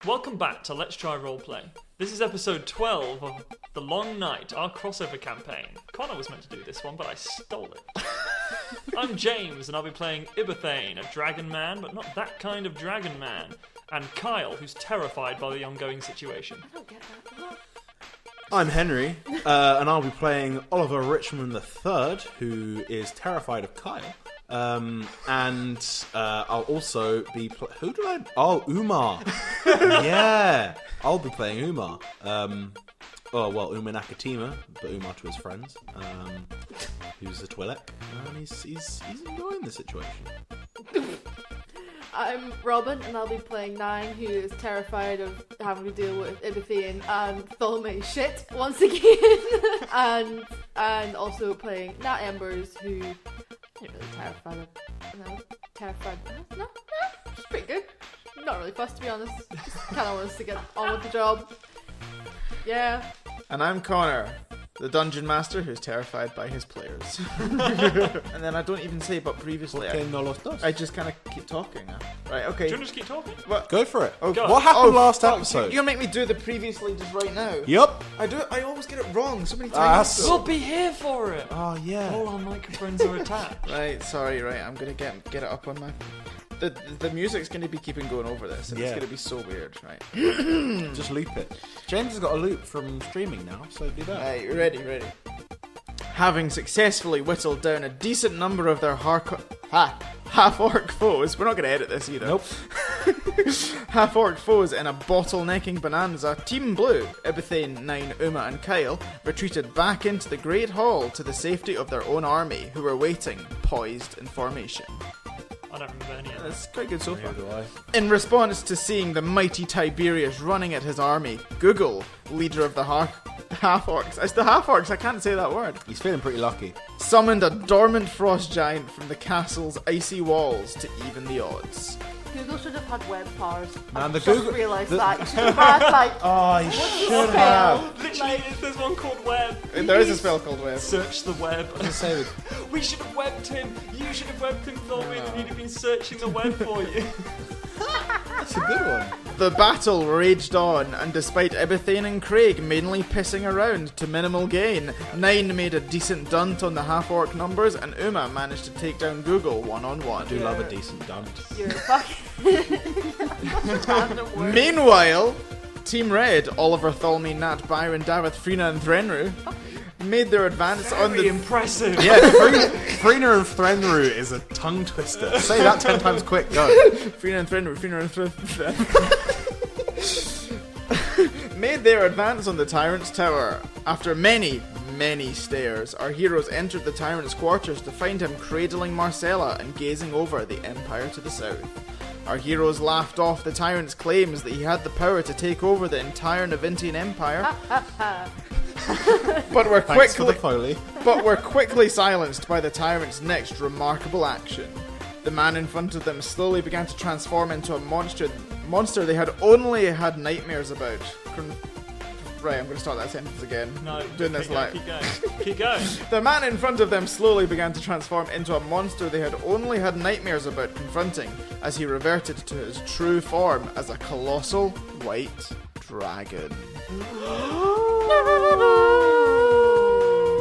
Welcome back to Let's Try Roleplay. This is episode 12 of The Long Night, our crossover campaign. Connor was meant to do this one, but I stole it. I'm James, and I'll be playing Ibathane, a dragon man, but not that kind of dragon man. And Kyle, who's terrified by the ongoing situation. I don't get that. I'm Henry, and I'll be playing Oliver Richmond III, who is terrified of Kyle. I'll also be Umar. Yeah, I'll be playing Umar. Umar Nakatima, but Umar to his friends. Who's the Twi'lek, and he's enjoying the situation. I'm Robin, and I'll be playing Nine, who is terrified of having to deal with Ibathane and Tholme shit once again. and also playing Nat Embers, who isn't really terrified of. No, she's pretty good. Not really fussed, to be honest. Just kind of wants to get on with the job. Yeah. And I'm Connor, the dungeon master who's terrified by his players. And then I don't even say but previously. I just kind of keep talking now. Right, okay. Do you want to just keep talking? What? Go for it. Oh, Go. What happened last episode? You're going to make me do the previously just right now. Yep. I always get it wrong so many times. We'll be here for it! Oh, yeah. All our microphones are attached. Right, sorry, right. I'm going to get it up on my... The music's going to be keeping going over this, and it's going to be so weird, right? Just loop it. James has got a loop from streaming now, so do that. Right, ready. Having successfully whittled down a decent number of their half-orc foes, we're not going to edit this either. Nope. Half-orc foes in a bottlenecking bonanza, Team Blue, Ibathane, Nine, Uma and Kyle, retreated back into the Great Hall to the safety of their own army, who were waiting, poised in formation. I don't remember any of that. That's quite good so far. Do I? In response to seeing the mighty Tiberius running at his army, Google, leader of the half-orcs, it's the half-orcs, I can't say that word, He's feeling pretty lucky. summoned a dormant frost giant from the castle's icy walls to even the odds. Google should have had web powers. Man, I the just Google- realised the- that. You should have had, like... Oh, he what's should the have. spell? Literally, there's one called Web. There is a spell called web. Search the web. Say We should have webbed him. You should have webbed him, Thorwin, and he'd have been searching the web for you. that's a good one. The battle raged on, and despite Ibathane and Craig mainly pissing around to minimal gain, Nine made a decent dunt on the half-orc numbers, and Uma managed to take down Google one-on-one. I do love a decent dunt. You're fucking... Random word. Meanwhile, Team Red, Oliver, Tholme, Nat, Byron, Davith, Frina and Threnru, made their advance on Very the... impressive. Yeah, Frina and Threnru is a tongue twister. Say that 10 times quick, go. Frina and Threnru, made their advance on the Tyrant's tower. After many stairs, our heroes entered the Tyrant's quarters to find him cradling Marcella and gazing over the Empire to the south. Our heroes laughed off the Tyrant's claims that he had the power to take over the entire Nvintian Empire, but were Thanks for the quickly Foley. quickly silenced by the Tyrant's next remarkable action. The man in front of them slowly began to transform into a monster they had only had nightmares about. Right, I'm going to start that sentence again. No, doing this live. Keep going. Keep going. The man in front of them slowly began to transform into a monster they had only had nightmares about confronting, as he reverted to his true form as a colossal white dragon.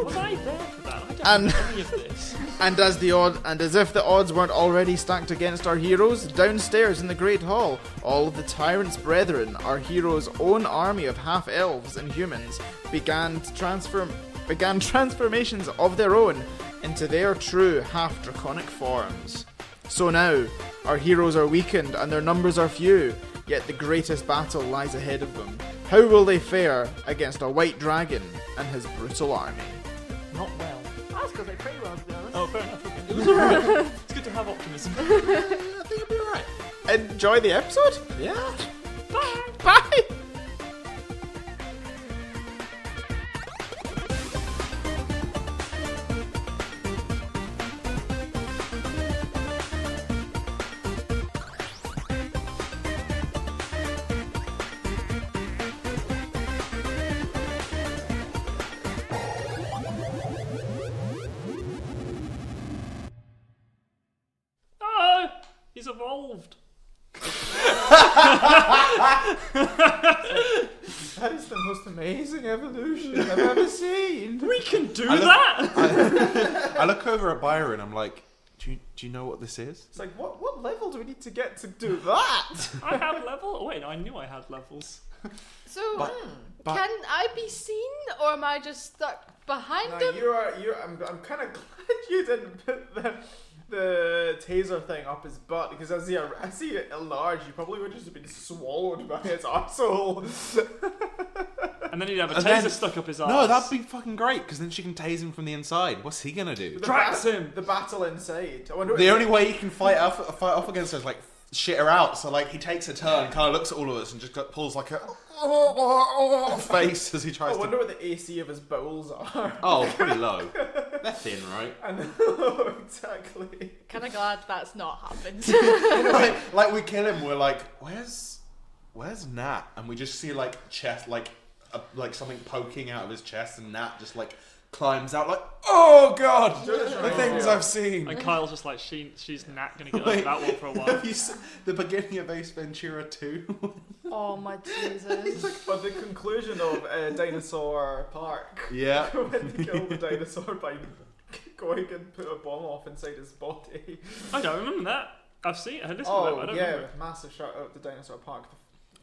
Was I there for that? I don't And- know any of this. And as if the odds weren't already stacked against our heroes, downstairs in the Great Hall, all of the Tyrant's brethren, our heroes' own army of half-elves and humans, began transformations of their own into their true half-draconic forms. So now, our heroes are weakened and their numbers are few, yet the greatest battle lies ahead of them. How will they fare against a white dragon and his brutal army? Not well. That's because I pretty well, to be honest. Oh, fair enough. Okay. It was alright. It's good to have optimism. I think it'll be alright. Enjoy the episode? Yeah. Bye. Bye! Oh, he's evolved. That is the most amazing evolution I've ever seen. We can do that! I look over at Byron. I'm like, do you know what this is? It's like, what level do we need to get to do that? I have level? Oh, wait, no, I knew I had levels. So, But- can I be seen, or am I just stuck behind No, them? I'm kind of glad you didn't put the taser thing up his butt, because I see it large. You probably would just have been swallowed by its arsehole. And then he'd have a And taser then- stuck up his arse. No, that'd be fucking great because then she can tase him from the inside. What's he gonna do? Tracks him! The battle inside. I wonder. The only way he can fight off against her is like shit her out. So like he takes a turn, kind of looks at all of us, and just pulls like a face as he tries I wonder to. what the AC of his bowels are. Oh, pretty low. They're thin, right? I know exactly. Kind of glad that's not happened. like we kill him. We're like, where's Nat? And we just see like chest, like something poking out of his chest, and Nat just like climbs out like, oh god, the things I've seen. And Kyle's just like, she's not gonna get over that one for a while. Have you seen the beginning of Ace Ventura 2? Oh my Jesus. But the conclusion of Dinosaur Park. Yeah. When they kill the dinosaur by going and put a bomb off inside his body. I don't remember that. I've seen it. I listened to it, Oh but I don't yeah, remember. massive shout out to Dinosaur Park.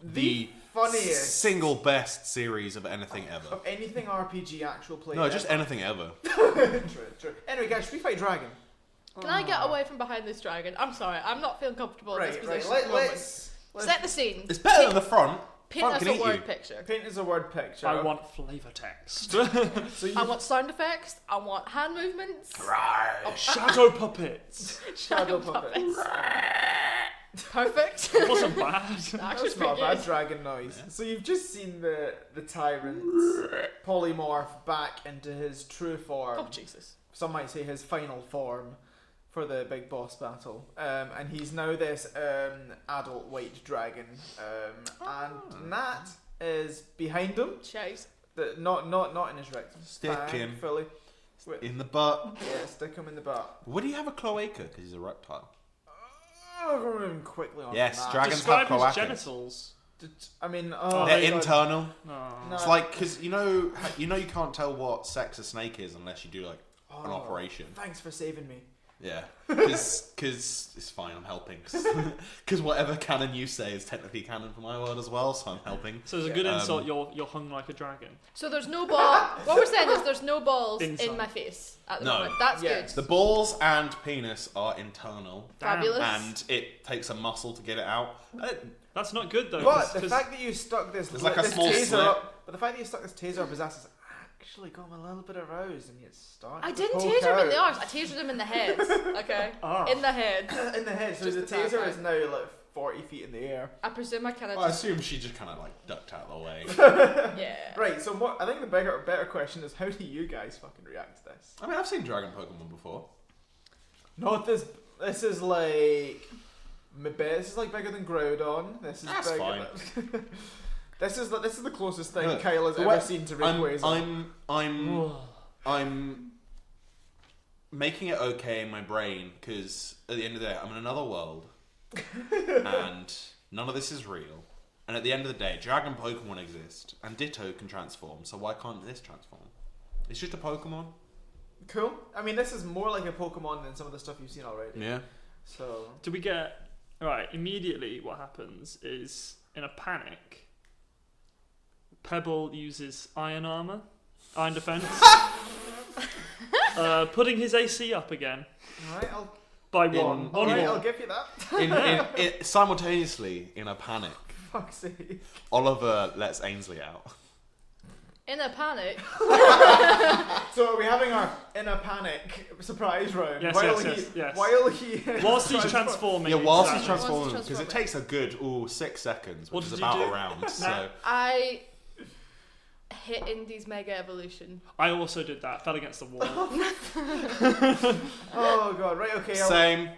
The funniest single best series of anything ever. of anything RPG actual play. No, just anything ever. True. Anyway, guys, should we fight dragon? Can I get away from behind this dragon? I'm sorry, I'm not feeling comfortable in this Right. position at the moment. Let's Set the scene. It's better than the front. Paint Front us can a eat word you. picture. paint us a word picture. I want flavor text. So you I want sound effects. I want hand movements. Shadow puppets. shadow puppets. Perfect. It wasn't bad. Actually, That's pretty not a bad good. dragon noise. So you've just seen the Tyrant polymorph back into his true form. Oh Jesus. Some might say his final form for the big boss battle. And he's now this adult white dragon. And Nat is behind him. Chase. Not in his rectum. Stick him. Fully. In the butt. Yeah, stick him in the butt. Would he have a cloaca? Because he's a reptile. Oh, we're moving quickly on Yes, that. dragons Describe have his cloacas. genitals. I mean, They're God. internal. No. No. It's like, because you know you can't tell what sex a snake is unless you do like an Oh, operation. Thanks for saving me. Yeah, because it's fine. I'm helping. Because whatever canon you say is technically canon for my world as well, so I'm helping. So there's a good insult. You're hung like a dragon. So there's no ball. What we're saying is there's no balls Inside. in my face at the No. moment. That's Yes. good. The balls and penis are internal, Damn. Fabulous. and it takes a muscle to get it out. That's not good though. But the 'cause- fact that you stuck this, There's like a this small taser slit. up, but the fact that you stuck this taser up his ass is actually got him a little bit aroused, and yet started. I to didn't poke taser him in the out. arse. I tasered him in the head. Okay. Ah. In the head. In the head. So Just the to clarify. taser is now like 40 feet in the air. I presume I kind of Well, I just. assume she just kind of like ducked out of the way. Yeah. Right. So what? I think the better question is, how do you guys fucking react to this? I mean, I've seen dragon Pokemon before. Not this. This is like. This is like bigger than Groudon. This is That's bigger. fine. Than, this is the closest thing Look, Kyle has the ever way- seen to Rayquaza. I'm making it okay in my brain because at the end of the day, I'm in another world, and none of this is real. And at the end of the day, dragon Pokemon exist, and Ditto can transform. So why can't this transform? It's just a Pokemon. Cool. I mean, this is more like a Pokemon than some of the stuff you've seen already. Yeah. So Do we get right? Immediately, what happens is in a panic, Pebble uses iron defense, putting his AC up again alright, I'll by In- one. One alright, more. I'll give you that. In simultaneously, in a panic, Fuck's sake. Oliver lets Ainsley out. In a panic. So are we having our in a panic surprise round? Yes, while yes, he, yes, yes. While he Whilst he's transforming. Yeah, whilst he's exactly. transforming, Whilst he's because it transforming. takes a good 6 seconds, What which did is you about do? a round. So I hit Indy's Mega Evolution. I also did that. Fell against the wall. Oh god, right, okay. same.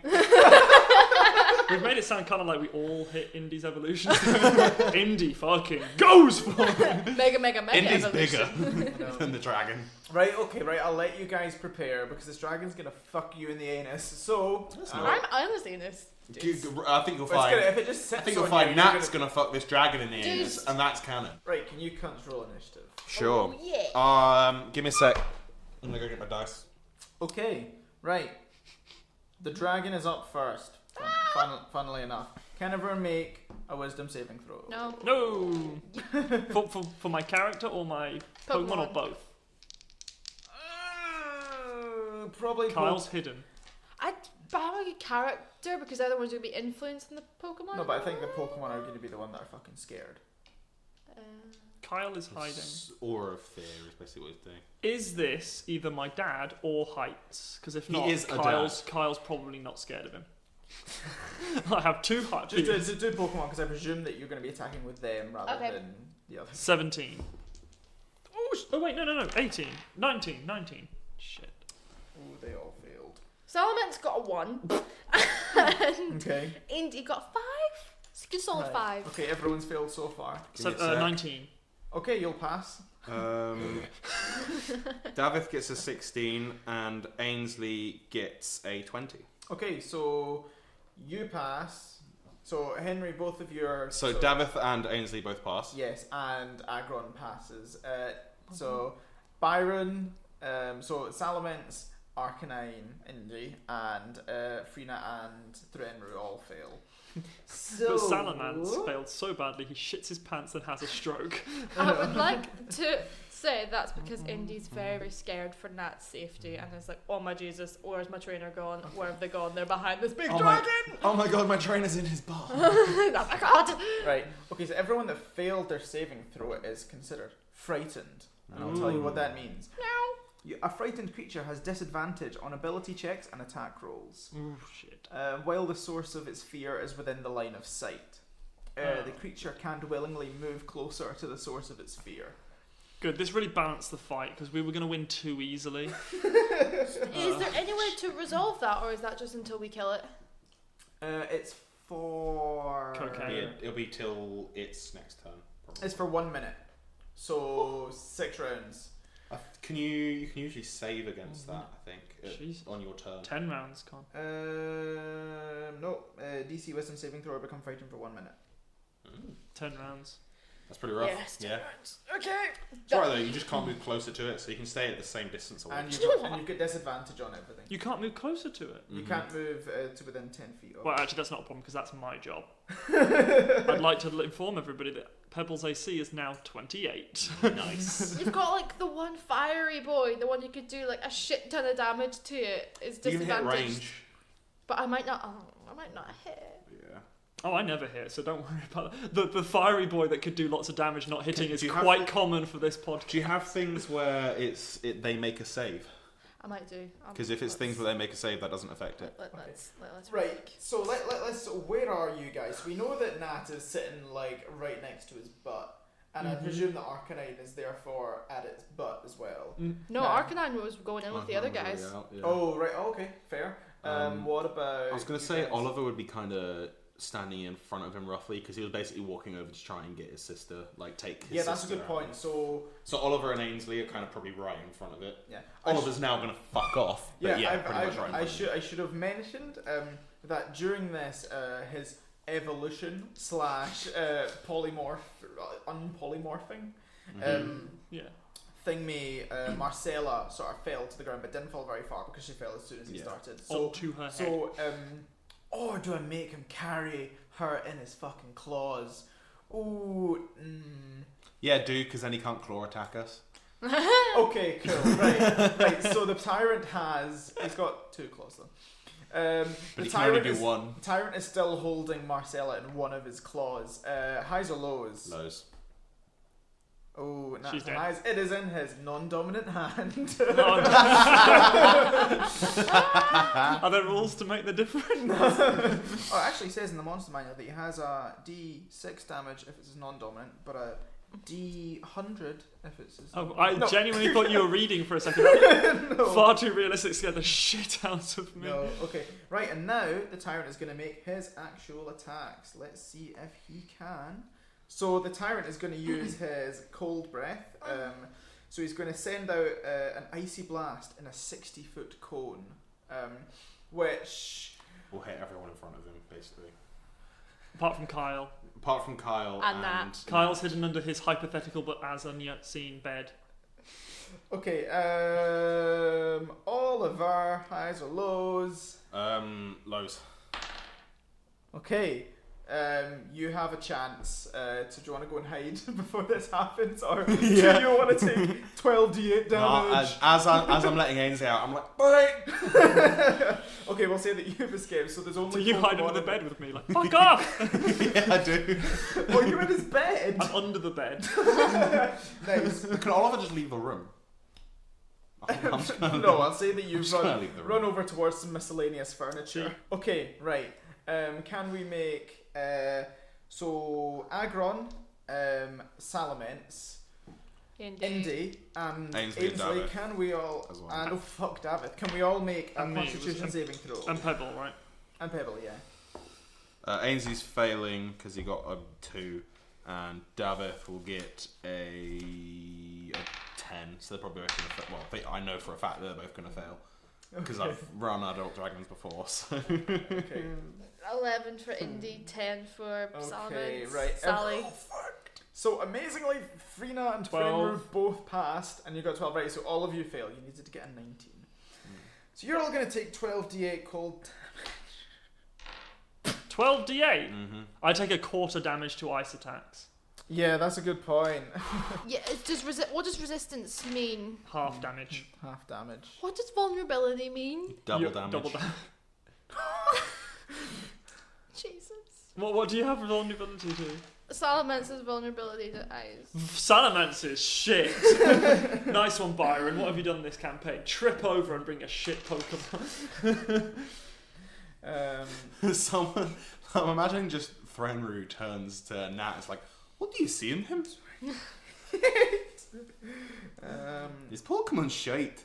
We've made it sound kind of like we all hit Indy's evolution. Indy fucking goes for it. Mega Indy's Evolution. bigger than the dragon. Right, okay, right, I'll let you guys prepare because this dragon's gonna fuck you in the anus. So That's I'm honestly in this. I think you'll But it's find. gonna, if it just sits I think you'll on find you, Nat's gonna fuck this dragon in the Dude. anus, and that's canon. Right, can you cunts roll initiative? Sure. yeah. Give me a sec. I'm gonna go get my dice. Okay, right. The dragon is up first. Funnily enough. Can everyone make a wisdom saving throw? No. No. for my character or my Pokemon or Pokemon. both? Probably Kyle's hidden. But I'm a good character because they're the ones who will be influencing the Pokemon. No, but I think the Pokemon are going to be the one that are fucking scared. Kyle is hiding. Aura of fear is basically what he's doing. Is this either my dad or Heights? Because if not, is a Kyle's probably not scared of him. I have two heights. Just do Pokemon because I presume that you're going to be attacking with them rather Okay. than the others. 17. Oh wait, no. 18. 19. Shit. Oh, they all failed. Salaman's got a 1. Okay. Indy got a 5. It's a good solid Right. 5. Okay, everyone's failed so far. Give me a sec. 19. Okay, you'll pass. Davith gets a 16 and Ainsley gets a 20. Okay, so you pass. So Henry, both of you are. So Davith and Ainsley both pass. Yes, and Agron passes. So Byron, so Salamence, Arcanine, Indy, and Frina and Threnru all fail. So But Salamance failed so badly he shits his pants and has a stroke. I would like to say that's because Indy's very, very scared for Nat's safety and is like, oh my Jesus, where's my trainer gone? Where have they gone? They're behind this big dragon! Oh my god, my trainer's in his bar. Oh my God! Right. Okay, so everyone that failed their saving throw is considered frightened, and I'll tell you what that means. A frightened creature has disadvantage on ability checks and attack rolls, Ooh, shit. while the source of its fear is within the line of sight. The creature can't willingly move closer to the source of its fear. Good, this really balanced the fight because we were going to win too easily. Is there any way to resolve that, or is that just until we kill it? It's for... Cocaine. It'll be till its next turn. Probably. It's for 1 minute. So 6 rounds. You can usually save against that, I think, Jeez. on your turn. 10 rounds, Con. No. DC Wisdom saving throw or become frightened for 1 minute. 10 rounds. That's pretty rough. Yes, 10 yeah. rounds. Okay. It's alright though, you just can't move closer to it, so you can stay at the same distance away. And you've got disadvantage on everything. You can't move closer to it. You can't move to within 10 feet of Well, actually, that's not a problem because that's my job. I'd like to inform everybody that Pebble's AC is now 28. Nice. You've got like the one fiery boy, the one you could do like a shit ton of damage to it. Is You can hit disadvantaged. range. But I might not. I might not hit. Yeah. Oh, I never hit, so don't worry about that. The fiery boy that could do lots of damage not hitting Do is you have quite the- common for this podcast. Do you have things where they make a save? I might do. Because if it's things where they make a save, that doesn't affect it. Let's Right, so let's. Where are you guys? We know that Nat is sitting like right next to his butt, and I presume that Arcanine is therefore at its butt as well. No, No. Arcanine was going in with the other guys. Oh right, okay, fair. What about? I was going to you say guys? Oliver would be kind of standing in front of him roughly because he was basically walking over to try and get his sister, like take his Yeah, that's a sister good out. point. So So Oliver and Ainsley are kind of probably right in front of it. yeah, Oliver's now going to fuck off. But yeah, pretty much right in front of it. I should have mentioned that during this his evolution / unpolymorphing Yeah. thing Marcella sort of fell to the ground but didn't fall very far because she fell as soon as he Yeah. started. So Onto her head. so or do I make him carry her in his fucking claws? Ooh. Yeah, do, because then he can't claw attack us. Okay, cool. Right. So the tyrant he's got 2 claws though. But the he can only tyrant do is, one. Tyrant is still holding Marcella in one of his claws. Highs or lows? Lows. Oh, no, She's dead. highs. It is in his non-dominant hand. Are there rules to make the difference? Oh, it actually says in the monster manual that he has a D6 damage if it's his non-dominant, but a D100 if it's his. Oh, I No. genuinely thought you were reading for a second. That No. Far too realistic, scared the shit out of me. No, okay. Right, and now the tyrant is going to make his actual attacks. Let's see if he can. So the tyrant is going to use his cold breath. So he's going to send out an icy blast in a 60-foot cone, which will hit everyone in front of him, basically. Apart from Kyle. Apart from Kyle And Nat. Kyle's hidden under his hypothetical but as unyet seen bed. Okay, all of our highs or lows. Lows. Okay, you have a chance. Do you want to go and hide before this happens, or do you want to take 12d8 damage? No, as I'm letting Ainsley out, I'm like, bye! Okay, we'll say that you've escaped, so there's only... So you hide Pokemon under the in- bed with me, like, fuck off! Yeah, I do. Oh, you're in his bed? I'm under the bed. Nice. Can Oliver just leave the room? I'm just gonna No, I'll say that you've just gonna run, leave the room. run over towards some miscellaneous furniture. Okay, right. Can we make... so, Agron, Salamence, Indy, and Ainsley and Ainsley, David can we all... as well. And, oh fuck, David. Can we all make a And me, constitution and- saving throw? And Pebble, right? And Pebble, yeah. Ainsley's failing because he got a 2, and Davith will get a 10. So they're probably both going to fail. Well, I know for a fact they're both going to fail because Okay. I've run adult dragons before. So. Okay. 11 for Indy, 10 for Okay, Salamence, right. Sally. So amazingly, Frina and 12. Fenrir both passed, and you got 12 right. So all of you failed. You needed to get a 19. So you're all going to take 12d8 cold. 12d8? Mm-hmm. I take a quarter damage to ice attacks. Yeah, that's a good point. Yeah, it's just what does resistance mean? Half damage. Half damage. What does vulnerability mean? Double You- damage. Double damage. Jesus. What do you have vulnerability to? Salamence's vulnerability to ice. Salamence is shit. Nice one, Byron. What have you done this campaign? Trip over and bring a shit Pokemon. Someone, I'm imagining just Threnru turns to Nat. It's like, what do you see in him? His Pokemon shite.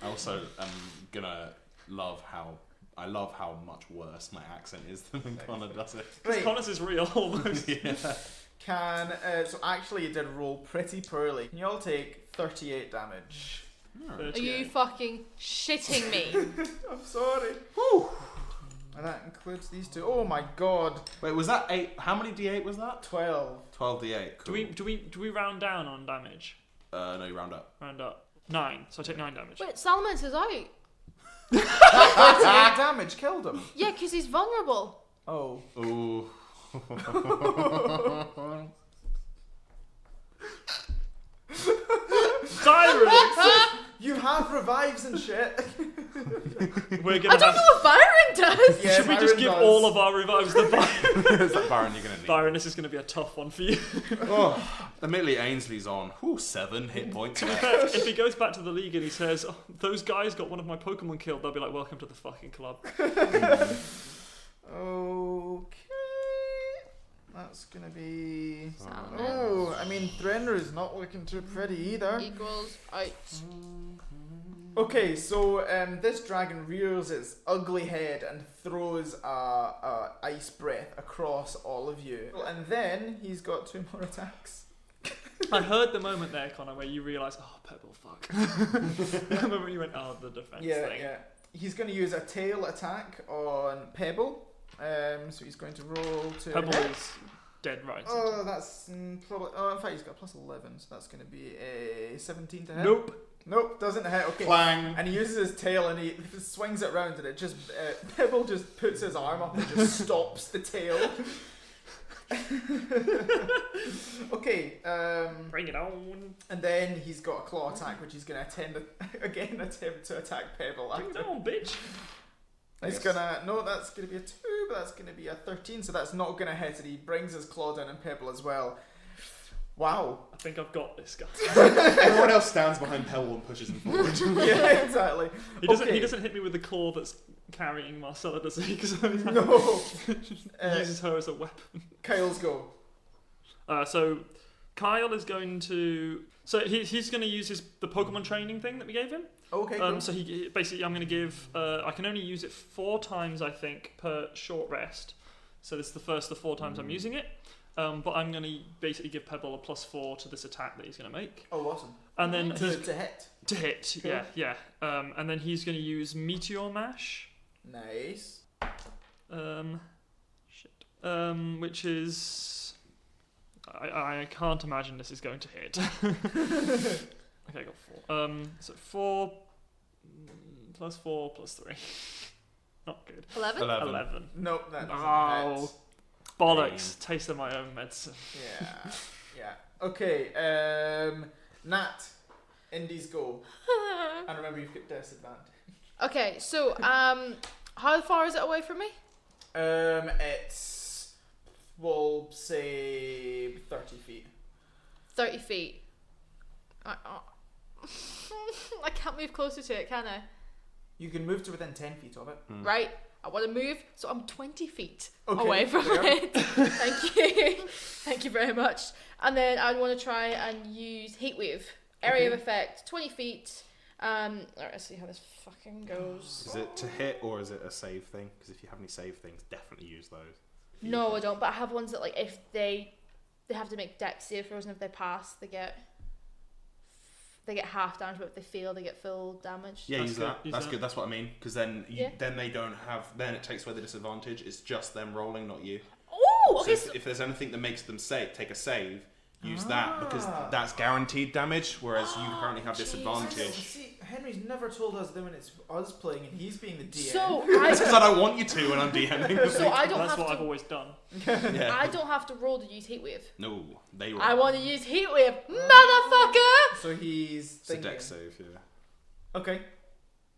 I also am gonna love how much worse my accent is than when Connor does it. Right. Connor's is real almost. Yeah. So actually you did roll pretty poorly. Can you all take 38 damage? Are you fucking shitting me? I'm sorry. Whew. And that includes these two. Oh my god. Wait, was that 8? How many D8 was that? 12. 12d8. Cool. Do we round down on damage? No, you round up. Round up. 9. So I take 9 damage. Wait, Salamence is out. 38 damage killed him. Yeah, because he's vulnerable. Oh. Ooh. Tyrant! You have revives and shit. We're I gonna don't know what Byron does. Yeah, Should we just Byron give does. all of our revives to Byron? It's like Baron, you're gonna need. Byron, this is gonna be a tough one for you. Oh, admittedly, Ainsley's on. 7 hit points left. If he goes back to the league and he says, oh, those guys got one of my Pokemon killed, they'll be like, welcome to the fucking club. Okay. That's gonna be... Salamence Oh, I mean, Threnner is not looking too pretty either. equals out. Okay, so this dragon rears its ugly head and throws a ice breath across all of you. And then he's got 2 more attacks. I heard the moment there, Connor, where you realised, oh, Pebble, fuck. The moment you went, oh, the defense Yeah, thing. yeah. He's going to use a tail attack on Pebble. So he's going to roll to Pebble hit. is dead right. Oh, that's probably... Oh, in fact, he's got plus 11, so that's going to be a 17 to hit. Nope. Nope, doesn't hit. Okay. Clang. And he uses his tail and he swings it round and it just... Pebble just puts his arm up and just stops the tail. Okay, Bring it on. and then he's got a claw attack, which he's going to attempt to attack Pebble. Bring it After. on, bitch. He's gonna... No, that's going to be a 2, but that's going to be a 13, so that's not going to hit it. He brings his claw down on Pebble as well. Wow. I think I've got this guy. Everyone else stands behind Pebble and pushes him forward. Yeah, exactly. He doesn't. Okay. He doesn't hit me with the claw that's carrying Marcella, does he? Because No. he uses her as a weapon. Kyle's go. So Kyle is going to. So he's going to use the Pokemon training thing that we gave him. Okay, cool. So he basically, I'm going to give. I can only use it 4 times, I think, per short rest. So this is the first of the 4 times I'm using it. But I'm going to basically give Pebble a +4 to this attack that he's going to make. Oh, awesome. And then To hit. to hit, Cool. yeah. And then he's going to use Meteor Mash. Nice. Shit. Which is... I can't imagine this is going to hit. Okay, I got 4. So 4 plus 4 plus 3. Not good. 11? 11. Nope, that doesn't Oh, hit. bollocks. Taste of my own medicine. Yeah. Okay, Nat, Indies go. And remember, you've got disadvantage. Okay, so how far is it away from me? It's, we'll say 30 feet. 30 feet. I can't move closer to it, can I? You can move to within 10 feet of it. Right. I want to move, so I'm 20 feet Okay, away from fair. it. Thank you. Thank you very much. And then I'd want to try and use Heat Wave. Area of effect, 20 feet. Alright, let's see how this fucking goes. Is it to hit or is it a save thing? Because if you have any save things, definitely use those. No, I don't, but I have ones that, like, if they have to make dex save throws, and if they pass, they get half damage, but if they fail, they get full damage. Yeah, use that. Use That's that. good. That's what I mean. Because then, Yeah. then they don't have. Then it takes away the disadvantage. It's just them rolling, not you. Oh, okay. So if there's anything that makes them take a save, use that because that's guaranteed damage. Whereas you currently have disadvantage. See, Henry's never told us that when it's us playing and he's being the DM. So It's because I don't want you to when I'm DMing. So I don't That's have what to. I've always done. Yeah. I don't have to roll to use Heat Wave. No, they roll. I want to use Heat Wave, motherfucker. So he's It's a thinking. dex save, yeah. Okay.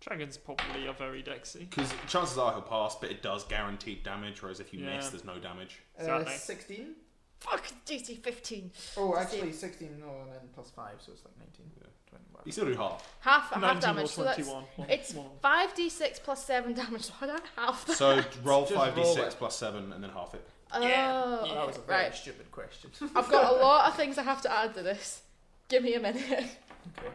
Dragons probably are very dexy. Because chances are he'll pass, but it does guaranteed damage. Whereas if you Yeah. miss, there's no damage. Exactly. 16. Fuck DC 15. Oh, actually 16. No, and then plus 5, so it's like 19. Yeah. 20, You still do half. Half 19 damage. or So that's 21. it's One. 5d6 plus 7 damage. So I don't half that. So roll Just 5d6 roll it. plus 7 and then half it. Oh, Yeah. okay, That was a very right. stupid question. I've got a lot of things I have to add to this. Give me a minute. Okay.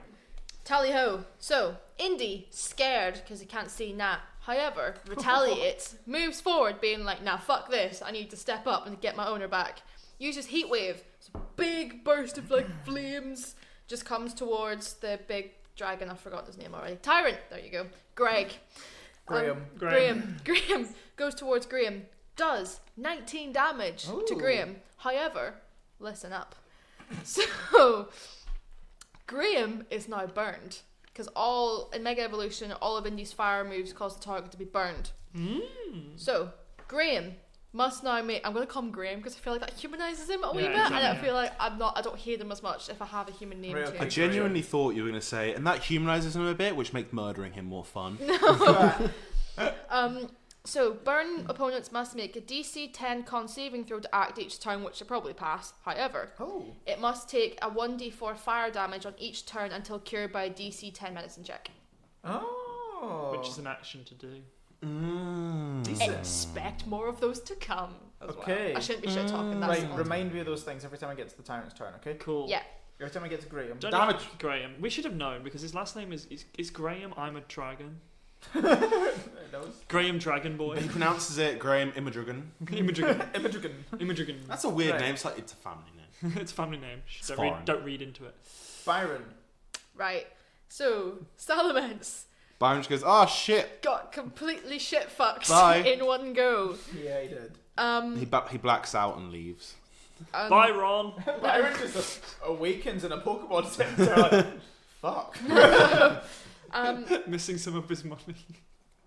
Tally ho. So, Indy, scared because he can't see Nat. However, retaliates, moves forward, being like, nah, fuck this. I need to step up and get my owner back. Uses Heat Wave. It's a big burst of like flames. Just comes towards the big dragon. I've forgotten his name already. Tyrant. There you go. Greg. Graham. Graham goes towards Graham. Does 19 damage to Ooh. Graham. However, listen up. So, Graham is now burned. Because in Mega Evolution, all of Indy's fire moves cause the target to be burned. So, Graham must now make... I'm going to call him Graham because I feel like that humanizes him a wee Yeah, bit. And I exactly. feel like I don't hate him as much if I have a human name Right, too. okay. I genuinely thought you were going to say, and that humanizes him a bit, which makes murdering him more fun. So, burn opponents must make a DC 10 con saving throw to act each turn, which they probably pass. However, Oh. it must take a 1d4 fire damage on each turn until cured by a DC 10 medicine check. Oh. Which is an action to do. Expect more of those to come as Okay. well. I shouldn't be shit talking. That's Right, not- remind me of those things every time I get to the Tyrant's turn, okay? Cool. Yeah. Every time I get to Graham. Don't Damage. know- Graham. We should have known because his last name is Graham. I'm a dragon. Graham Dragon Boy. He pronounces it Graham Imadrugan. Imadragon. That's a weird Right. name. It's like it's a family name. It's a family name. It's Don't foreign. read, don't read into it. Byron. Right. So, Salamence Byron just goes, "Oh shit!" got completely shit fucked Bye. in one go. Yeah, he did. He blacks out and leaves. Bye, Ron. Byron just awakens in a Pokemon center. Like, fuck. Missing some of his money.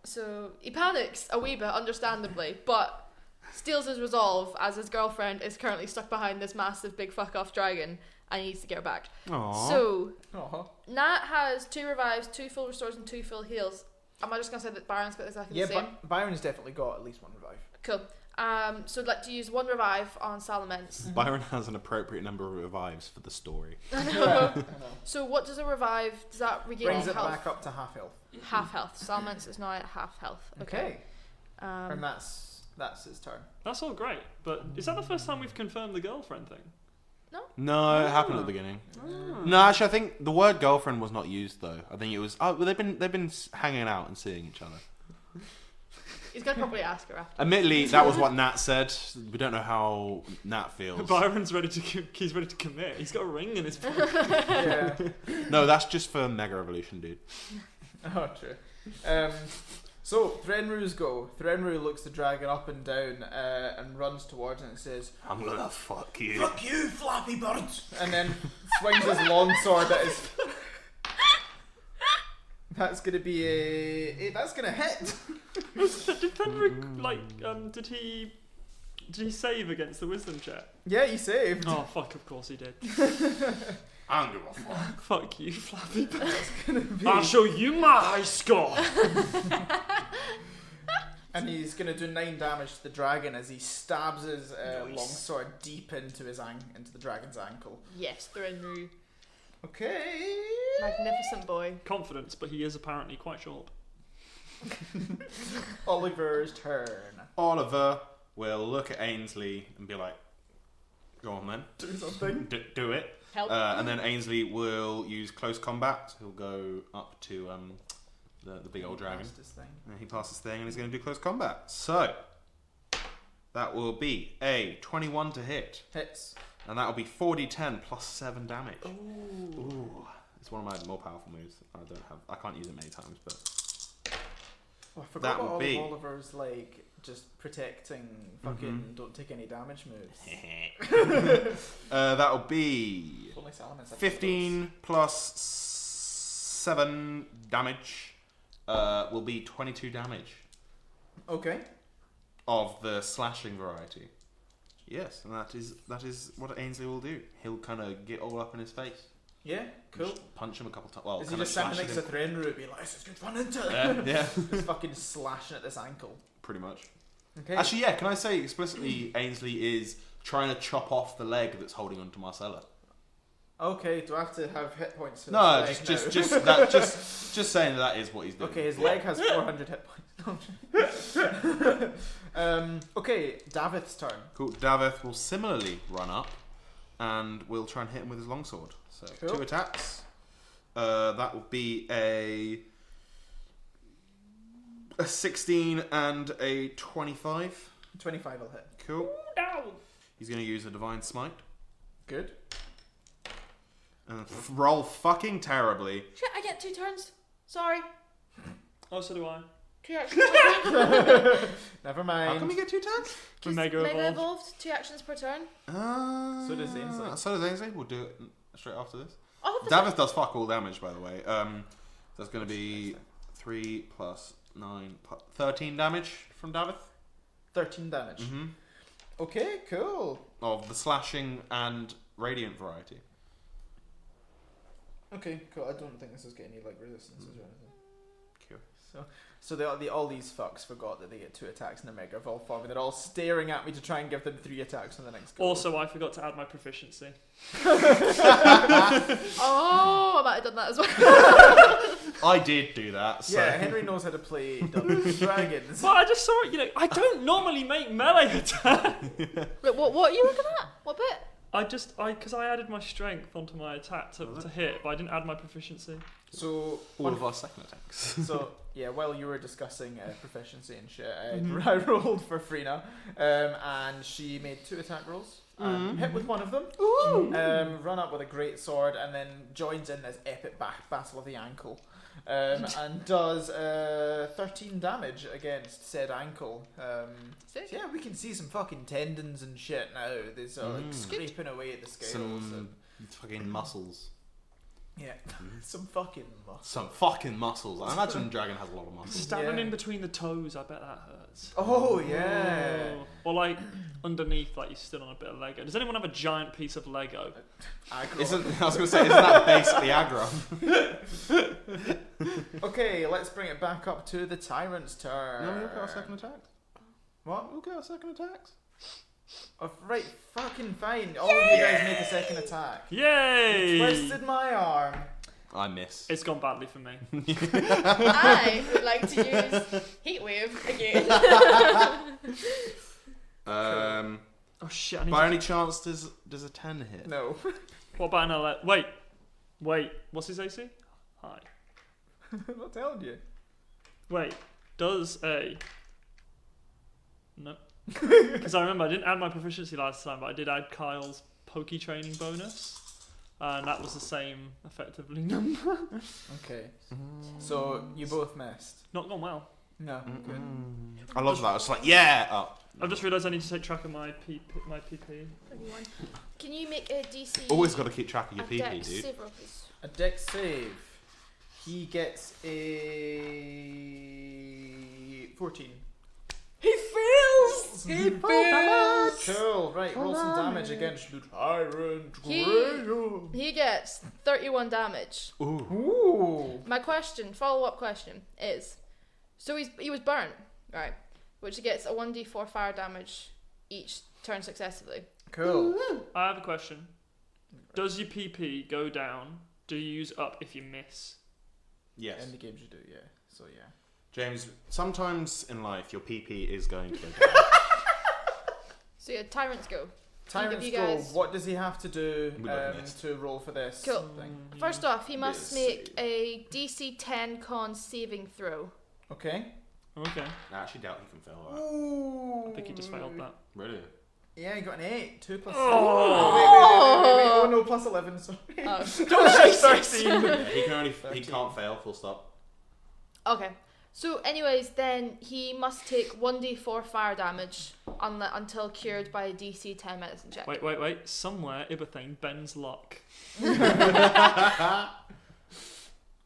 So he panics a wee bit, understandably, but steals his resolve as his girlfriend is currently stuck behind this massive big fuck off dragon and he needs to get her back. Aww. So Aw. Nat has 2 revives, 2 full restores, and 2 full heals. Am I just gonna say that Byron's got exactly Yeah, the same? but Byron's definitely got at least one revive. Cool. So I'd like to use 1 revive on Salamence. Byron has an appropriate number of revives for the story. I know. So what does a revive? Does that regain Brings all it health? back up to half health. Half health. Salamence is now at half health. Okay. And that's his turn. That's all great, but is that the first time we've confirmed the girlfriend thing? No, it happened at the beginning. No, actually, I think the word girlfriend was not used though. I think it was. Oh, well, they've been hanging out and seeing each other. He's gonna probably ask her after. Admittedly, that was what Nat said. We don't know how Nat feels. Byron's ready to. He's ready to commit. He's got a ring in his pocket. Yeah. No, that's just for Mega Evolution, dude. Oh, true. So, Threnru's go. Threnru looks the dragon up and down and runs towards it and says, I'm gonna fuck you. "Fuck you, Flappy Bird!" And then swings his longsword at his... That's gonna be that's gonna hit. Did Fenric, did he save against the wisdom check? Yeah, he saved. Oh, fuck, of course he did. I don't give a fuck. Fuck you, Flappy Bird. It's gonna be... I'll show you my high score. And he's gonna do 9 damage to the dragon as he stabs his longsword deep into into the dragon's ankle. Yes, Threnru. Okay. Magnificent boy. Confidence, but he is apparently quite short. Oliver's turn. Oliver will look at Ainsley and be like, "Go on then, Do something. do it." Help. And then Ainsley will use close combat. He'll go up to the big old dragon. This thing. And he passes thing and he's going to do close combat. So that will be a 21 to hit. Hits. And that will be 4d10 plus 7 damage. Ooh. It's one of my more powerful moves. I can't use it many times, but Oh, I forgot That about would all be- of Oliver's just protecting fucking don't take any damage moves. that will be Only Salamence had 15 plus 7 damage. Will be 22 damage those. Okay. of the slashing variety. Yes, and that is what Ainsley will do. He'll kind of get all up in his face. Yeah. Cool. Just punch him a couple times. Well, Is he kinda just standing slash next to him. Threnru and be like, "This is good fun, isn't it?" Yeah, Just fucking slashing at this ankle. pretty much. Okay. Actually, yeah. Can I say explicitly, Ainsley is trying to chop off the leg that's holding onto Marcella. Okay. Do I have to have hit points? For No, this leg just now? just saying that is what he's doing. Okay, his leg has 400 hit points. Okay, Davith's turn. Cool. Davith will similarly run up, and will try and hit him with his longsword. So Cool. 2 attacks. That will be a 16 and a 25. 25 will hit. Cool. Ow! He's going to use a divine smite Good. and roll fucking terribly. Shit, I get 2 turns. Sorry. Oh, so do I. 2 actions per turn. Never How come mind. you get 2 turns? We're mega Mega evolved. evolved. 2 actions per turn. So does Ainsley. So does Ainsley. We'll do it straight after this. Oh, that's Davith does fuck all damage, by the way. That's going to be 3 plus 9, 13 damage from Davith. 13 damage. Mm-hmm. Okay, cool. Of the slashing and radiant variety. Okay, cool. I don't think this is getting any resistances or anything. Cool. So all these fucks forgot that they get 2 attacks in the Mega Evolve form. They're all staring at me to try and give them 3 attacks on the next go. Also, I forgot to add my proficiency. Oh, I might have done that as well. I did do that. So. Yeah, Henry knows how to play Dungeons & Dragons. Well, I just saw it, I don't normally make melee attacks. Wait, what are you looking at? What bit? Because I added my strength onto my attack to hit, but I didn't add my proficiency. So All of our second attacks. So yeah, while you were discussing proficiency and shit, I rolled for Freena, and she made 2 attack rolls. Hit with one of them. Run up with a great sword, and then joins in this epic battle of the ankle, and does 13 damage against said ankle. So yeah, we can see some fucking tendons and shit now. There's scraping away at the scales. Some fucking muscles. Yeah, some fucking muscles. Some fucking muscles. I imagine Dragon has a lot of muscles. Stabbing Yeah. in between the toes, I bet that hurts. Oh yeah. Or underneath, you're still on a bit of Lego. Does anyone have a giant piece of Lego? Aggro. I was going to say, isn't that basically aggro? Okay, let's bring it back up to the Tyrant's turn. No, we'll get our second attack. What? We'll get our second attacks. Oh, right, fucking fine. All of you guys make a second attack. Yay! Twisted my arm. I miss. It's gone badly for me. I would like to use Heat Wave again. Oh shit, I need By to... any chance, does a 10 hit? No. What about an 11? Wait, what's his AC? Hi. I'm not telling you. Wait, does a... No. Because I remember I didn't add my proficiency last time, but I did add Kyle's pokey training bonus. And that was the same, effectively, number. Okay. So, you both missed. Not gone well. No. Good. I love that. It's like, yeah. Oh. I've just realised I need to take track of my PP. Everyone. Can you make a DC? Always got to keep track of your a PP, dex dude. save roll, please? A dex save. He gets a 14. He fails. He fails. Cool. Right. Roll some damage against the Tyrant. He gets 31 damage. Ooh. My follow-up question is, so he was burnt, right? Which gets a 1d4 fire damage each turn successively. Cool. I have a question. Does your PP go down? Do you use up if you miss? Yes. In the games you do, yeah. So yeah. James, sometimes in life your PP is going to go down. So yeah, Tyrants go. Tyrant's you go. guys- What does he have to do We both missed. to roll for this Cool. thing? First off, he must Yes. make a DC 10 con saving throw. Okay. Okay. I actually doubt he can fail that. Ooh. I think he just failed that. Really? Yeah, he got an 8. 2 plus 7. Oh. Wait. Oh no, plus 11, sorry. Oh. Don't say 13! Yeah, he can only he 13. can't fail. Full stop. Okay. So anyways, then he must take 1d4 fire damage until cured by a DC 10 medicine check. Wait. Somewhere, Ibathane bends luck.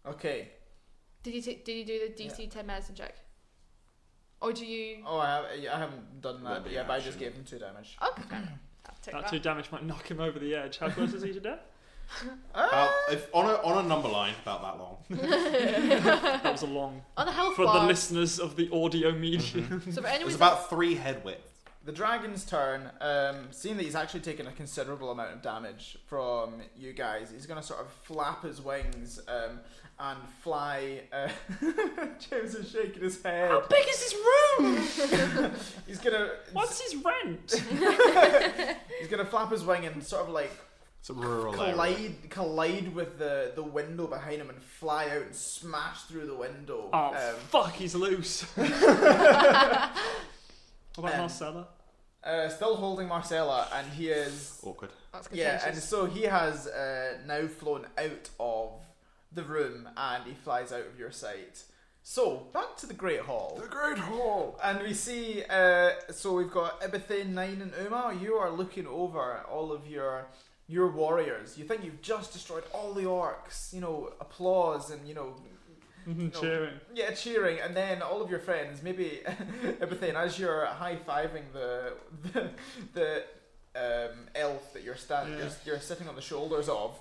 Okay. Did you do the DC 10 medicine check? Or do you... Oh, I haven't done that, but yeah, but I just gave him 2 damage. Okay, I'll take That that. 2 damage might knock him over the edge. How close is he to death? If on a number line about that long. That was a long... On the health For bar. the listeners of the audio medium. So for It anyone was about 3 head width. The dragon's turn, seeing that he's actually taken a considerable amount of damage from you guys, he's going to sort of flap his wings and fly. James is shaking his head. How big is this room? He's going to. What's his rent? He's going to flap his wing and sort of like It's a rural area. collide with the window behind him and fly out and smash through the window. Oh, fuck, he's loose. What about Marcella? Still holding Marcella, and he is. Awkward. That's Yeah, and contentious. so he has now flown out of the room and he flies out of your sight. So, back to the Great Hall. The Great Hall. And we see, so we've got Ibathane, 9 and Uma. You are looking over all of your warriors. You think you've just destroyed all the orcs. You know, applause and, you know, Cheering. yeah, cheering, and then all of your friends, maybe Ibathane, as you're high-fiving the elf that you're sitting on the shoulders of,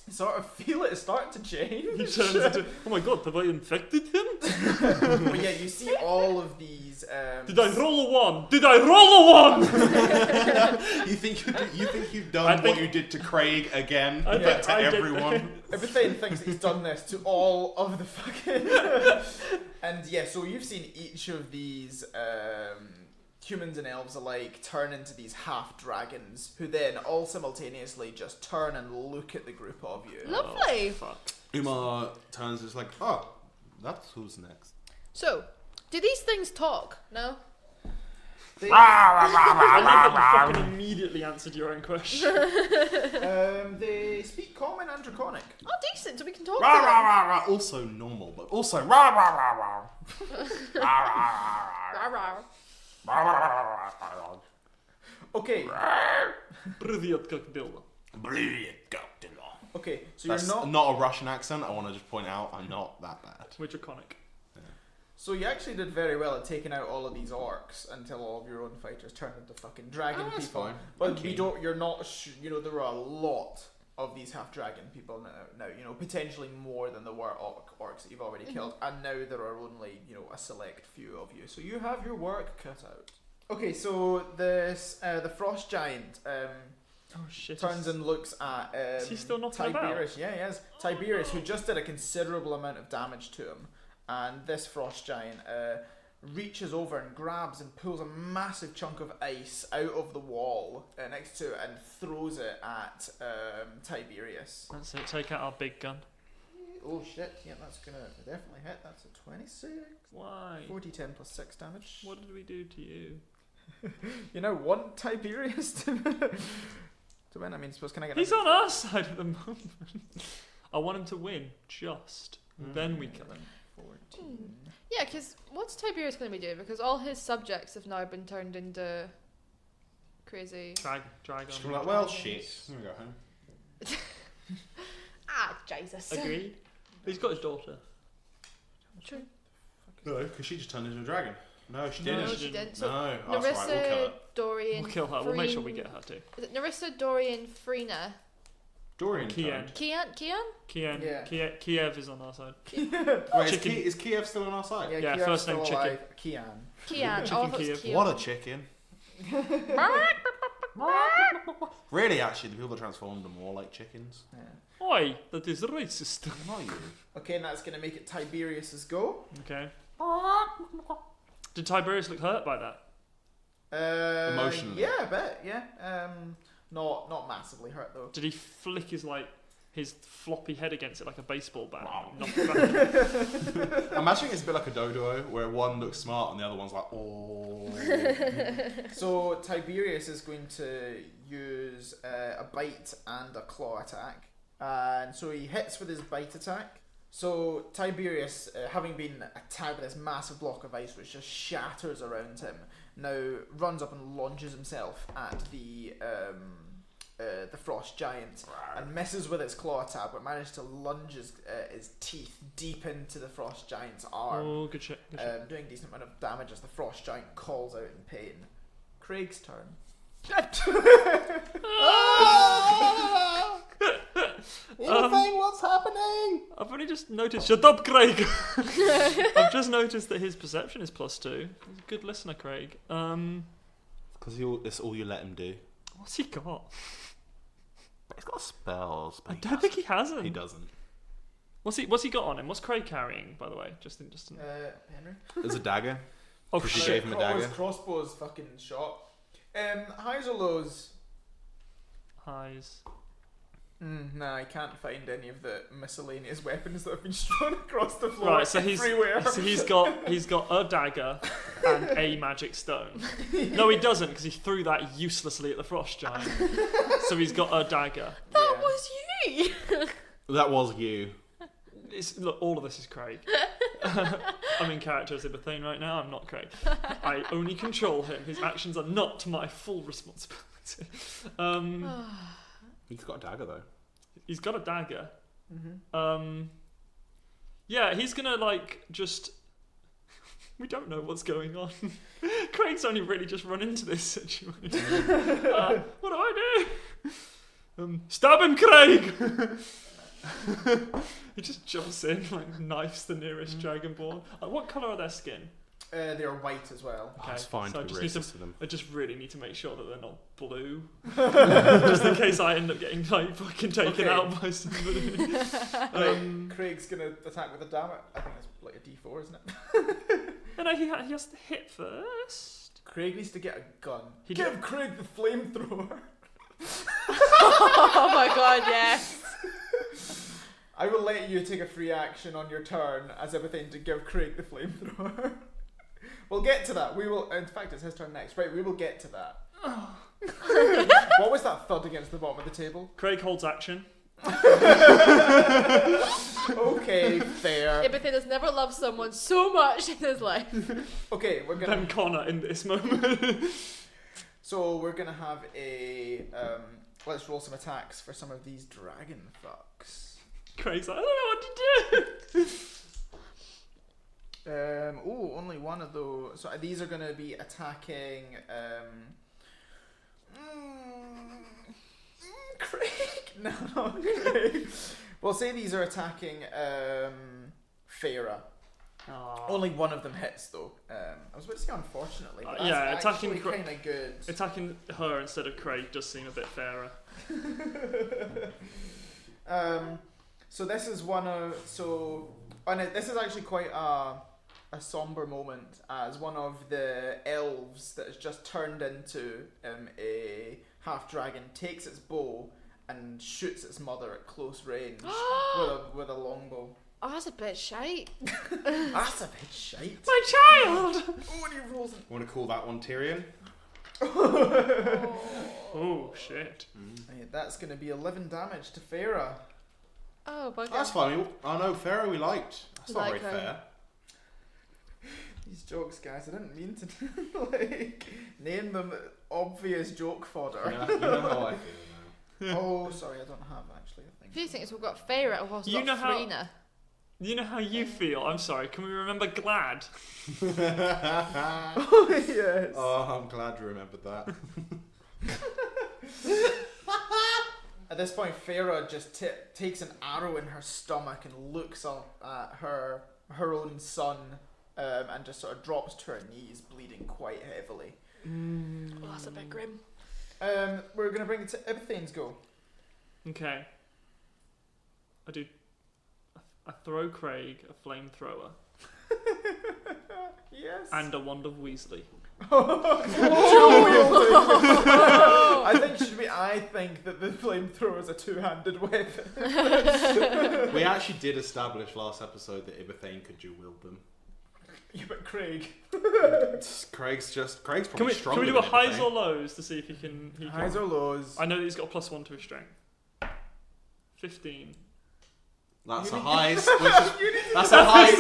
you sort of feel it is starting to change. He turns into, oh my god, have I infected him? But yeah, you see all of these. Did I roll a 1? Did I roll a 1? You think you've done what you did to Craig again, but to everyone? Ibathane thinks that he's done this to all of the fucking. And yeah, so you've seen each of these humans and elves alike turn into these half dragons, who then all simultaneously just turn and look at the group of you. Lovely. Oh, fuck. Uma turns and is like, oh, that's who's next. So, do these things talk? No? They, I love that you fucking immediately answered your own question. they speak common and draconic. Oh, decent, so we can talk Rah, to them. rah, rah, rah. Also normal, but also rah, rah, rah, rah. Rah, rah, Rah, rah. rah. Okay, Привет, как дела? okay, so That's you're not a Russian accent. I want to just point out I'm not that bad. We're draconic. So you actually did very well at taking out all of these orcs until all of your own fighters turned into fucking dragon That's people. fine. But Okay. you're not, you know, there are a lot of these half dragon people now, you know, potentially more than there were orcs that you've already killed, and now there are only, you know, a select few of you. So you have your work cut out. Okay, so this the frost giant Oh shit. turns and looks at Is he still knocking about? Tiberius. Yeah, he is. Tiberius, who just did a considerable amount of damage to him. And this frost giant reaches over and grabs and pulls a massive chunk of ice out of the wall next to it and throws it at Tiberius. That's it, take out our big gun. Oh shit, yeah, that's gonna definitely hit. That's a 26. Why? 40-10 plus 6 damage. What did we do to you? You know, want Tiberius to win? I mean, suppose, can I get He's on our side at the moment. I want him to win, just. Then we kill him. 14. Yeah, because what's Tiberius going to be doing? Because all his subjects have now been turned into crazy. Dragon. She's gonna be like, well, shit. I'm gonna go home. Jesus. Agreed. He's got his daughter. True. No, because she just turned into a dragon. No, she No, didn't. No, she didn't. So No, that's right. We'll kill Narissa, her. Dorian, We'll kill her. We'll make sure we get her too. Is it Narissa, Dorian, Frina, Dorian Kian. turned. Kian? Yeah. Kiev is on our side. Wait, Chicken. is Kiev still on our side? Yeah, Kian's first name still Chicken. alive. Kian. Kian. Chicken Oh, I thought it was Kiev. Kian. What a chicken. Really, actually, the people that transformed are more like chickens. Yeah. Oi, that is racist. Not you. Okay, and that's going to make it Tiberius's go. Okay. Did Tiberius look hurt by that? Emotionally. Yeah, a bit, yeah. Not massively hurt, though. Did he flick his floppy head against it like a baseball bat? Knock it back? I'm imagining it's a bit like a dodo, where one looks smart and the other one's like, oh. So Tiberius is going to use a bite and a claw attack. And so he hits with his bite attack. So Tiberius, having been attacked by this massive block of ice which just shatters around him, now runs up and launches himself at the frost giant and misses with its claw attack, but manages to lunge his teeth deep into the frost giant's arm, Oh, good shit. Good shit. doing a decent amount of damage as the frost giant calls out in pain. Craig's turn. What's happening? I've only just noticed. Shut up, Craig! I've just noticed that his perception is +2. He's a good listener, Craig. Because it's all you let him do. What's he got? He's got spells. I don't think he hasn't. He doesn't. What's he got on him? What's Craig carrying, by the way? Just in. Henry. There's a dagger. Oh Because shit! she gave him a dagger. His crossbow's fucking shot. Highs or lows? Highs. Nah, I can't find any of the miscellaneous weapons that have been strewn across the floor. Right, so everywhere. he's got a dagger and a magic stone. No, he doesn't, because he threw that uselessly at the frost giant. So he's got a dagger. That was you! That was you. Look, all of this is Craig. I'm in character as Ibathane right now. I'm not Craig. I only control him. His actions are not my full responsibility. He's got a dagger though. He's got a dagger. Mm-hmm. Yeah, he's gonna just. We don't know what's going on. Craig's only really just run into this situation. What do I do? Stab him, Craig! He just jumps in, knifes the nearest dragonborn. What colour are their skin? They're white as well. Okay, It's fine so to be racist to them. I just really need to make sure that they're not blue. Just in case I end up getting fucking taken out by somebody. Craig's gonna attack with a damage. I think it's like a D4, isn't it? No, he has to hit first. Craig needs to get a gun. He Give Craig the flamethrower. Oh my god, yes. I will let you take a free action on your turn as everything to give Craig the flamethrower. We'll get to that. We will. In fact, it's his turn next. Right, we will get to that. What was that thud against the bottom of the table? Craig holds action. Okay, fair. Ibathane has never loved someone so much in his life. Okay, we're gonna. Then Connor in this moment. So we're gonna have a. Let's roll some attacks for some of these dragon fucks. Craig's like, I don't know what to do. Only one of those. So these are gonna be attacking. Craig. No, not Craig. We'll say these are attacking Farah. Aww. Only one of them hits though. I was about to say unfortunately, but Yeah, that's attacking actually kind of good. Attacking her instead of Craig does seem a bit fairer. So this is one of this is actually quite a somber moment as one of the elves that has just turned into a half dragon takes its bow and shoots its mother at close range with a longbow. Oh, that's a bit shite. That's a bit shite. My child! Oh, and he rolls it. Want to call that one Tyrion? Oh shit. That's going to be 11 damage to Farah. Oh, bugger. That's fine. Oh no, Pharaoh we liked. That's We not like very her. fair. These jokes, guys, I didn't mean to like name them obvious joke fodder. You know how I feel now. Oh, sorry, I don't have actually. I A few think. things we've got Feyre and we've also You got know how- Frina. You know how you feel? I'm sorry, can we remember Glad? Oh yes. Oh, I'm glad you remembered that. At this point, Farah just takes an arrow in her stomach and looks up at her own son, and just sort of drops to her knees, bleeding quite heavily. Oh, that's a bit grim. We're gonna bring it to Ibthane's go. Okay. I throw Craig a flamethrower Yes. and a wand of Weasley. I think that the flamethrower is a two-handed weapon. We actually did establish last episode that Ibethane could dual wield them. Yeah, but Craig. Craig's probably Can we stronger do a than highs Ibethane. or lows to see if he can? Highs or lows? I know that he's got a +1 to his strength. 15. That's You a need- highs. That's a highs.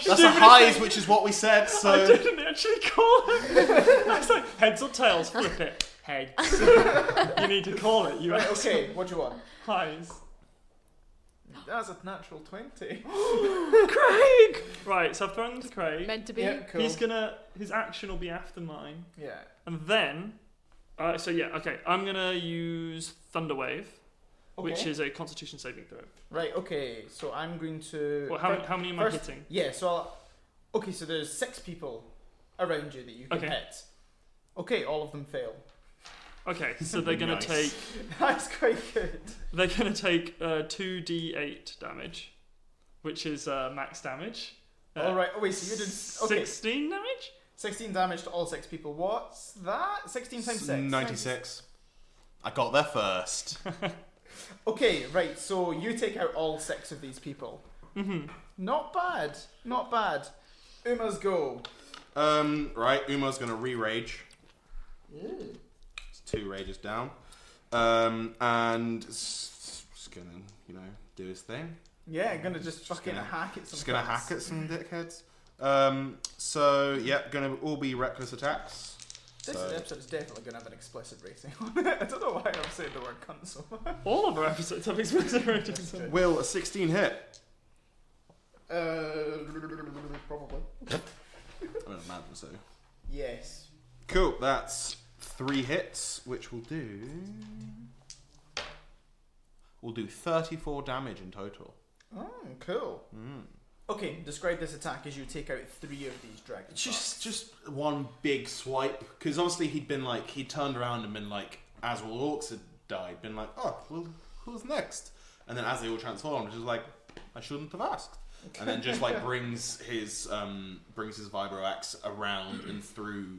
That's a highs, which is what we said. I So didn't actually call it. I was like, heads or tails, flip it. Heads. You need to call it. You Right, asked. okay, what do you want? Highs. That's a natural 20. Craig! Right, so I've thrown them to Craig. Meant to be. Yeah, cool. His action will be after mine. Yeah. And then, I'm gonna use Thunder Wave, which Okay. is a Constitution saving throw. Right, okay, so I'm going to... Well, how many am I first- hitting? Yeah, so okay, so there's 6 people around you that you can Okay. hit. Okay, all of them fail. Okay, so they're gonna Nice. take That's quite good. 2d8 damage, which is max damage. Alright, oh wait, so you did... Okay, 16 damage? 16 damage to all 6 people. What's that? 16 times 6? 96. I got there first. Okay, right, so you take out all 6 of these people. Mm-hmm. Not bad, not bad. Uma's go. Right, Uma's gonna re-rage. It's 2 rages down. And just gonna, do his thing. Yeah, gonna just fucking gonna- hack at some Just gonna cunts. hack at some dickheads. Gonna all be reckless attacks. This So- episode is definitely gonna have an explicit rating on it. I don't know why I'm saying the word cunt so much. All of our episodes have explicit ratings. That's Will a 16 hit? Probably. I don't imagine so. Yes. Cool, that's 3 hits, which will do... We'll do 34 damage in total. Oh, cool. Mm. Okay, describe this attack as you take out 3 of these dragons. Just one big swipe, because obviously he'd turned around and been like, as all orcs had died, been like, oh, well, who's next? And then as they all transformed, just like, I shouldn't have asked. And then just like brings his vibro axe around and through,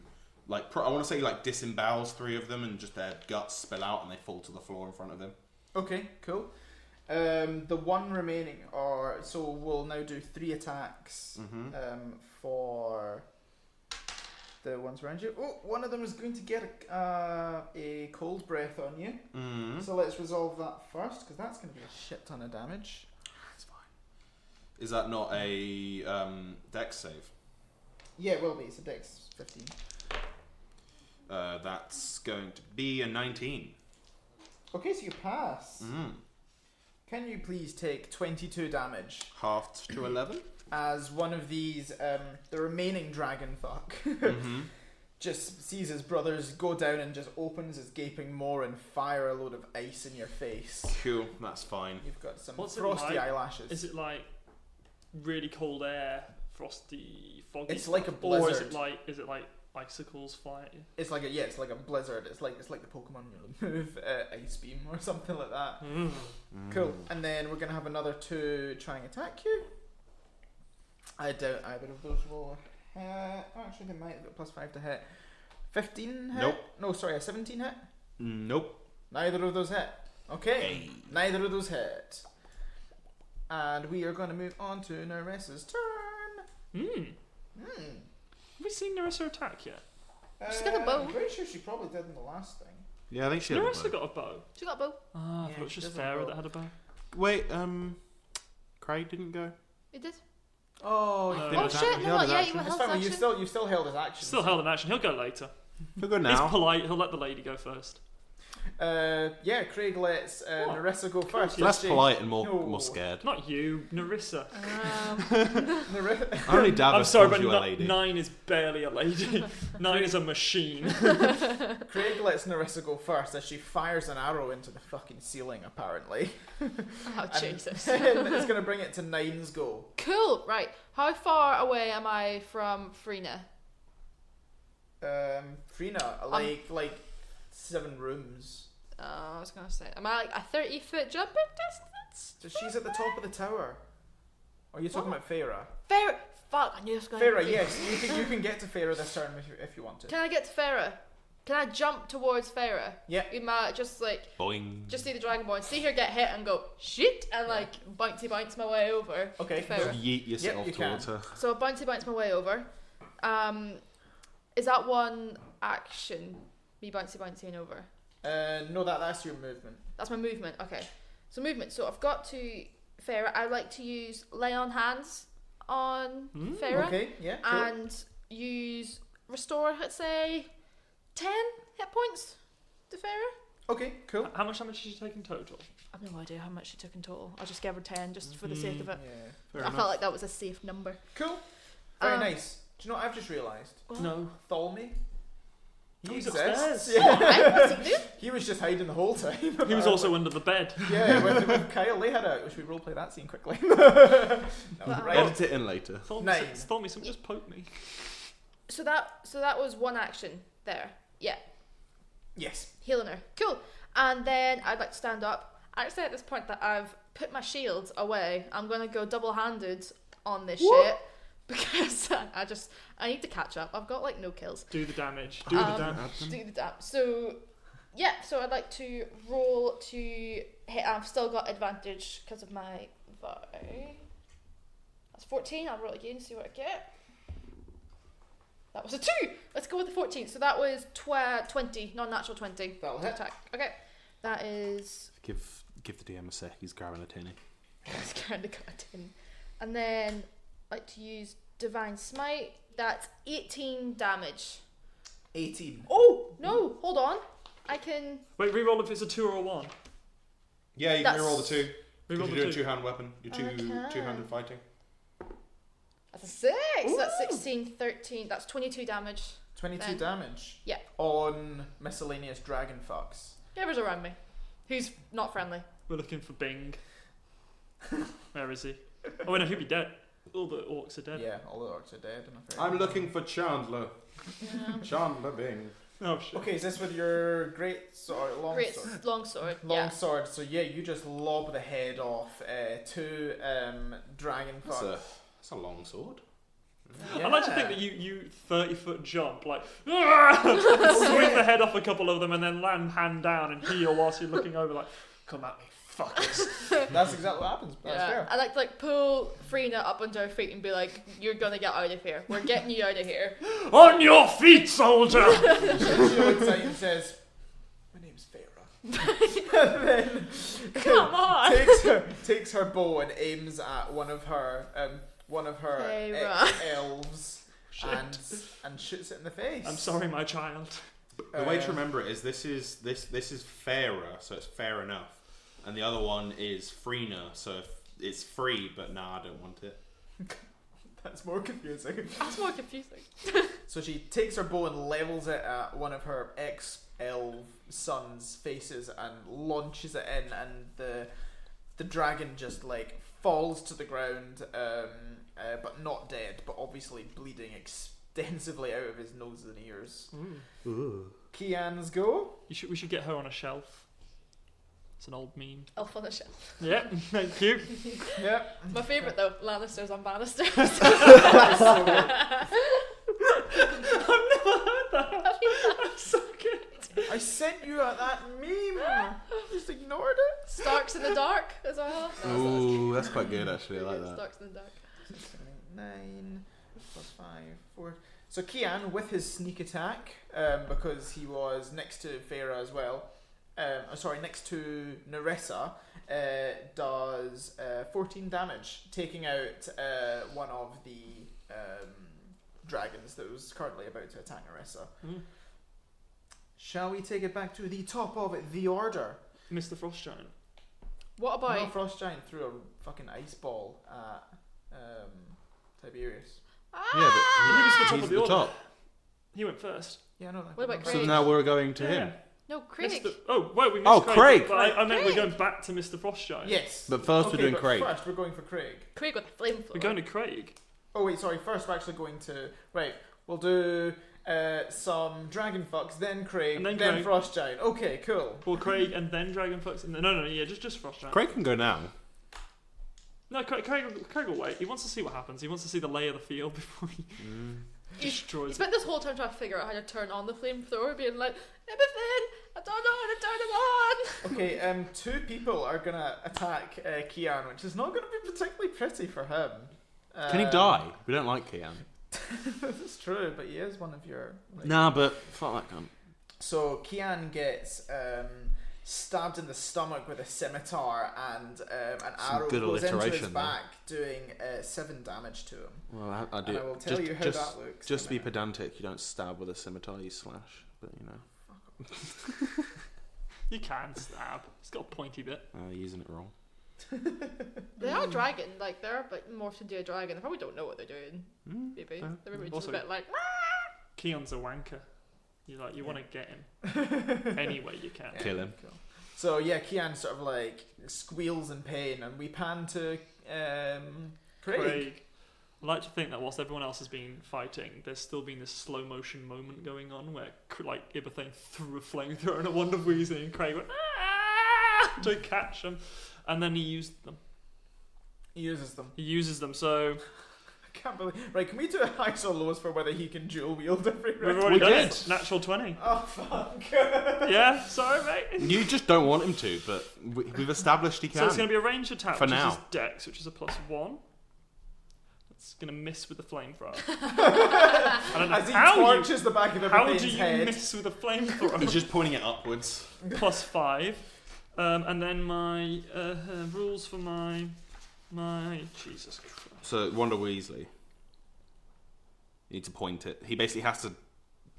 like I want to say like disembowels 3 of them, and just their guts spill out and they fall to the floor in front of him. Okay, cool. The one remaining so we'll now do 3 attacks for the ones around you. Oh, one of them is going to get a cold breath on you. Mm-hmm. So let's resolve that first, because that's going to be a shit ton of damage. That's fine. Is that not a dex save? Yeah, it will be. It's a dex 15. That's going to be a 19. Okay, so you pass. Mm. Can you please take 22 damage Halved to 11. as one of these, the remaining dragon fuck, Mm-hmm. just sees his brothers go down and just opens his gaping maw and fire a load of ice in your face. Cool, that's fine. You've got some What's it frosty like? eyelashes. Is it like really cold air, frosty, foggy? It's like a Or is blizzard. it like icicles fly at you? It's like a blizzard. It's like the Pokemon move Ice Beam or something like that. Mm. Cool. And then we're gonna have another 2 try and attack you. I doubt either of those will. Actually, they might get +5 to hit. 15 hit? Nope. No, sorry, a 17 hit. Nope. Neither of those hit. Okay. Hey. Neither of those hit. And we are going to move on to Neressa's turn. Hmm. Hmm. Have we seen Nerissa attack yet? She's got a bow. I'm pretty sure she probably did in the last thing. Yeah, I think she had Nerissa a bow. got a bow. She got a bow. Ah, I Yeah, thought it was she just does have a Farah bow. that had a bow. Wait, Craig didn't go. You did? Oh, No. Oh shit! He No, held his yeah, action. you went it's held fine. action. You've still held his action. Still held an action. He'll go later. He'll go He's now. polite. He'll let the lady go first. Yeah, Craig lets Narissa go first. Less She- polite and more No. more scared. Not you, Narissa. Narissa- Only Davos I'm sorry, calls but you a lady. 9 is barely a lady. 9 is a machine. Craig lets Narissa go first as she fires an arrow into the fucking ceiling, apparently. Oh And Jesus! it's going to bring it to Nine's go. Cool. Right. How far away am I from Frina? Frina, like 7 rooms. I was gonna say, am I like a 30-foot jumping distance? So she's at the top of the tower. Or are you talking about Feyre? Farah. Fuck! I knew this was going. Feyre, yes, you can get to Feyre this turn if you want to. Can I get to Farah? Can I jump towards Farah? Yeah. You might just like Boing. just see the Dragonborn, see her get hit, and go shit, and like bouncy bounce my way over. Okay. To Farah. Yeet yourself Yep, you towards can. her. So I bouncy bounce my way over. Is that one action? Me bouncy bouncing over. No, that's your movement. That's my movement. Okay. So movement. So I've got to Farah. I like to use lay on hands on Farah. Okay, yeah, cool. And use restore. Let's say 10 hit points to Farah. Okay, cool. How much damage did you take in total? I've no idea how much she took in total. I'll just give her 10 just for the sake of it. Yeah. I felt like that was a safe number. Cool. Very nice. Do you know what I've just realised? No. Tholme. He He's exists. upstairs. Yeah. Right, what's he doing? He was just hiding the whole time. He was also under the bed. Yeah, with Kyle. They had a. Should we roleplay that scene quickly? No, right. Edit it in later. Told Nine. me something just poked me. So that was one action there. Yeah. Yes. Healing her. Cool. And then I'd like to stand up. Actually, at this point that I've put my shield away, I'm going to go double-handed on this shit. Because I need to catch up. I've got like no kills. Do the damage. Do the damage. Do the damage. So, yeah, so I'd like to roll to hit. I've still got advantage because of my vow. That's 14. I'll roll again, see what I get. That was a 2. Let's go with the 14. So that was 20, non-natural 20. That'll to hit. attack. Okay. That is... Give the DM a sec. He's grabbing a tinny. That's kind of got in. And then I'd like to use Divine Smite. That's 18 damage. 18. Oh, no, hold on. I can... Wait, reroll if it's a 2 or a 1. Yeah, you That's- can reroll the 2. Reroll Because the you're doing 2. two-hand weapon. You're two-handed fighting. That's a 6. That's 16, 13. That's 22 damage. 22 Then- damage. Yeah. On miscellaneous dragon fucks. Whoever's around me. Who's not friendly. We're looking for Bing. Where is he? Oh, wait, no, he'll be dead. All the orcs are dead. Yeah, all the orcs are dead. I'm afraid. I'm looking for Chandler. Chandler Bing. Oh, shit. Okay, is this with your great sword, long Great sword? long sword. Long Yeah. sword. So yeah, you just lob the head off 2 dragon fucks. That's a long sword. I like to think that you 30-foot jump, like, swing the head off a couple of them and then land hand down and heal whilst you're looking over, like, come at me, fuckers. That's exactly what happens. That's fair. I like to pull Frina up onto her feet and be like, "You're gonna get out of here. We're getting you out of here." On your feet, soldier! She looks at you and says, "My name's Feyre." And then Come on. takes her bow and aims at one of her Feyre. elves and shoots it in the face. I'm sorry, my child. The way to remember it is this is fairer, so it's fair enough, and the other one is Freener, so it's free, but nah, I don't want it. That's more confusing. That's more confusing. So she takes her bow and levels it at one of her ex-elf sons' faces and launches it in, and the dragon just like falls to the ground, but not dead, but obviously bleeding extensively out of his nose and ears. Ooh. Kian's go. We should get her on a shelf. It's an old meme. Elf on a shelf. Yeah, thank you. Yep. My favourite though, Lannisters on Bannisters. I've never heard that. That's so good. I sent you that meme. You just ignored it. Starks in the dark as well. Ooh, that's quite good actually. I like that. Starks in the dark. 9 plus 5, 4. So Kian, with his sneak attack, because he was next to Feyre as well, next to Nerissa, does 14 damage, taking out one of the dragons that was currently about to attack Nerissa. Shall we take it back to the top of the order? Mr. Frost Giant. What about? No, Frost Giant threw a fucking ice ball at Tiberius. Yeah, but He was the top he's of at the the order. top. He went first. Yeah, no. What about So Craig? now we're going to him. No, Craig. Oh, wait, we missed Oh, Craig. Craig. But I meant Craig. we're going back to Mr. Frost Giant. Yes. But first we're doing but Craig. First, we're going for Craig. Craig with the flamethrower. We're going to Craig. Oh wait, sorry. First, we're actually going to We'll do some dragon fucks, then Craig, And then then Craig. Frost Giant. Okay, cool. Well, Craig and then Dragonfox. No, yeah, just Frost Giant. Craig can go now. No, Craig will wait. He wants to see what happens. He wants to see the lay of the field before he He destroys it. spent this whole time trying to figure out how to turn on the flamethrower, being like, everything, I don't know how to turn it on. Okay, two people are gonna attack Kian, which is not gonna be particularly pretty for him. Can he die? We don't like Kian. That's true, but he is one of your. Nah, but fuck that cunt. So Kian gets stabbed in the stomach with a scimitar, and an arrow good goes into his alliteration there. back, doing 7 damage to him. Well, I do. And I will tell you how that looks. Just in a be minute. pedantic. You don't stab with a scimitar. You slash. But you know, You can stab. It's got a pointy bit. using it wrong. They are dragon, like they're like morphed into a dragon. They probably don't know what they're doing. Maybe fair. they're maybe just Also- a bit like. Keon's a wanker. You want to get him any way you can. Kill him. Cool. So yeah, Kian sort of like squeals in pain, and we pan to Craig. I like to think that whilst everyone else has been fighting, there's still been this slow motion moment going on where like Ibathane threw a flamethrower at one of Weasley and Craig went to catch him, and then he used them. He uses them. He uses them. So I can't believe. Right, can we do a highs or lows for whether he can dual wield every we've round? already We done did. it. Natural 20. Oh fuck! Yeah, sorry mate. You just don't want him to, but we've established he can. So it's going to be a ranged attack, For which now. is his dex, which is a +1. It's going to miss with the flamethrower. I don't know As he how torches the back of how do everything's you head. miss with a flamethrower? He's just pointing it upwards. +5. And then my rules for my Jesus Christ. So Wanda Weasley. You need to point it. He basically has to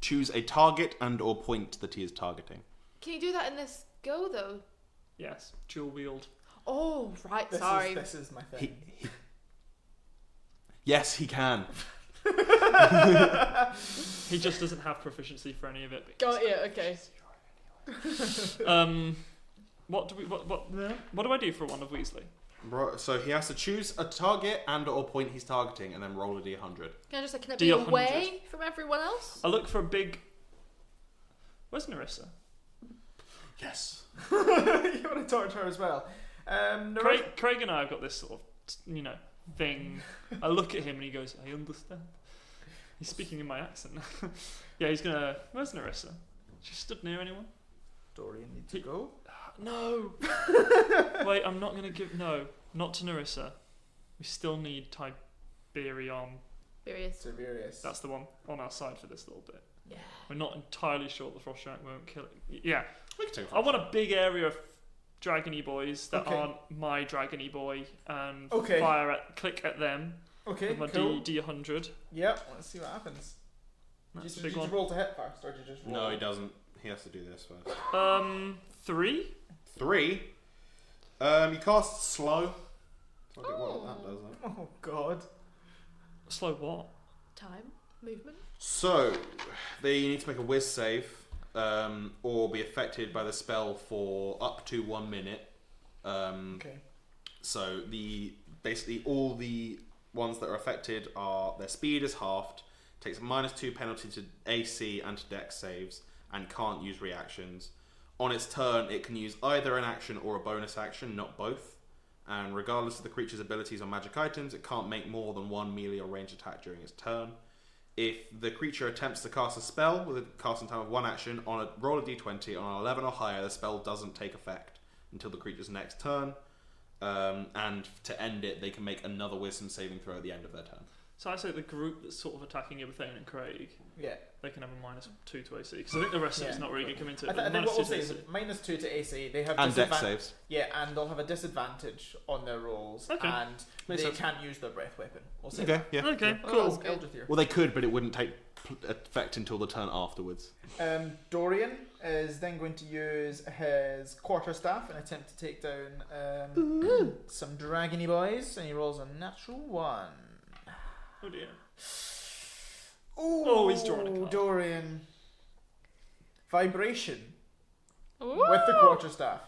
choose a target and or point that he is targeting. Can you do that in this go though? Yes, dual wield. Oh right, This sorry. This is my thing. Yes, he can. He just doesn't have proficiency for any of it. Got you. Okay. What do I do for one of Weasley? Right, so he has to choose a target and or point he's targeting, and then roll a d100. Can I just like, can it be D100. away from everyone else? I look for a big. Where's Nerissa? Yes. You want to torch her as well? Craig and I have got this sort of, thing. I look at him and he goes, I understand. He's speaking in my accent now. Yeah, he's gonna. Where's Nerissa? She stood near anyone? Dorian needs to go. No! Wait, I'm not gonna give. No, not to Nerissa. We still need Tiberion. Various. Tiberius. That's the one on our side for this little bit. Yeah. We're not entirely sure the Frost Giant won't kill it. Yeah, We can take I want a big area of dragony boys that Okay. aren't my dragony boy and Okay. click at them Okay, with my cool. D100. Yep, let's see what happens. That's a Did big you one. roll to hit first, or did you just roll? No, he doesn't. He has to do this first. 3. 3. You cast slow. Look at what that does. Oh god. Slow what? Time. Movement. So, they need to make a whiz save, or be affected by the spell for up to 1 minute. Okay. So basically all the ones that are affected are their speed is halved, takes a -2 penalty to AC and to Dex saves, and can't use reactions. On its turn, it can use either an action or a bonus action, not both. And regardless of the creature's abilities or magic items, it can't make more than one melee or ranged attack during its turn. If the creature attempts to cast a spell with a casting time of 1 action, roll a d20, on an 11 or higher, the spell doesn't take effect until the creature's next turn. And to end it, they can make another wisdom saving throw at the end of their turn. So I say the group that's sort of attacking Iberthane and Craig, Yeah. they can have a -2 to AC. Because I think the rest of it's not really going to come into it. I think what we'll say -2 to is AC. -2 to AC. They have And dex saves. Yeah, and they'll have a disadvantage on their rolls, Okay. and Makes they sense. can't use their breath weapon. We'll say Okay, that. yeah. Okay, Oh, cool. that's good. Eldritch here. Well, they could, but it wouldn't take effect until the turn afterwards. Dorian is then going to use his quarterstaff and attempt to take down some dragony boys, and he rolls a natural 1. Oh dear. Ooh, Oh, he's drawing a card. Dorian. Vibration Ooh. with the quarterstaff.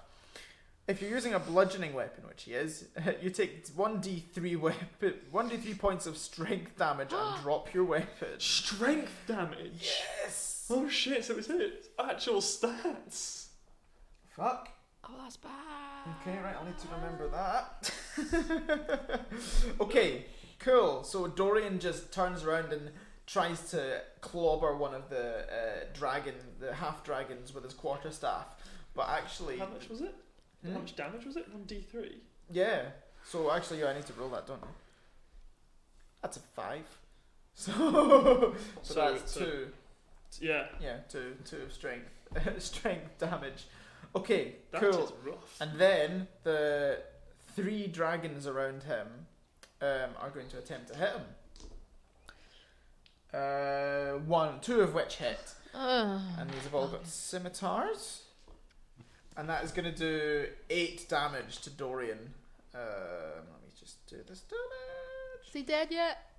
If you're using a bludgeoning weapon, which he is, you take 1d3 points of strength damage and drop your weapon. Strength damage? Yes! Oh shit, so it's his actual stats. Fuck. Oh, that's bad. Okay, right, I'll need to remember that. Okay, cool. So Dorian just turns around and tries to clobber one of the the half dragons with his quarterstaff, but actually, How much was it? How much damage was it? 1d3? yeah. So actually, I need to roll that, don't I? That's a 5. So that's so- 2. Yeah. Yeah, 2 strength strength damage. Okay, That cool. is rough. And then the 3 dragons around him are going to attempt to hit him. 2 of which hit, and these have all got scimitars, and that is going to do 8 damage to Dorian. Let me just do this damage. Is he dead yet?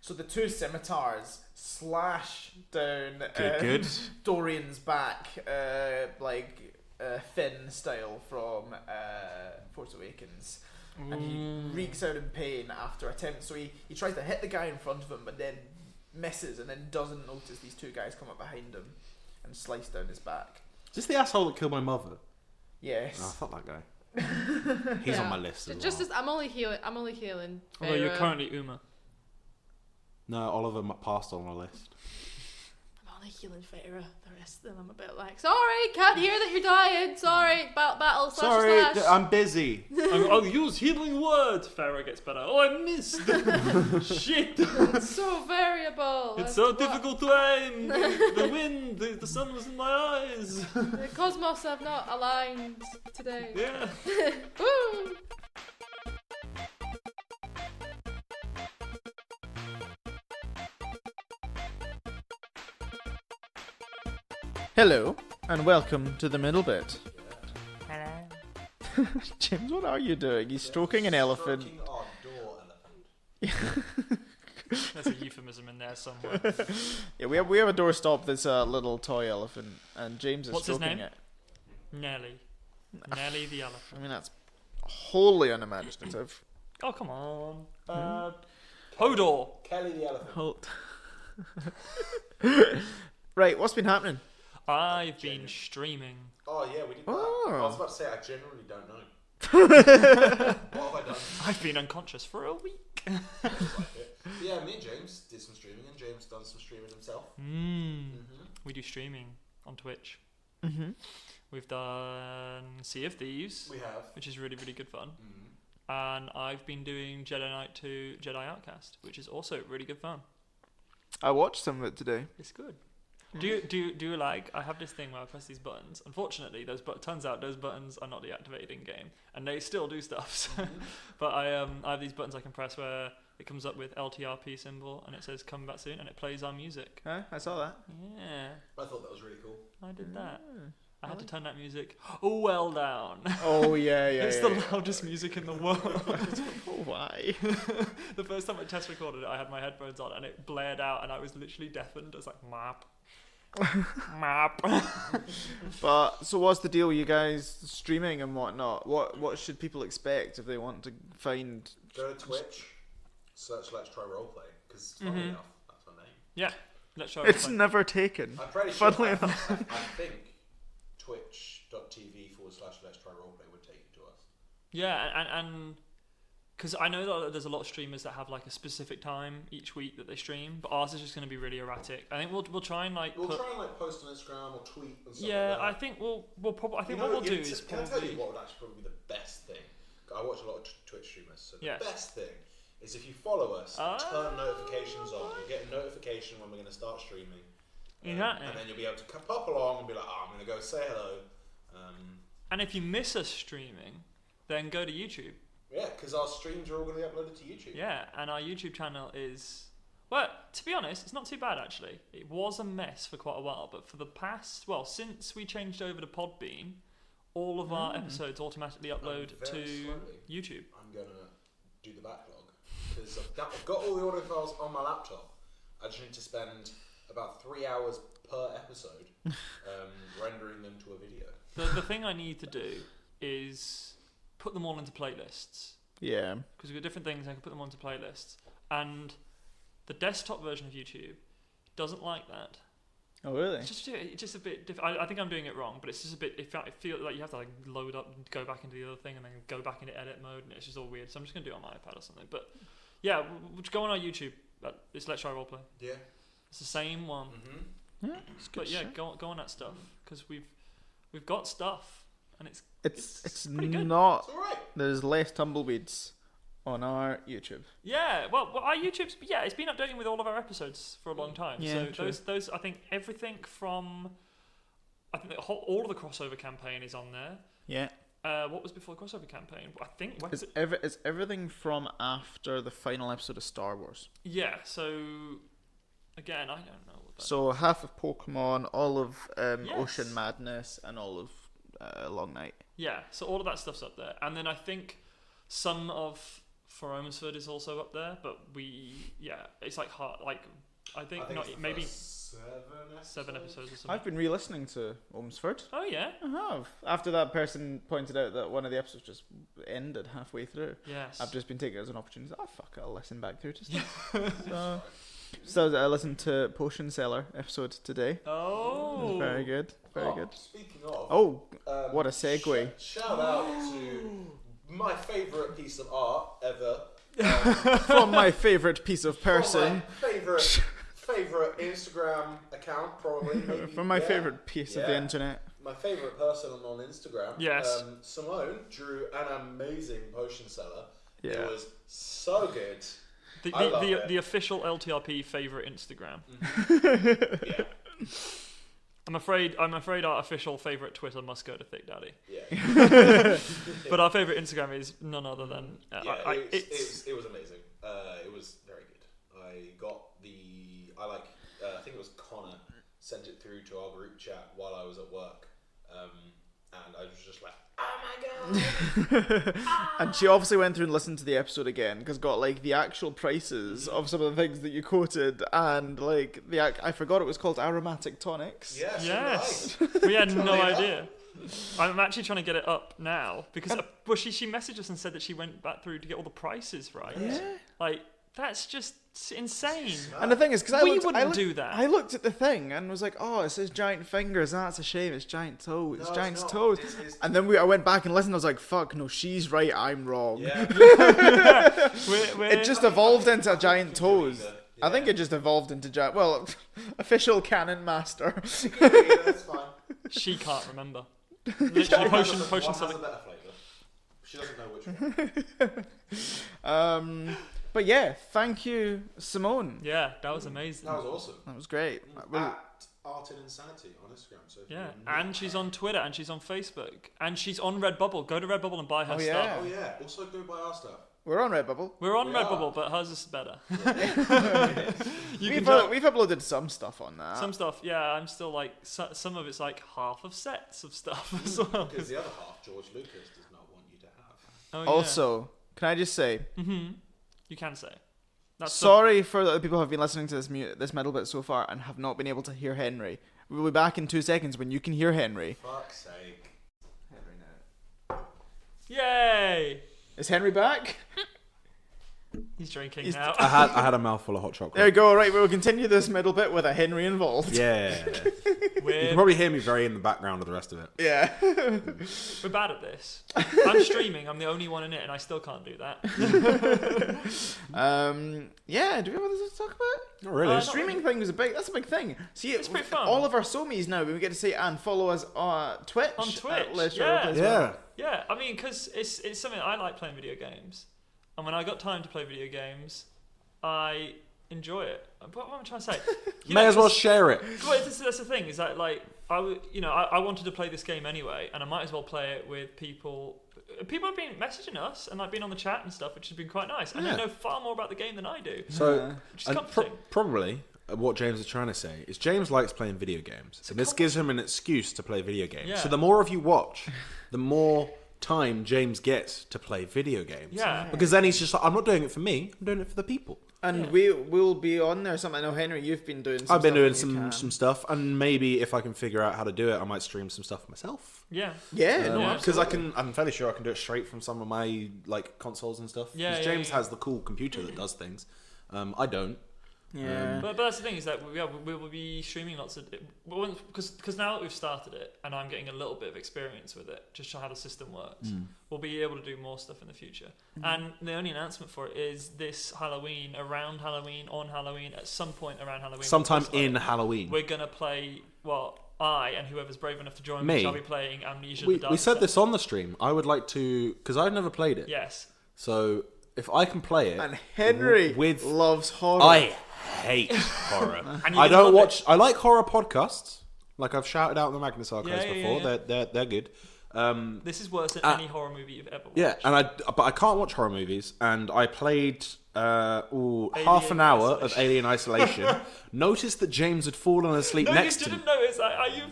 So the 2 scimitars slash down Good. Dorian's back, like Finn style from Force Awakens. And he reeks out in pain after attempts. So he tries to hit the guy in front of him, but then misses, and then doesn't notice these 2 guys come up behind him and slice down his back. Is this the asshole that killed my mother? Yes. Oh, fuck that guy. He's on my list as Just well. as I'm only healing. Although you're Feyre. currently Uma. No, Oliver passed on my list. I'm only healing Feyre. The rest of them I'm a bit like, sorry, can't hear that you're dying. Sorry, battle slash Sorry, slash. I'm busy. I'll use healing word. Farrah gets better. Oh, I missed. Shit. It's so variable. It's so difficult to aim. The wind, the sun was in my eyes. The cosmos have not aligned today. Yeah. Woo! Hello, and welcome to the middle bit. Hello. James, what are you doing? He's stroking an elephant. Stroking our door elephant. There's a euphemism in there somewhere. Yeah, we have a doorstop that's a little toy elephant, and James is What's his stroking name? it. Nelly. Nelly the elephant. I mean, that's wholly unimaginative. Oh, come on. Hodor. Kelly the elephant. Right, what's been happening? I've been streaming. Oh yeah, we did that. Oh. I was about to say I genuinely don't know. What have I done? I've been unconscious for a week. Yeah, me and James did some streaming, and James done some streaming himself. We do streaming on Twitch. Mm-hmm. We've done Sea of Thieves, We have. which is really, really good fun. And I've been doing Jedi Knight 2 Jedi Outcast, which is also really good fun. I watched some of it today. It's good. Do you like? I have this thing where I press these buttons. Unfortunately, turns out those buttons are not deactivated in game, and they still do stuff. So, but I have these buttons I can press where it comes up with LTRP symbol, and it says "Come back soon," and it plays our music. Huh? I saw that. Yeah, I thought that was really cool. I did that. I had to turn that music well down. Oh yeah, It's the loudest music in the world. Oh, why? The first time I test recorded it, I had my headphones on, and it blared out, and I was literally deafened. I was like, "Map." Map. But so what's the deal? You guys streaming and whatnot? What should people expect if they want to find? Go to Twitch, search Let's Try Roleplay, because funny enough, that's my name. Yeah, let's show It's never taken. I'm pretty sure. Funnily I enough. think twitch.tv/Let's Try Roleplay would take you to us. Yeah, and because I know that there's a lot of streamers that have like a specific time each week that they stream, but ours is just going to be really erratic. I think we'll try and like We'll try and like post on Instagram or tweet and stuff. yeah, like that. I think we'll probably what we'll do is Can I tell probably you what would actually probably be the best thing? I watch a lot of Twitch streamers, so the Yes. best thing is if you follow us, turn notifications on. You'll get a notification when we're going to start streaming. Exactly. And then you'll be able to pop along and be like, oh, I'm going to go say hello. And if you miss us streaming, then go to YouTube. Yeah, because our streams are all going to be uploaded to YouTube. Yeah, and our YouTube channel is... Well, to be honest, it's not too bad, actually. It was a mess for quite a while, but for the past... Well, since we changed over to Podbean, all of our episodes automatically upload to slowly, YouTube. I'm going to do the backlog. Because I've got all the audio files on my laptop. I just need to spend about 3 hours per episode rendering them to a video. The thing I need to do is put them all into playlists. Yeah. Because we've got different things, I can put them onto playlists. And the desktop version of YouTube doesn't like that. Oh, really? It's just a bit different. I think I'm doing it wrong, but it's just a bit... It feels like you have to like load up and go back into the other thing and then go back into edit mode, and it's just all weird. So I'm just going to do it on my iPad or something. But yeah, we'll just go on our YouTube. It's Let's Try Roleplay. Yeah. It's the same one. Yeah, But yeah, go on that stuff, because we've got stuff, and it's pretty good. not. It's alright. There's less tumbleweeds on our YouTube. Yeah, well, our YouTube's it's been updating with all of our episodes for a long time. Yeah, so true. those I think everything from all of the crossover campaign is on there. Yeah. What was before the crossover campaign? I think It's everything from after the final episode of Star Wars. yeah. So again, I don't know what that. So half of Pokemon, all of Yes. Ocean Madness, and all of Long Night. Yeah, so all of that stuff's up there, and then I think some of For Omsford is also up there, but it's like hard. Like I think not it's the maybe first 7 episodes or something. I've been re-listening to Omsford. Oh yeah. I have. After that person pointed out that one of the episodes just ended halfway through. Yes. I've just been taking it as an opportunity. Oh fuck! I'll listen back through to stuff. So I listened to Potion Seller episode today. It Oh. was very good. Very good. Speaking of, Oh, what a segue! Shout out to my favourite piece of art ever. From my favourite piece of person. From my favourite Instagram account, probably. Maybe, From my favourite piece of the internet. My favourite person on Instagram. Yes. Simone drew an amazing potion seller. Yeah. It was so good. I love it. The official LTRP favorite Instagram. Yeah. I'm afraid our official favorite Twitter must go to Thick Daddy. Yeah. But our favorite Instagram is none other than It was amazing. It was very good. I think it was Connor sent it through to our group chat while I was at work, and I was just like, oh my god. And she obviously went through and listened to the episode again because got like the actual prices of some of the things that you quoted, and like I forgot it was called aromatic tonics. Yes. Yes. Nice. We had no idea. I'm actually trying to get it up now because she messaged us and said that she went back through to get all the prices right. Yeah. Like that's just insane. And the thing is, because We wouldn't do that. I looked at the thing and was like, "Oh, it says giant fingers. That's a shame. It's giant toes. It's giant toes." And then I went back and listened. I was like, "Fuck, no, she's right. I'm wrong." Yeah. It just evolved into giant toes. Yeah. I think it just evolved into giant. Well, official canon master. Yeah, that's fine. She can't remember. Literally, potion One has selling. a better flavour. She doesn't know which one. But yeah, thank you, Simone. Yeah, that was amazing. That was awesome. That was great. At Art and Insanity on Instagram. So if Yeah, you and she's on Twitter, and she's on Facebook, and she's on Redbubble. Go to Redbubble and buy her Oh, stuff. yeah. Oh yeah. Also go buy our stuff. We're on Redbubble. We're on We Redbubble, are. but hers is better. We've uploaded some stuff on that. Some stuff, yeah. I'm still like some of it's like half of sets of stuff as well. Because the other half, George Lucas, does not want you to have. Oh, yeah. Also, can I just say, you can say. That's sorry for the people who have been listening to this metal bit so far and have not been able to hear Henry. We'll be back in 2 seconds when you can hear Henry. Fuck's sake. Henry now. Yay! Is Henry back? He's drinking now. I had a mouthful of hot chocolate. There we go. Right, we'll continue this middle bit with a Henry involved. Yeah. You We're can probably hear me very in the background of the rest of it. Yeah. bad at this. I'm streaming. I'm the only one in it, and I still can't do that. Yeah. Do we have anything to talk about? Not really. Not Streaming thing was that's a big thing. See, It's pretty fun. All of our somies now, we get to say and follow us on Twitch. On Twitch, at Let's Try yeah. Roleplay as well. Yeah. Yeah, I mean, because it's something I like playing video games, and when I got time to play video games, I enjoy it. What am I trying to say? May as well share it. Well, that's the thing. Is that like I wanted to play this game anyway, and I might as well play it with people. People have been messaging us and like being on the chat and stuff, which has been quite nice. And they know far more about the game than I do. So, which is comforting. Probably what James is trying to say is James likes playing video games, and this gives him an excuse to play video games. Yeah. So the more of you watch, the more time James gets to play video games. Yeah. Because then he's just like, I'm not doing it for me, I'm doing it for the people. And we'll be on there. Something. I know, Henry, you've been doing. I've been doing some stuff, and maybe if I can figure out how to do it, I might stream some stuff myself. Yeah. Yeah. Because I'm fairly sure I can do it straight from some of my like consoles and stuff. Yeah, Because James has the cool computer that does things. I don't. Yeah. But that's the thing is that we will be streaming lots of because now that we've started it and I'm getting a little bit of experience with it, just how the system works, we'll be able to do more stuff in the future. And the only announcement for it is this Halloween, around Halloween, on Halloween, at some point around Halloween. Sometime in Halloween. We're gonna play. Well, I and whoever's brave enough to join Me. me shall be playing Amnesia. We the Dark said Descent. this on the stream. I would like to, because I've never played it. Yes. So if I can play it, And Henry with loves horror. I hate horror. And you're I gonna don't love watch. I like horror podcasts. Like I've shouted out in the Magnus Archives Yeah, before. yeah. They're good. This is worse than any horror movie you've ever watched. Yeah, but I can't watch horror movies. And I played half an hour of Alien Isolation. Noticed that James had fallen asleep No, next you to me. didn't notice.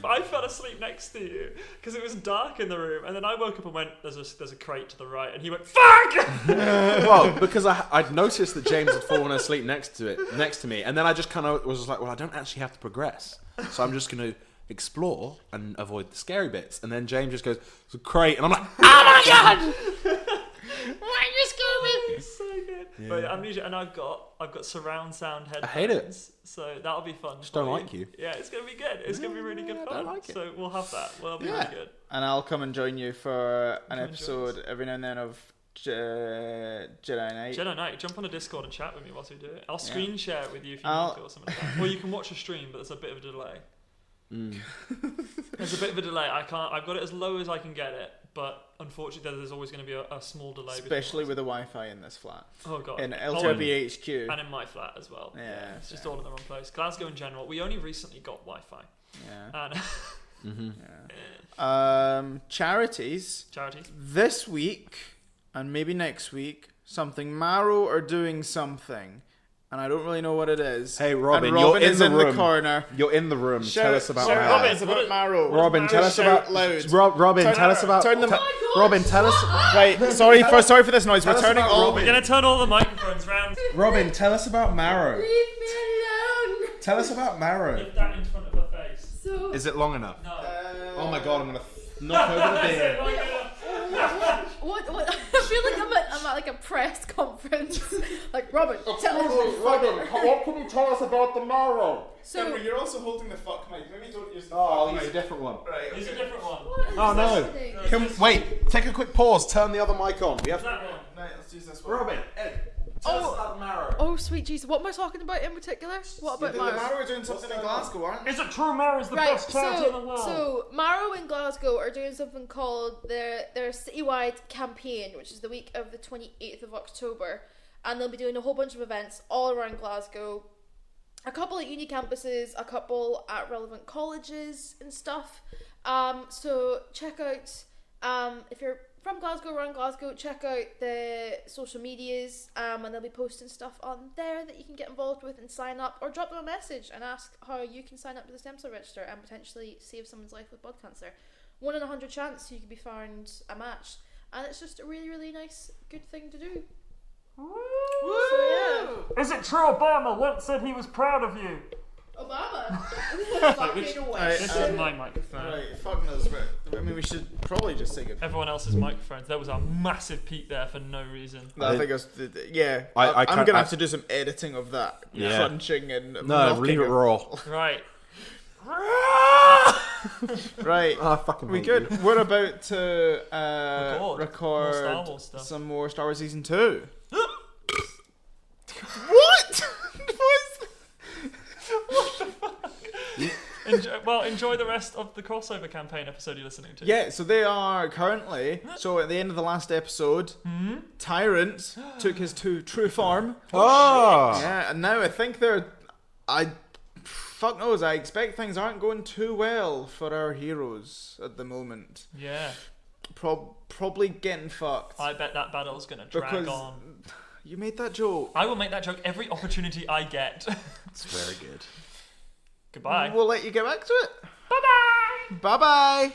I fell asleep next to you because it was dark in the room, and then I woke up and went, "There's a crate to the right," and he went, "Fuck!" Well, because I'd noticed that James had fallen asleep next to me, and then I just kind of was like, well, I don't actually have to progress, so I'm just going to explore and avoid the scary bits. And then James just goes, "It's a crate," and I'm like, "Oh my god!" Why are you scaring me? So good. Yeah. But Amnesia, and I've got surround sound headphones. I hate it. So that'll be fun. Just don't like you. Yeah, it's gonna be good. It's gonna be really good fun. I don't like it. So we'll have that. Well, it'll be really good. And I'll come and join you for an Come and join episode every now and then of Jedi Night. Jedi Knight, jump on a Discord and chat with me whilst we do it. I'll screen share it with you if you I'll- need to or something like that. Or you can watch a stream, but there's a bit of a delay. There's a bit of a delay. I've got it as low as I can get it, but unfortunately there's always going to be a small delay. Especially with the Wi-Fi in this flat. oh god, In Oh, LTRB HQ. and in my flat as well. Yeah, It's just all in the wrong place. Glasgow in general. We only recently got Wi-Fi. Yeah. And Charities. charities. This week, and maybe next week, something Marrow are doing something. And I don't really know what it is. Hey, Robin, and Robin you're is in the room. corner. You're in the room. Tell us about shout Marrow. Robin, us about what- Marrow. Robin, tell us Shout about loud. Robin. Turn- Tell us about. turn them- Robin, tell us. Right, sorry for this noise. Tell We're us turning about all. We're going to turn all the microphones round. Robin, tell us about Marrow. Leave me alone. Tell us about Marrow. Put that in front of her face. So Is it long enough? No. Oh my god, I'm gonna knock over the That's it, beer. like, what? I feel like I'm at like a press conference. Like Robin, tell us. What can you tell us about the Marrow? So you're also holding the fuck mic. Maybe don't use the Oh, I'll use a different one. Right. It's a different one. what is Oh, no. happening? Wait, take a quick pause. Turn the other mic on. We have. That one. Right, let's use this one. Robin, Ed, tell us Oh. about the Marrow. Oh sweet Jesus! What am I talking about in particular? What about The Marrow? Marrow are doing something in Glasgow, aren't they? Is it true Marrow's the Right, best charity in the world? so Marrow in Glasgow are doing something called their citywide campaign, which is the week of the 28th of October, and they'll be doing a whole bunch of events all around Glasgow. A couple at uni campuses, a couple at relevant colleges and stuff. So check out if you're from Glasgow, around Glasgow, check out the social medias, and they'll be posting stuff on there that you can get involved with and sign up, or drop them a message and ask how you can sign up to the stem cell register and potentially save someone's life with blood cancer. 1 in 100 chance you could be found a match, and it's just a really, really nice, good thing to do. So yeah, Is it true Obama once said he was proud of you? Obama. which- Fucking Right, This is my microphone. Right, fuck knows, but I mean, we should probably just say goodbye. Everyone else's microphones. There was a massive peak there for no reason. I think it's, yeah. I I'm can't- gonna have to do some editing of that Yeah. crunching and No, knocking leave it of- raw. Right. Right. I fucking We hate good. you. We're about to Record. More Star record Wars stuff. some more Star Wars Season 2. What? Enjoy the rest of the crossover campaign episode you're listening to. Yeah, so they are currently. So at the end of the last episode, Tyrant took his true form. Oh! Yeah, and now I think fuck knows, I expect things aren't going too well for our heroes at the moment. Yeah. Probably getting fucked. I bet that battle's gonna drag on. You made that joke. I will make that joke every opportunity I get. It's very good. Goodbye. We'll let you get back to it. Bye-bye. Bye-bye.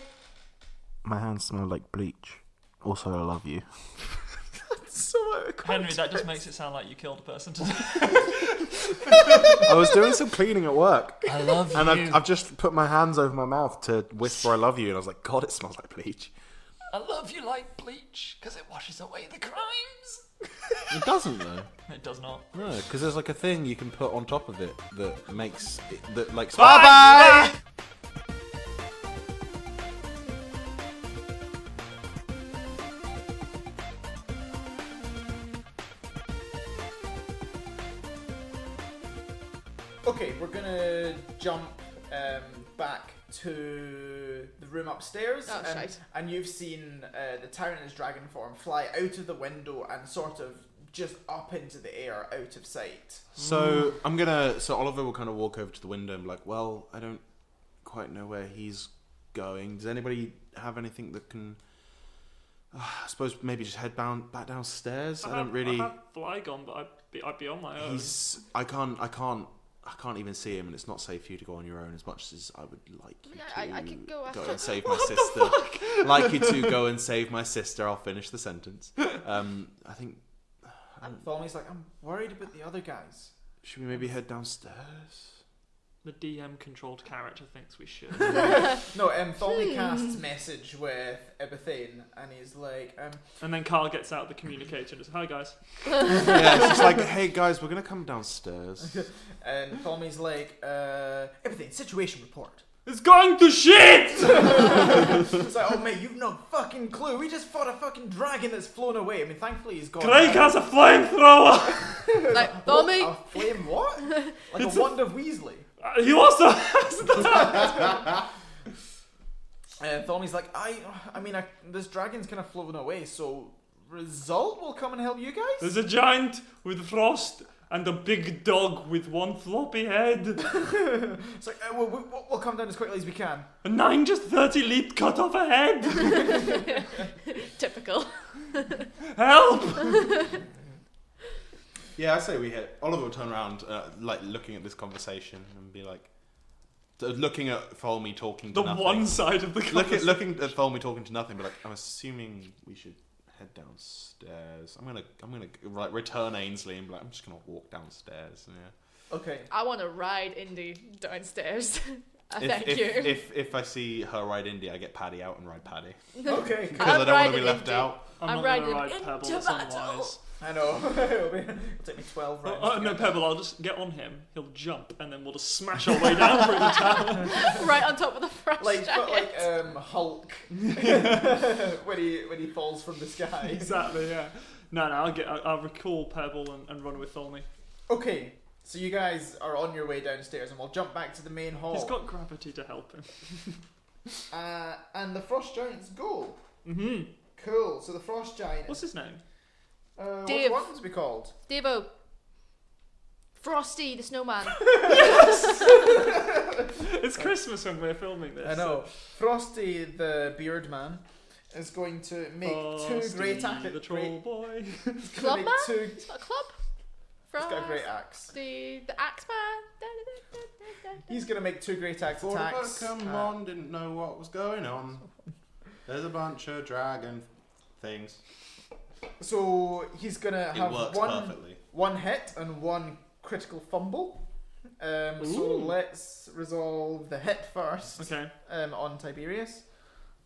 My hands smell like bleach. Also, I love you. So out of Henry, context. that just makes it sound like you killed a person today. I was doing some cleaning at work. I love And I've just put my hands over my mouth to whisper I love you, and I was like, God, it smells like bleach. I love you like bleach, because it washes away the crimes. It doesn't, though. It does not. No, because there's like a thing you can put on top of it that makes it, that like. Bye-bye. Okay, we're gonna jump back to the room upstairs, Oh, shite. and you've seen the Tyrant in his dragon form fly out of the window and sort of just up into the air, out of sight. So So Oliver will kind of walk over to the window and be like, "Well, I don't quite know where he's going. Does anybody have anything that can? I suppose maybe just head back downstairs. I don't really. I have Flygon, but I'd be on my own. I can't even see him, and it's not safe for you to go on your own as much as I would like you I could go after. and save my sister. Like you to go and save my sister. I'll finish the sentence. I think. And Tholme's like, I'm worried about the other guys. Should we maybe head downstairs? The DM-controlled character thinks we should. No, Tholme casts message with Ibethane, and he's like, And then Carl gets out the communicator and says, "Hi guys." Yeah, it's just like, hey guys, we're gonna come downstairs. and Tholme's like, Ibethane, situation report. It's going to shit! It's like, oh mate, you've no fucking clue. We just fought a fucking dragon that's flown away. I mean, thankfully he's gone. Craig has a flamethrower! Like, What? Tommy. A flame what? Like a wand of Weasley. He also has that! And Tholme's like, I mean, this dragon's kind of flown away, so Result will come and help you guys? There's a giant with frost and a big dog with one floppy head. It's like, we'll come down as quickly as we can. A 9 just 30 leap cut off a head. Typical. Help! Yeah, I say we hit. Oliver will turn around, like looking at this conversation, and be like, looking at Tholme talking to The nothing. one side of the conversation. Looking at Tholme talking to nothing, but like, I'm assuming we should head downstairs. I'm gonna like return Ainsley and be like, I'm just gonna walk downstairs. Yeah. Okay. I want to ride Indy downstairs. Thank if, you. If I see her ride Indy, I get Paddy out and ride Paddy Okay. because I don't want to riding be left Indy. out. I'm I'm not riding gonna ride into Pebble, it's battle. unwise. I know. It'll take me 12 rounds. Oh, to no, get Pebble, I'll just get on him, he'll jump, and then we'll just smash our way down through the tower. Right on top of the frost like, giant. but like Hulk when he falls from the sky. Exactly, yeah. No, I'll recall Pebble and run with Tholme. Okay, so you guys are on your way downstairs, and we'll jump back to the main hall. He's got gravity to help him. And the frost giants go. Mm-hmm. Cool. So the frost giant. What's his name? What's Dave. one to be called? Devo. Frosty the snowman. It's Christmas when we're filming this. I know. Frosty the beard man is going to make two great Frosty the troll boy. Club man? Two, He's got a club. he's got a great axe. The axe man. He's going to make two great axe Before the attacks. boat come on, didn't know what was going on. There's a bunch of dragon things. So he's going to It have works one perfectly. one hit and one critical fumble. So Ooh. let's resolve the hit first. Okay. On Tiberius.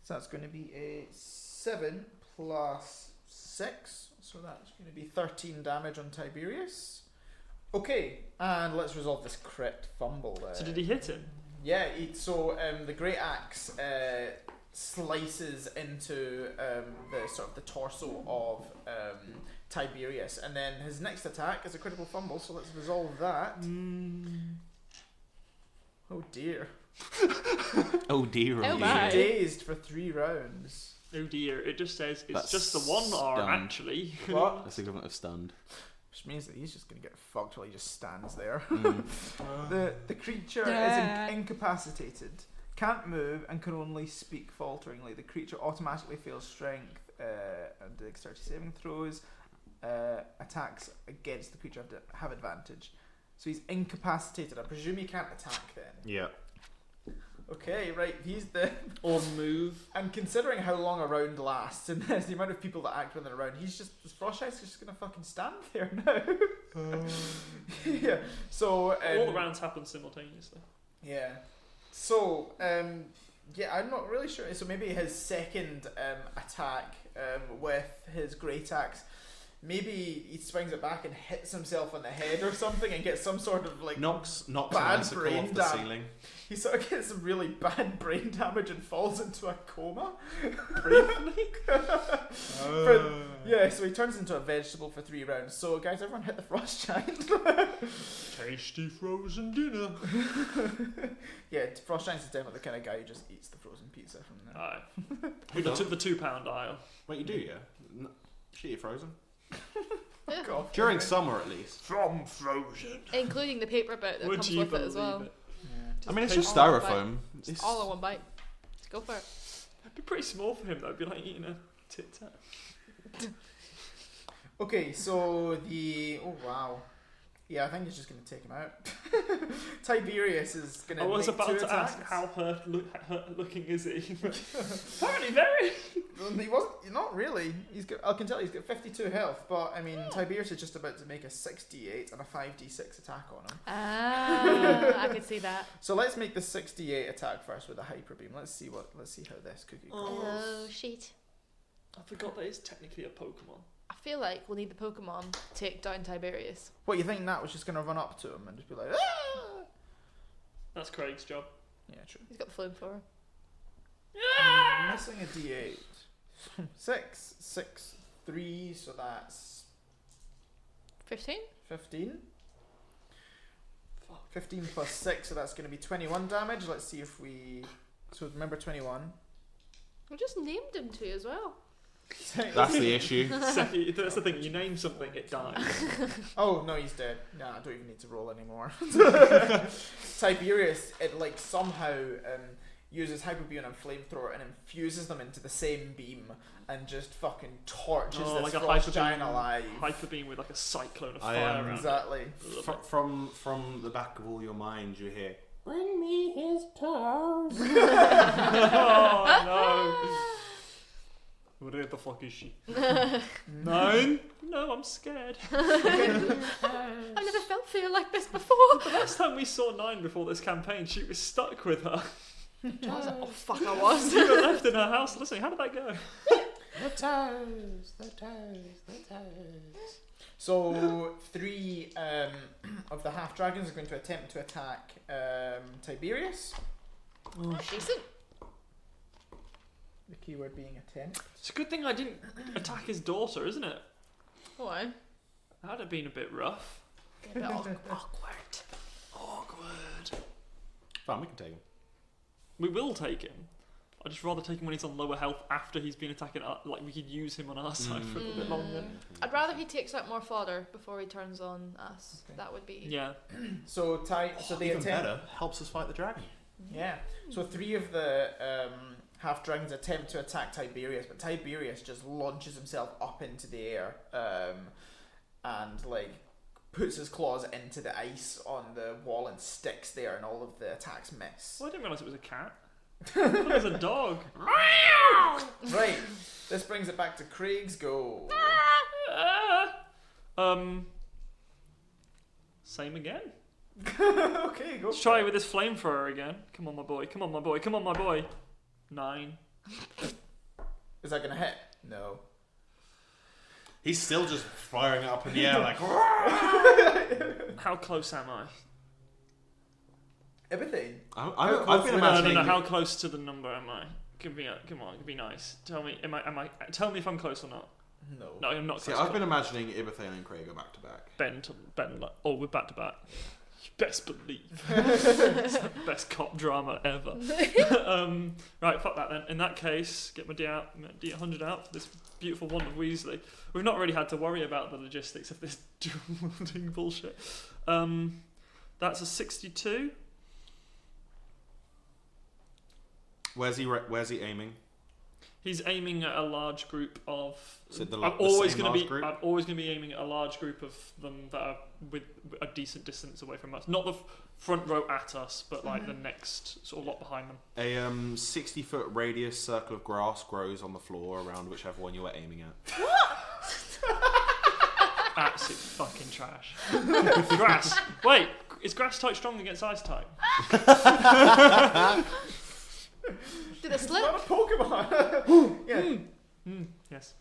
So that's going to be a 7 plus 6. So that's going to be 13 damage on Tiberius. Okay, and let's resolve this crit fumble. So did he hit him? Yeah, so the great axe slices into the sort of the torso of Tiberius, and then his next attack is a critical fumble. So let's resolve that. Oh dear. Oh dear. Oh dear. my. Dazed for 3 rounds. Oh dear, it just says it's That's just the one arm, stunned. actually. What? That's the equivalent of stunned. Which means that he's just going to get fucked while he just stands there. Mm. The creature Yeah. is incapacitated, can't move, and can only speak falteringly. The creature automatically fails strength and dexterity saving throws. Attacks against the creature have advantage. So he's incapacitated. I presume he can't attack then. Yeah. Okay, right. He's the. Or move. And considering how long a round lasts and there's the amount of people that act within a round, this Frostshite's just gonna fucking stand there now. Yeah. So All the rounds happen simultaneously. yeah. So yeah, I'm not really sure. So maybe his second attack with his great axe. Maybe he swings it back and hits himself on the head or something and gets some sort of like Knocks an bad icicle brain off the dam- ceiling. He sort of gets some really bad brain damage and falls into a coma. Briefly. Yeah, so he turns into a vegetable for 3 rounds. So guys, everyone hit the frost giant. Tasty frozen dinner. Yeah, frost giant is definitely the kind of guy who just eats the frozen pizza from there. Aye. Who The doesn't? the £2 aisle. Wait, you do, yeah? Shit, you're frozen. God. During summer, at least. From Frozen. Including the paper bit that Would comes you with it believe as well. it? Yeah. I mean, it's take just all in one styrofoam. Just It's all in one bite. Let's go for it. It'd be pretty small for him though. It'd be like eating a Tit Tat. Okay, so oh wow. Yeah, I think he's just going to take him out. Tiberius is going to I was make about 2 to attacks. ask how hurt looking is he? Apparently very. He wasn't, not really. I can tell he's got 52 health, but I mean, Tiberius is just about to make a 68 and a 5d6 attack on him. Ah, I could see that. So let's make the 68 attack first with a hyper beam. Let's see how this cookie goes. Oh, shit. I forgot that it's technically a Pokemon. I feel like we'll need the Pokemon to take down Tiberius. What, you think Nat was just going to run up to him and just be like, ah! That's Craig's job. Yeah, true. He's got the flamethrower. Missing a d8. 6, 6, 3, so that's 15? 15. Fuck. 15 plus 6, so that's going to be 21 damage. Let's see if we... So remember 21. We just named him too as well. That's the issue. Seki, that's the thing. You name something, it dies. Oh, no, he's dead. Nah, I don't even need to roll anymore. Tiberius, it like somehow uses hyper beam and flamethrower and infuses them into the same beam and just fucking torches this like a frost hyper giant beam, alive. hyper beam with like a cyclone of I fire am- around. Exactly. From the back of all your minds, you hear, "Bring me his toes." Oh no! Where the fuck is she? 9? No, I'm scared. I've never felt fear like this before. The last time we saw 9 before this campaign, she was stuck with her. I was like, oh fuck, I was. You got left in her house. Listen, how did that go? The toes, the toes, the toes. So 3 of the half dragons are going to attempt to attack Tiberius. Oh, decent. The keyword being attempt. It's a good thing I didn't attack his daughter, isn't it? Why? That'd have been a bit rough. A bit awkward. Awkward. Fine, we can take him. We will take him. I'd just rather take him when he's on lower health after he's been attacking. Like we could use him on our side for a little bit longer. I'd rather he takes out more fodder before he turns on us. Okay. That would be... Yeah. So so they Even attempt. better, helps us fight the dragon. Yeah. So 3 of the half dragons attempt to attack Tiberius, but Tiberius just launches himself up into the air and like puts his claws into the ice on the wall and sticks there, and all of the attacks miss. Well, I didn't realise it was a cat. I thought it was a dog. Right. This brings it back to Craig's go. Same again. Okay, go. Let's try it with this flamethrower again. Come on, my boy. Come on, my boy. Come on, my boy. 9. Is that gonna hit? No. He's still just firing it up in the air like. How close am I? Everything. I've been No, imagining. How close to the number am I? Come on, be nice. Tell me, am I? Tell me if I'm close or not. No. No, I'm not See, close. I've been imagining Ibethane and Craig go back to back. Ben. We're back to back. Best believe. It's the best cop drama ever. Right, fuck that then. In that case, get my D800 out for this beautiful wand of Weasley. We've not really had to worry about the logistics of this dual-wielding bullshit. That's a 62. Where's he aiming? He's aiming at a large group of. So I'm always going to be aiming at a large group of them that are with a decent distance away from us. Not the front row at us, but like the next sort of lot behind them. A 60-foot radius circle of grass grows on the floor around whichever one you are aiming at. Absolute fucking trash. Grass. Wait, is grass type strong against ice type? Did it slip? Not a Pokemon. Yeah. Yes.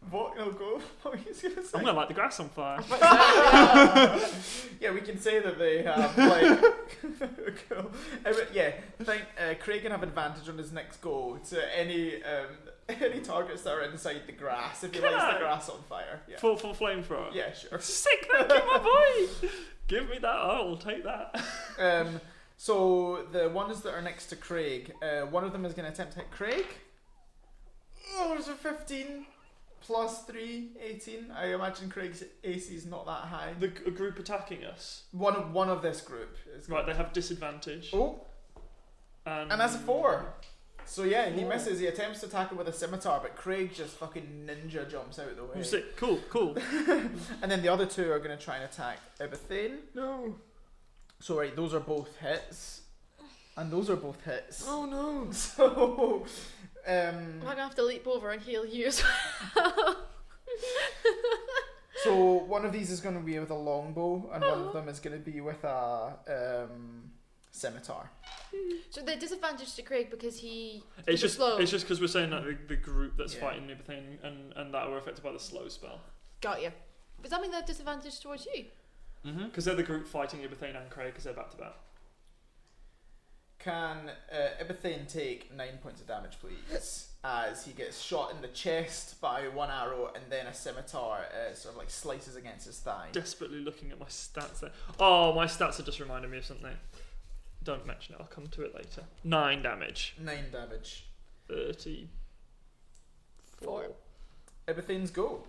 What? No, go. What were you going to say? I'm gonna light the grass on fire. Yeah, we can say that they have like. Cool. Yeah, I think Craig can have advantage on his next go to any targets that are inside the grass if he lights the grass on fire. Yeah. Full flamethrower. Yeah, sure. Sick, thank you, my boy. Give me that. I'll take that. So the ones that are next to Craig, one of them is going to attempt to hit Craig. Oh, there's a 15 plus 3, 18. I imagine Craig's AC is not that high. The group attacking us. One of this group is Right, they have disadvantage. Oh, And that's a 4. So yeah, he misses. He attempts to attack it with a scimitar, but Craig just fucking ninja jumps out of the way. Oh, sick. Cool. And then the other two are going to try and attack Ibethane. No. So right, those are both hits. And those are both hits. Oh no. So I'm gonna have to leap over and heal you as well. so one of these is going to be with a longbow, and one of them is going to be with a scimitar. So the disadvantage to Craig because he It's just slow. because we're saying that the group that's Yeah. fighting everything and that were affected by the slow spell. Got you. Does that mean they have disadvantage towards you? Because they're the group fighting Ibethane and Craig because they're back to back. Can Ibethane take 9 points of damage, please? As he gets shot in the chest by one arrow, and then a scimitar sort of like slices against his thigh. Desperately looking at my stats there. Oh, my stats are just reminding me of something. Don't mention it, I'll come to it later. 9 damage. 9 damage. 34. Ibethane's go.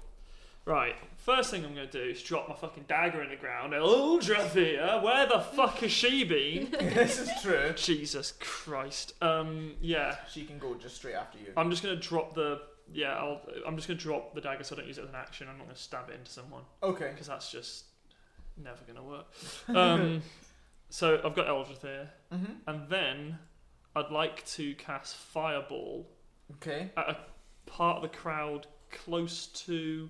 Right, first thing I'm going to do is drop my fucking dagger in the ground. Eldrathea, where the fuck has she been? This is true. Jesus Christ. Yeah. She can go just straight after you. I'm just going to drop the... Yeah, I'm just going to drop the dagger so I don't use it as an action. I'm not going to stab it into someone. Okay. Because that's just never going to work. So I've got Eldrathea. Mm-hmm. And then I'd like to cast Fireball Okay. at a part of the crowd close to...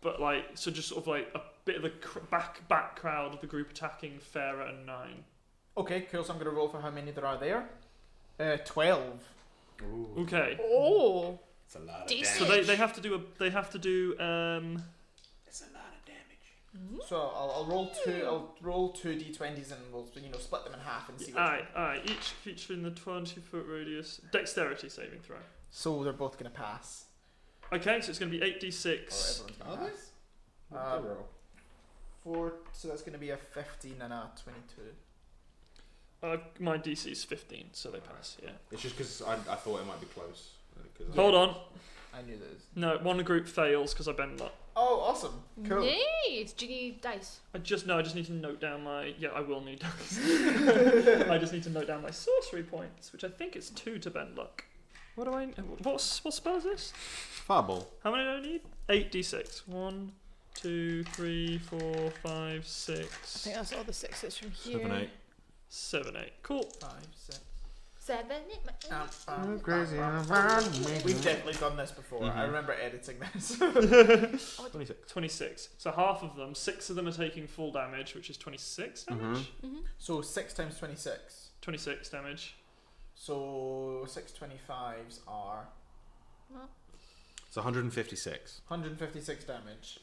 But like, so just sort of like a bit of the back crowd of the group attacking Farah and 9. Okay, cool. So I'm going to roll for how many there are there. 12. Ooh. Okay. Oh. It's a lot of Decent. So damage. they have to do It's a lot of damage. So I'll roll two. I'll roll 2 d20s and we'll split them in half and see which. Aye. Each featuring the 20-foot radius. Dexterity saving throw. So they're both going to pass. Okay, so it's going to be Or 8d6. everyone's going Are to they? pass. What did they roll? 4. So that's going to be a 15 and a 22. My DC is 15, so they pass. Yeah. It's just because I thought it might be close. Hold on. I knew those. No, one group fails because I bend luck. Oh, awesome. Cool. Nice. Do you need dice? I just need to note down my... Yeah, I will need dice. I just need to note down my sorcery points, which I think it's 2 to bend luck. What do I... What spell is this? Fireball. How many do I need? 8d6. 1, 2, 3, 4, 5, 6... I think that's all the 6s from here. 7, 8. 7, 8. Cool. 5, 6. 7. Crazy. We've definitely done this before. Mhm. I remember editing this. 26. 26. So half of them, 6 of them are taking full damage, which is 26 damage. Mm-hmm. So 6 times 26. 26 damage. So 625s are It's 156. 156 damage.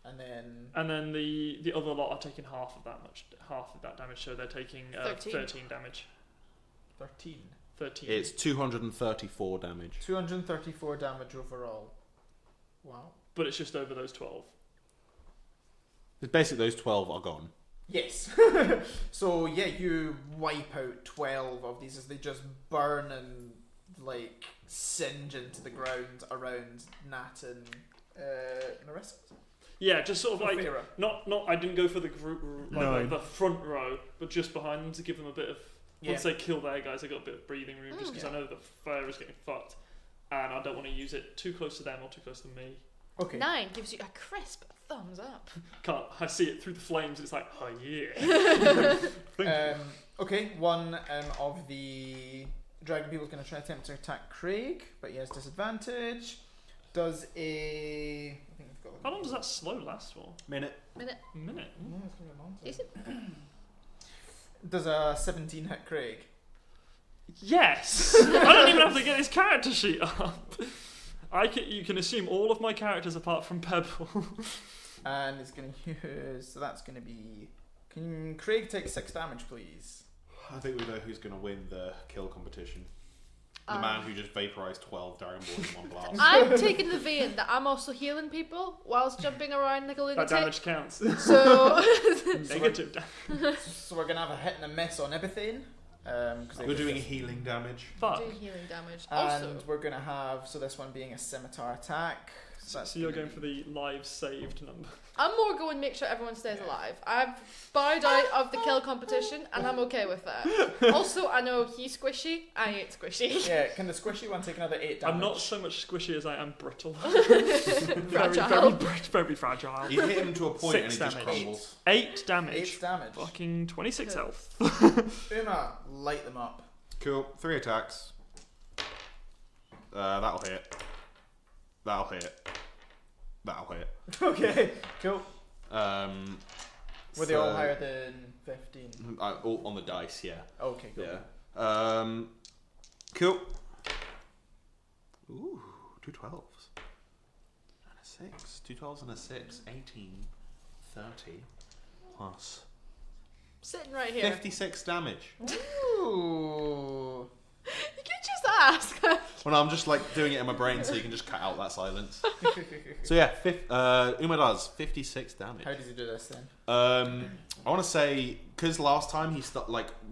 And And then the other lot are taking half of that damage, so they're taking 13 damage. 13. 13. It's 234 damage. 234 damage overall. Wow. But it's just over those 12. Basically, those 12 are gone. Yes. So yeah, you wipe out 12 of these as they just burn and like singe into the ground around Nat and Narissa. Yeah, just sort of like Fira. not. I didn't go for the group No. like the front row, but just behind them to give them a bit of. Yeah. Once they kill their guys, they got a bit of breathing room, just because Yeah. I know the fire is getting fucked, and I don't want to use it too close to them or too close to me. Okay. 9 gives you a crisp thumbs up. Can't. I see it through the flames. It's like, oh yeah. Thank you. Okay, one of the dragon people is going to try to attempt to attack Craig, but he has disadvantage. Does a... I think I've got How long does that slow last for? Minute. A minute. Yeah, it's gonna be long. Decent. Does a 17 hit Craig? Yes. I don't even have to get his character sheet up. You can assume all of my characters apart from Pebble. And it's going to use... So that's going to be... Can Craig take 6 damage, please? I think we know who's going to win the kill competition. The man who just vaporized 12 Dragon Balls in one blast. I'm taking the vein that I'm also healing people whilst jumping around like a That lunatic. damage counts. So Negative damage. So we're going to have a hit and a miss on Ibethane. We're doing healing damage. Fuck. doing healing damage. And Also, we're going to have... So this one being a scimitar attack. So that's So you're gonna going for the lives saved number. I'm more going to make sure everyone stays alive. I've bowed out of the kill competition and I'm okay with that. Also, I know he's squishy, I ain't squishy. Yeah, can the squishy one take another 8 damage? I'm not so much squishy as I am brittle. Fragile. Very fragile. You hit him to a point and 6 he just damage. crumbles. 8 damage. 8 damage. Fucking 26 Cool. health. Uma, light them up. Cool. 3 attacks. That'll hit. That'll hit. That'll hit. Okay, cool. Were they all so- higher than 15? All on the dice, yeah. Okay, cool. Yeah. Cool. Ooh, 2 12s. And a 6. 2 12s and a 6. 18. 30. Plus. Sitting right here. 56 damage. Ooh. You could just ask. Well, no, I'm just like doing it in my brain so you can just cut out that silence. So yeah, Uma does 56 damage. How does he do this then? I want to say, because last time he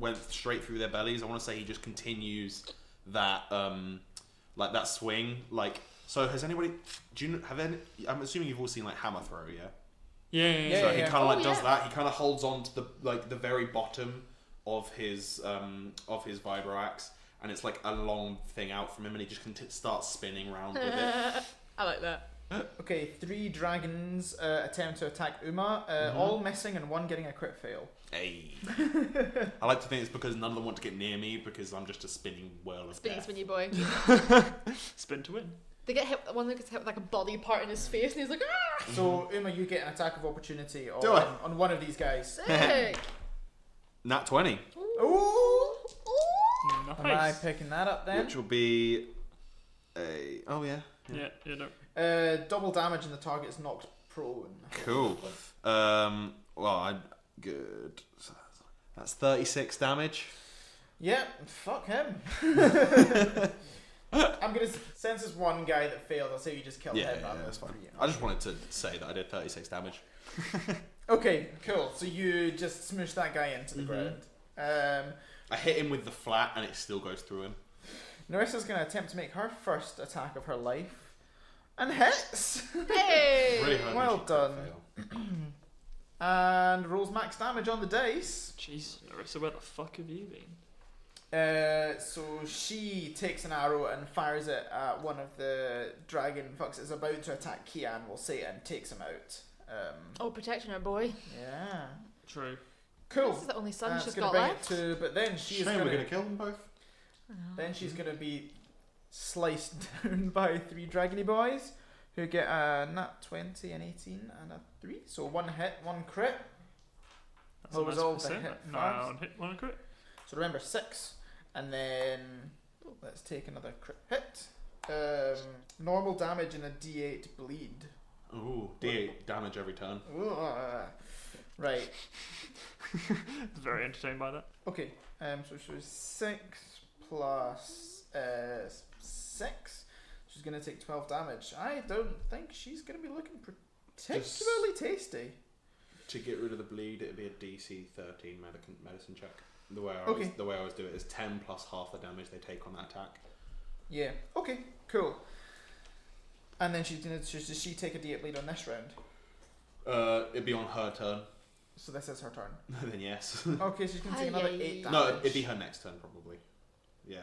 went straight through their bellies, I want to say he just continues that like that swing. Like, so has anybody? I'm assuming you've all seen like Hammer Throw, yeah. Yeah. So he yeah. kind of like Oh, does yeah. that. He kind of holds on to the very bottom of his vibro axe, and it's like a long thing out from him, and he just starts spinning around with it. I like that. Okay, 3 dragons attempt to attack Uma, all missing and 1 getting a crit fail. Hey. I like to think it's because none of them want to get near me because I'm just a spinning whirl of Spinny, death. spinny boy. Spin to win. They get hit. One gets hit with like a body part in his face, and he's like, "Ah!" So Uma, you get an attack of opportunity Do I? on one of these guys. Sick. Nat 20, Ooh! Am I Nice. picking that up then? which will be a... Oh, yeah. Yeah, no. Double damage and the target is knocked prone. Cool. Well, I'm good. So that's 36 damage. Yeah, fuck him. I'm gonna since there's one guy that failed, I'll say you just killed Yeah, him. that's fine. I just wanted to say that I did 36 damage. Okay, cool. So you just smush that guy into the ground. I hit him with the flat and it still goes through him. Narissa's gonna attempt to make her first attack of her life. And hits! Hey. Really hurt me, Well she crit done. fail. And rolls max damage on the dice. Jeez, Narissa, where the fuck have you been? So she takes an arrow and fires it at one of the dragon fucks that's about to attack Kian, we'll say, and takes him out. Oh, protecting her boy. Yeah. True. Cool. This is the only son That's she's gonna got bring left. it to, but then she's Shame gonna, we're going to kill them both. then she's gonna be sliced down by 3 dragony boys who get a nat 20, an 18, and a 3. So 1 hit, 1 crit. That's Well, a nice resolve the percent. hit No, first. one hit, one crit. So remember 6, and then let's take another crit hit. Normal damage and a D8 bleed. Ooh, D8 damage every turn. Ooh, right. Very entertained by that. Okay. So she was 6 plus 6. She's gonna take 12 damage. I don't think she's gonna be looking particularly tasty. to get rid of the bleed, it'd be a DC 13 medicine check. The way I always do it is 10 plus half the damage they take on that attack. Yeah. Okay. Cool. And then does she take a D8 bleed on this round? It'd be on her turn. So this is her turn. Then yes. Okay, she's going to take another 8 damage. No, it'd be her next turn probably. Yeah.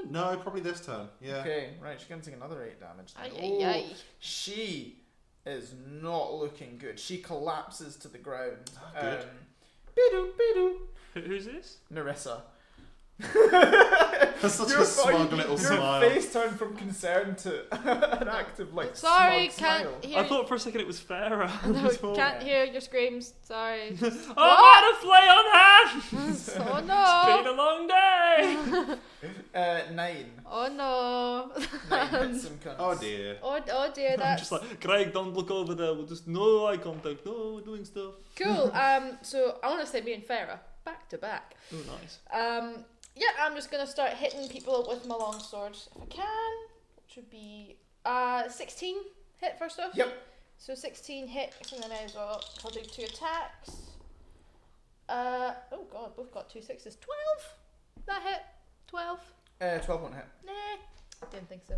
No, probably this turn. Yeah. Okay, right. She's going to take another 8 damage. Aye. She is not looking good. She collapses to the ground. Good. Bidu. Who's this? Narissa. That's such a smug little smile. Your face turned from concern to an active Sorry, smug can't smile. hear. I thought for a second it was Farah. No, can't hear your screams. Sorry. Oh, play on hands! Oh It's been no. a long day! 9. Oh no. 9 hits some cunts. Oh dear. Oh dear. I'm That's just like, Greg, don't look over there. We'll just no eye contact. No, we're doing stuff. cool. So I want to say me and Farah back to back. Oh, nice. Yeah, I'm just gonna start hitting people with my longsword if I can, which would be 16 hit first off. Yep. So 16 hit, and then I'll do 2 attacks. Oh god, both got 2 6s. 12. That hit. 12. 12 won't hit. Nah, didn't think so.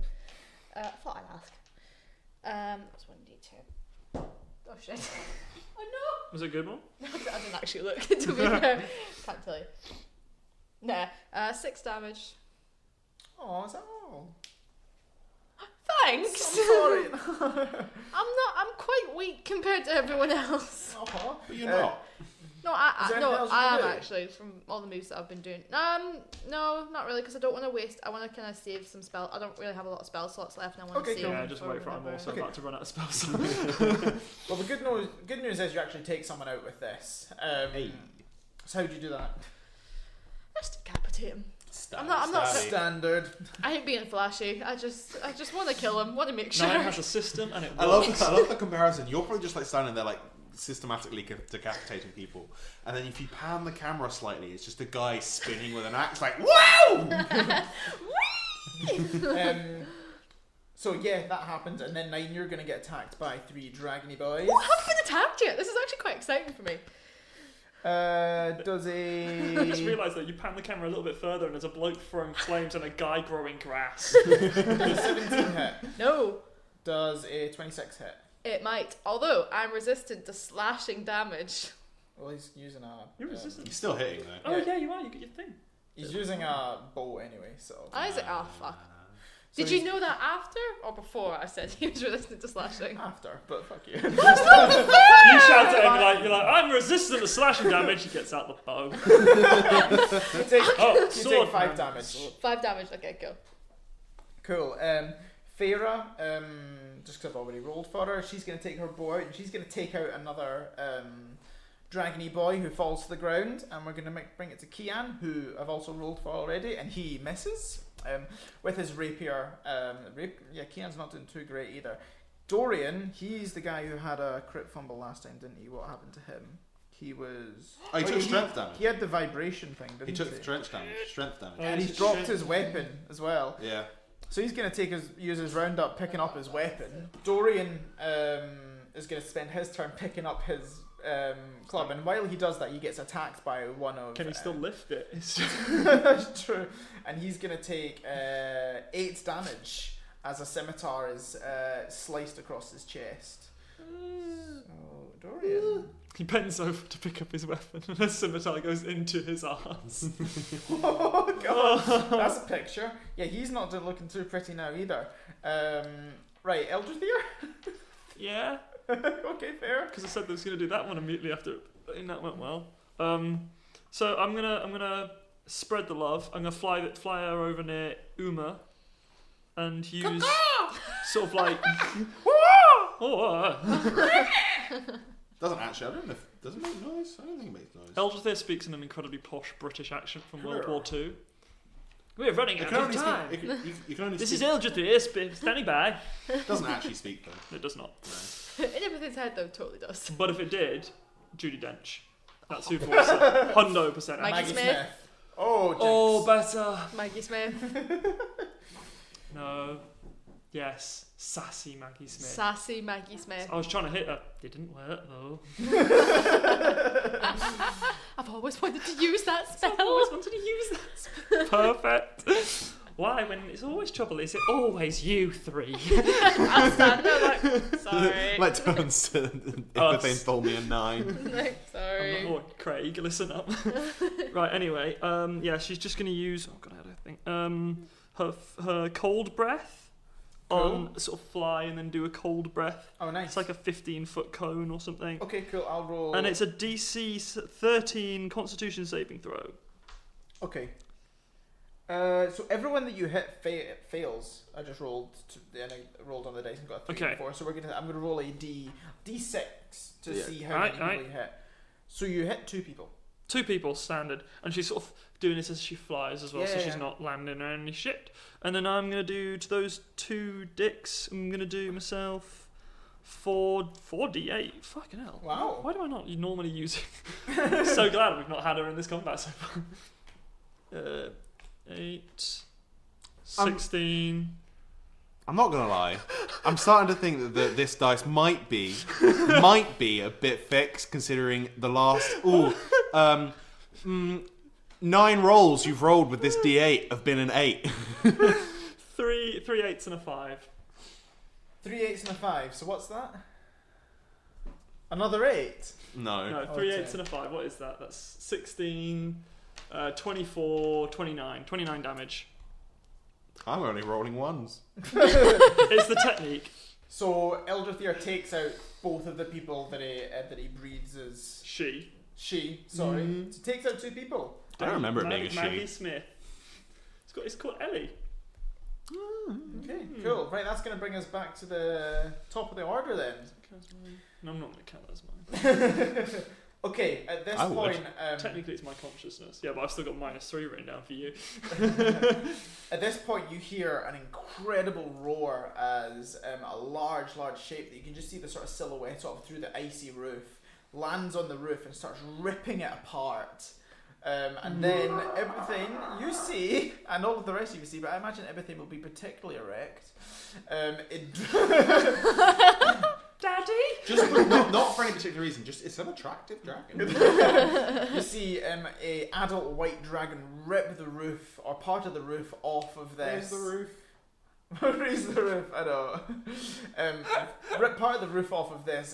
Thought I'd ask. That's 1d2. Oh shit. Oh no. Was it a good one? I didn't actually look. To be fair, can't tell you. Nah, 6 damage. Oh, is that all? Thanks. I'm sorry. I'm quite weak compared to everyone else. Uh-huh. But you're not. No, Is there anything else you I can am do? actually from all the moves that I've been doing. No, not really, because I don't want to waste. I want to kind of save some spell. I don't really have a lot of spell slots left, and I want to Okay, save. cool. Yeah, them just for wait for I'm whenever. also Okay. about to run out of spells. Well, the good news is you actually take someone out with this. So how do you do that? Let's decapitate him. I'm not. Stabby. Standard. I ain't being flashy. I just want to kill him. Want to make sure. Nine has a system and it I love the comparison. You're probably just like standing there like systematically decapitating people, and then if you pan the camera slightly, it's just a guy spinning with an axe like wow. So yeah, that happens, and then 9, you're gonna get attacked by 3 dragony boys. I haven't been attacked yet. This is actually quite exciting for me. Does I just a realised that you pan the camera a little bit further and there's a bloke throwing flames and a guy growing grass. 17 hit? No, Does a 26 hit? it might. Although I'm resistant to slashing damage. Well, he's using a. You're resistant. He's still hitting though. Oh yeah, you are. You get your thing. He's using a bow anyway, so. Isaac, oh fuck. So Did you he's- know that after or before I said he was resistant to slashing? After, but fuck you. You shout at him you're like, I'm resistant to slashing damage. He gets out the bow. You take, Oh, you sword. take 5 damage. 5 damage. Okay, go. Cool. Farah, just because I've already rolled for her, she's going to take her bow out and she's going to take out another dragony boy who falls to the ground, and we're going to bring it to Kian, who I've also rolled for already, and he misses with his rapier. Kian's not doing too great either. Dorian, he's the guy who had a crit fumble last time, didn't he? What happened to him? He was. Oh, he took strength damage. He had the vibration thing, didn't he? He took strength damage. Strength damage. And he's dropped his weapon as well. Yeah. So he's going to use his round up picking up his weapon. Dorian is going to spend his turn picking up his club, and while he does that, he gets attacked by one of. Can he still lift it? It's That's true. And he's going to take 8 damage as a scimitar is sliced across his chest. So Dorian. He bends over to pick up his weapon, and a scimitar goes into his arse. Oh god, that's a picture. Yeah, he's not looking too pretty now either. Right, Eldrithier? Yeah, Okay, fair. because I said I was going to do that one immediately after, and that went well. So I'm gonna spread the love. I'm gonna fly her over near Uma, and use sort of like. Doesn't actually. I don't know if does it make noise. I don't think it makes noise. Eldrithier speaks in an incredibly posh British accent from World War II. We're running You out can of only time. speak. You can only This speak. is Eldrithier standing by. It doesn't actually speak though. It does not. In everything's head though, totally does. But if it did, Judi Dench. That's who voice it. 100%. Maggie Smith. Oh, Oh, jinx. better. Maggie Smith. No. Yes, sassy Maggie Smith. Sassy Maggie Smith. I was trying to hit her. It didn't work though. I've always wanted to use that spell. I always wanted to use that. Perfect. Why, when it's always trouble, is it always you three? I'll stand there like, sorry. Like turns to if they told me a 9. Like, sorry. Oh, Craig, listen up. Right, anyway, yeah, she's just going to use, oh god, I don't think, her cold breath on sort of fly and then do a cold breath. Oh, nice. It's like a 15-foot cone or something. Okay, cool. I'll roll. And it's a DC 13 Constitution saving throw. Okay. So everyone that you hit fails. I just rolled, and I rolled on the dice and got a 3 and 4. So I'm gonna roll a D6 to see how many people you hit. So you hit 2 people. 2 people standard, and she's sort of doing this as she flies as well, so Yeah. she's not landing on any shit. And then I'm gonna do to those 2 dicks. I'm gonna do myself 4d8. Fucking hell! Wow. Why do I not normally use it? So glad we've not had her in this combat so far. 8, 16. I'm not gonna lie. I'm starting to think that this dice might be a bit fixed, considering the last 9 rolls you've rolled with this D8 have been an 8. 3 8s and a 5. 3 8s and a 5. So what's that? Another 8. No. No, 3 8s and a 5. What is that? That's 16, 24, 29. 29 damage. I'm only rolling 1s. It's the technique. So Eldrathir takes out both of the people that he breathes as She. Sorry, so takes out 2 people. I don't remember it being a she. Maggie Smith. It's called Ellie. Okay, cool. Right, that's going to bring us back to the top of the order then. No, I'm not going to count that as mine. Okay, at this I would. point... Technically, it's my consciousness. Yeah, but I've still got -3 written down for you. At this point, you hear an incredible roar as a large shape that you can just see the sort of silhouette of through the icy roof lands on the roof and starts ripping it apart. And then everything you see, and all of the rest of you see, but I imagine everything will be particularly erect. Daddy? Just not for any particular reason. Just it's an attractive dragon. You see a adult white dragon rip the roof or part of the roof off of this. Where's the roof? Raise the roof. I know. Rip part of the roof off of this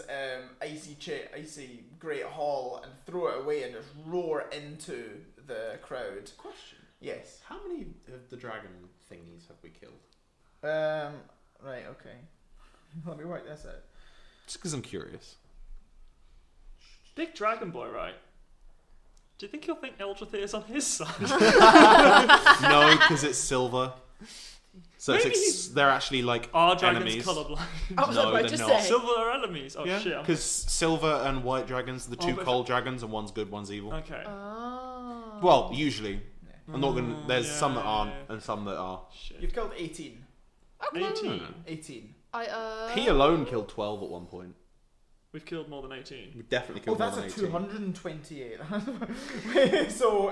icy great hall and throw it away and just roar into the crowd. Question. Yes. How many of the dragon thingies have we killed? Right. Okay. Let me work this out. Just because I'm curious. Big dragon boy, right? Do you think he'll think Eldrathir is on his side? No, because it's silver. So Maybe they're actually like Our dragon's enemies. colourblind. I was No, about they're to not. say. Silver are enemies. Oh Yeah, shit. because silver and white dragons are the 2 but- cold dragons, and one's good, one's evil. Okay. Oh. Well, usually. I'm not gonna. There's yeah, some that aren't, yeah. and some that are. Shit. You've killed 18. Okay. 18. 18. He alone killed 12 at one point. We've killed more than 18. We definitely Oh, killed more that's than a 18. 228. Wait, so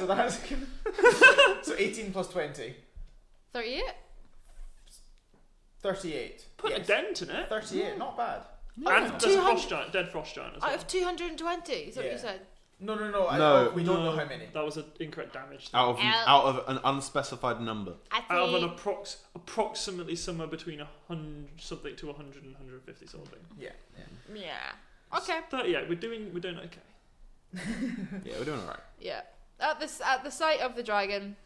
that's so 18 plus 20. 38? 38. Put a Yes. dent in it. 38, not bad. And Oh, there's a 200 frost giant, dead frost giant as Out well. of 220, is that what Yeah. you said? No. We don't know how many. That was an incorrect damage. Out Ow. of an unspecified number. Out of an approximately somewhere between 100 something to 100 and 150 something. Yeah. Yeah. Okay. 38. We're doing okay. Yeah, we're doing alright. Yeah. At the sight of the dragon,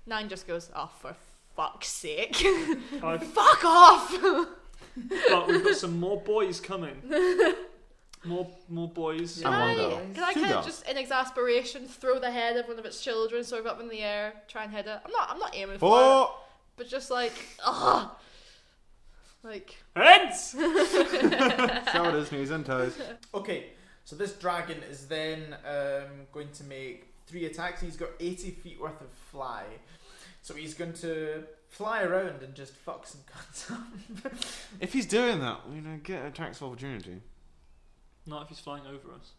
9 just goes, oh, for fuck's sake. Fuck off! But we've got some more boys coming. More boys. And one girl. Can I 2 kind of girls. just, in exasperation, throw the head of one of its children sort of up in the air, try and hit it? I'm not aiming for it, 4! but just like, ugh. Like, Heads! Shoulders, knees and toes. Okay, so this dragon is then going to make 3 attacks. He's got 80 feet worth of fly. So he's going to fly around and just fuck some cunts up. If he's doing that, get attacks of opportunity. Not if he's flying over us.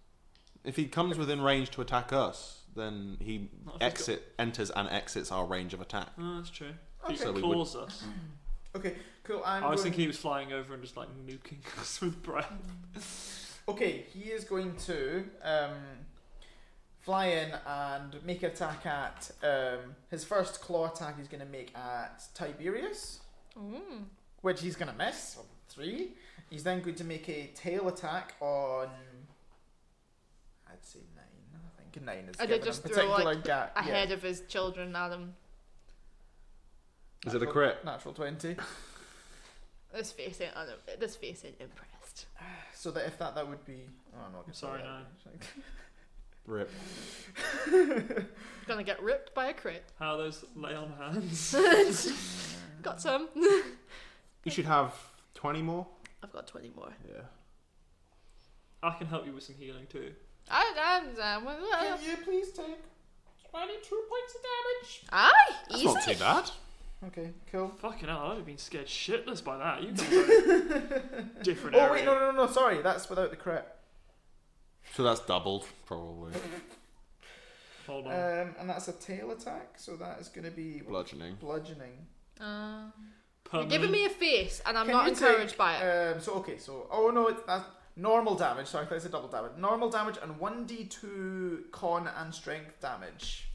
If he comes within range to attack us, then he Not if he's enters and exits our range of attack. Oh, that's true. If So he we claws us. Okay, cool. I was thinking he was flying over and just like nuking us with breath. Okay, he is going to fly in and make an attack at his first claw attack. He's going to make at Tiberius, which he's going to miss. 3. He's then going to make a tail attack on. I'd say 9. I think 9 is. I did just throw ahead of his children at him. Is it a crit? Natural 20. This face ain't impressed. So that if that would be. Oh, I'm not going to Sorry, no. Rip. Gonna get ripped by a crit. How are those lay on hands? Got some. You should have 20 more. I've got 20 more. Yeah. I can help you with some healing too. Can you please take 22 points of damage? Aye, That's easy. not too bad. Okay, cool. Fucking hell, I'd have been scared shitless by that. You've got a different area. Oh wait, no, sorry, that's without the crit. So that's doubled, probably. Hold on. And that's a tail attack, so that is going to be Bludgeoning. You're giving me a face, and I'm Can not you encouraged take, by it. Oh no, that's normal damage. Sorry, that's a double damage. Normal damage and 1d2 con and strength damage,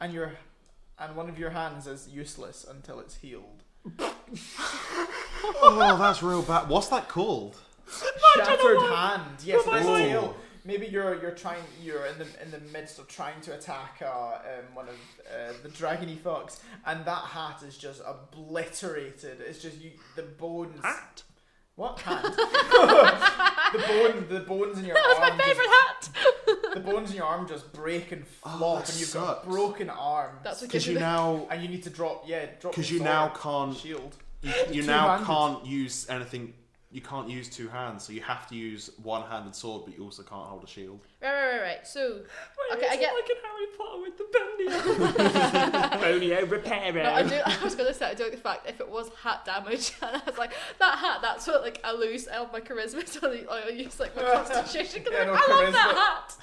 and one of your hands is useless until it's healed. Oh, that's real bad. What's that called? Shattered hand. Yes, What it's am I doing? tail. Maybe you're in the midst of trying to attack one of the dragony thugs, and that hat is just obliterated. It's just the bones. Hat? What hand? the bones in your That was arm. my favourite hat! The bones in your arm just break and flop, that and you've got sucks. a broken arm. That's what Because gives you me now, And you need to drop the because you sword now can't, shield. you now Two-handed. can't use anything. You can't use two hands, so you have to use one-handed sword, but you also can't hold a shield. Right. So, Wait, okay, is I it get. like in Harry Potter with the bonio? Bonio repairer. No, I was gonna say I do like the fact if it was hat damage, and I was like that hat. That's what like I lose all my charisma, so I use like my constitution because Yeah, no, I love that hat.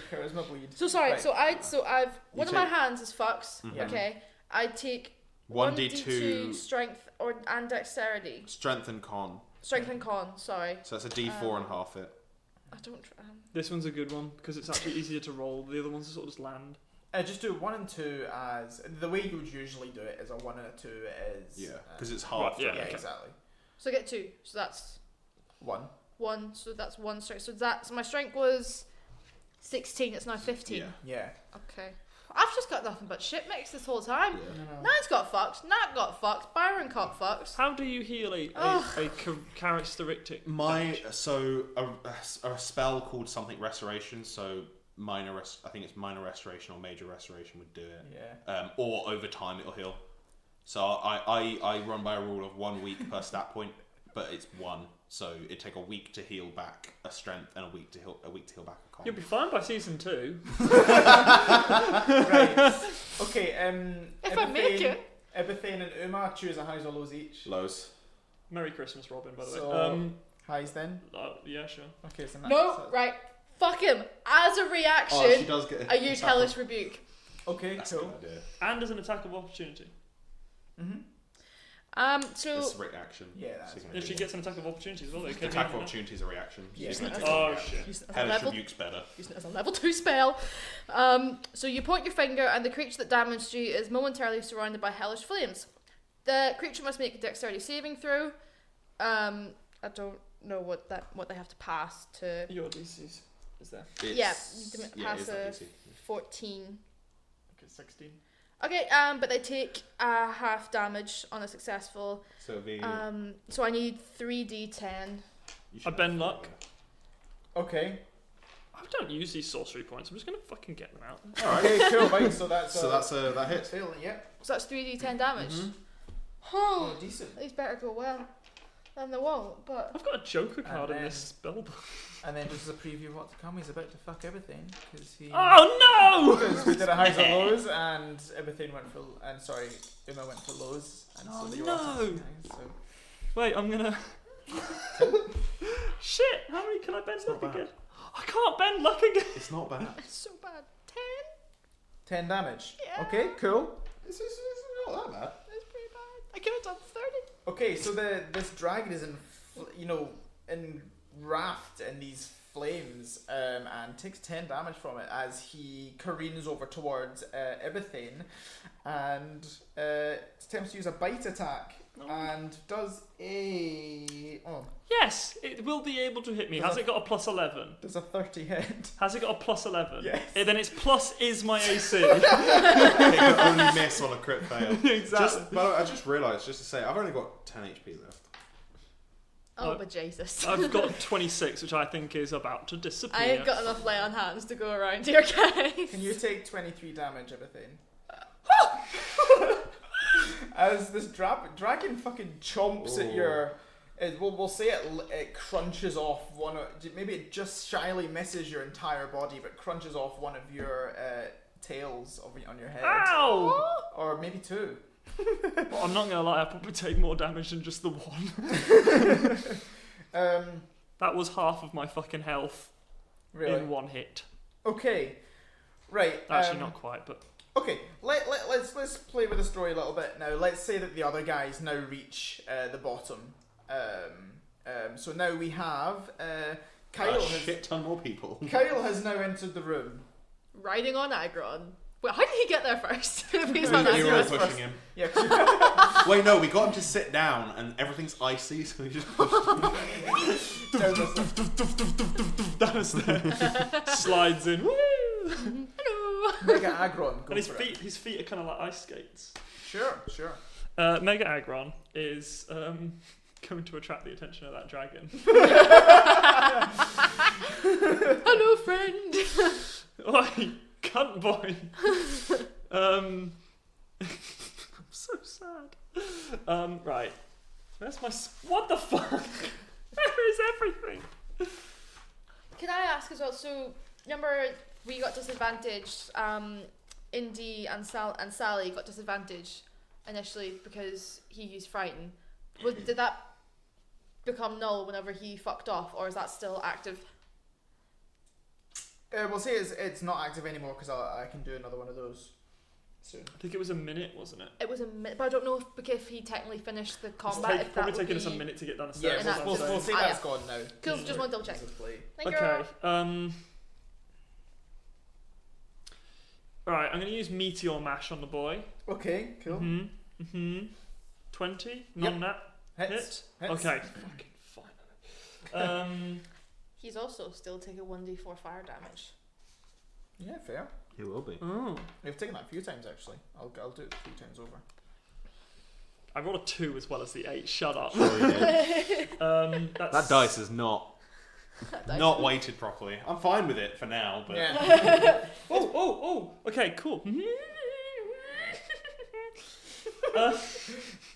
Charisma bleed. So sorry. Right. So I've one of my take- hands is fucks. Yeah. Okay, I take 1d2 strength and dexterity. strength and con. Strength and con. Sorry, So that's a d4 and half it. I don't. This one's a good one because it's actually easier to roll. The other ones sort of just land. Just do 1 and 2 as the way you would usually do it is a 1 and a 2 is Yeah, because it's half. Right, yeah. yeah, okay. exactly So I get 2. So that's 1. 1. So that's 1 strength. So my strength was 16. It's now 15. Yeah. Yeah. Okay. I've just got nothing but shit mix this whole time. Yeah. Nine's got fucked. Nat got fucked. Byron got fucked. How do you heal a characteristic? So a spell called something restoration. So I think it's minor restoration or major restoration would do it. Yeah. Or over time it'll heal. So I run by a rule of 1 week per stat point, but it's 1. So it'd take a week to heal back a strength and a week to heal back a con. You'll be fine by season 2. Right. Okay. If I make it. Ibethane and Uma choose a highs or lows each. Lows. Merry Christmas, Robin, by the So- way. Highs then. Yeah, sure. Okay. So No, right. Fuck him. As a reaction, Oh, she does get. I use Hellish Rebuke. Okay. That's a Cool. good idea. And as an attack of opportunity. Mm-hmm. So It's a reaction. Yeah, that's So you can Yeah, do she it. gets an attack of opportunity as well. Though. Attack of opportunity is a reaction. Yeah. She's gonna Yeah. take a Oh, reaction. shit. use it as a Hellish level. Rebuke's better. Use it as a level 2 spell. So you point your finger, and the creature that damaged you is momentarily surrounded by hellish flames. The creature must make a dexterity saving throw. I don't know what they have to pass to. Your DC's is there. It's, you yeah, pass it is that a easy. 14. Okay. 16. Okay, but they take half damage on a successful. So the So I need 3d10. you should I bend have- luck. Okay. I don't use these sorcery points. I'm just gonna fucking get them out. All right. Okay. Cool. Right. So that's that hits. failing. Yeah. So that's 3d10 damage. Mhm. Oh, decent. These better go well. Then they won't, but. I've got a Joker card in then- this spell book. And then just as a preview of what's to come, he's about to fuck everything because he. Oh Because we did a highs or lows, and everything went for. And sorry, Uma went for lows, and Oh, so they were no. also highs, so. no! Wait, I'm gonna. Shit! How many can I bend It's not luck bad. again? I can't bend luck again. It's not bad. It's so bad. 10? 10 damage. Yeah. Okay, cool. It's not that bad. That's pretty bad. I could have done 30. Okay, so this dragon is enwrapped in these flames and takes 10 damage from it as he careens over towards Ibethane and attempts to use a bite attack and does a... Oh, Yes, it will be able to hit me. Has it got a plus 11? does a 30 hit? Has it got a plus 11? Yes. Then its plus is my AC. It can only miss on a crit fail. Exactly. By the way, I just realised, just to say, I've only got 10 HP left. Oh, but Jesus. I've got 26, which I think is about to disappear. I ain't got enough lay on hands to go around here, guys. Can you take 23 damage, Ibethane? As this dragon fucking chomps at your... We'll say it crunches off one of... Maybe it just shyly misses your entire body, but crunches off one of your tails on your head. Ow! Or maybe two. Well, I'm not going to lie, I probably take more damage than just the one. That was half of my fucking health Really? in one hit. Okay. Right. Actually, not quite, but... Okay, let's play with the story a little bit now. Let's say that the other guys now reach the bottom. So now we have Kyle. A shit ton more people. Kyle has now entered the room. Riding on Agron. Wait, how did he get there first? He's We on were all Agron. pushing him. Yeah. Wait, no, we got him to sit down and everything's icy, so we just pushed him. Down the stairs. Slides in. Woo! Hello. Mega Agron. Go And his for it. feet are kind of like ice skates. Sure. Mega Agron is going to attract the attention of that dragon. Hello, friend. Oi, cunt boy. I'm so sad. Right. Where's my... What the fuck? Where is everything? Can I ask as well? So, remember we got disadvantaged. Indy and Sally got disadvantaged initially because he used Frighten. Did that become null whenever he fucked off, or is that still active? We'll say it's not active anymore because I can do another one of those soon. I think it was a minute, wasn't it? It was a minute, but I don't know if he technically finished the combat. It's if that probably would taking be... us a minute to get down the Yeah, stairs. Inactive. we'll say Ah, that's yeah. gone now. Cool, just want to double check. This is play. Thank Okay. you. Right, I'm going to use Meteor Mash on the boy. Okay, cool. 20? Non-nat? Hits. Hit? Okay. Fucking finally. He's also still taking 1d4 fire damage. Yeah, fair. He will be. Oh. We've taken that a few times actually. I'll do it a few times over. I rolled a 2 as well as the 8. Shut up. Sure he did. That's... That dice is not. Not weighted properly. I'm fine with it for now, but Yeah. Oh. Okay, cool.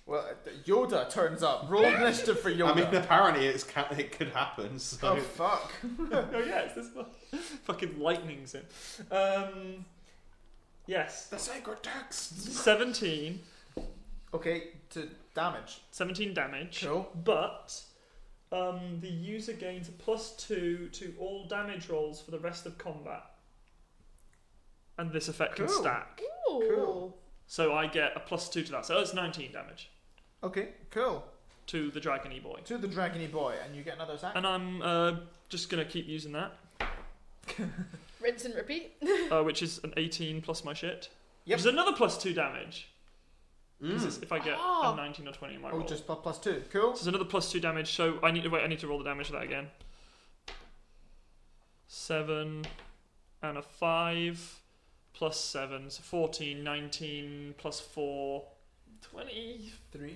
Well, Yoda turns up. Roll initiative for Yoda. I mean, apparently it could happen. So Oh fuck. Oh yeah, it's this one. Fucking lightning's in. Yes. the sacred text. 17. Okay, to damage. 17 damage. Cool. But the user gains a +2 to all damage rolls for the rest of combat. And this effect can Cool. stack. Ooh. Cool. So I get a +2 to that. So it's 19 damage Okay, cool. to the dragony boy. To the dragony boy, and you get another attack. And I'm just going to keep using that. Rinse and repeat. Which is an 18 plus my shit. Yep. Which is another +2 damage. Because if I get Oh. a 19 or 20 in my Oh, roll. just +2. Cool. So it's another +2 damage. So I need to roll the damage for that again. 7 and a 5 plus 7, so 14, 19 plus 4, 23.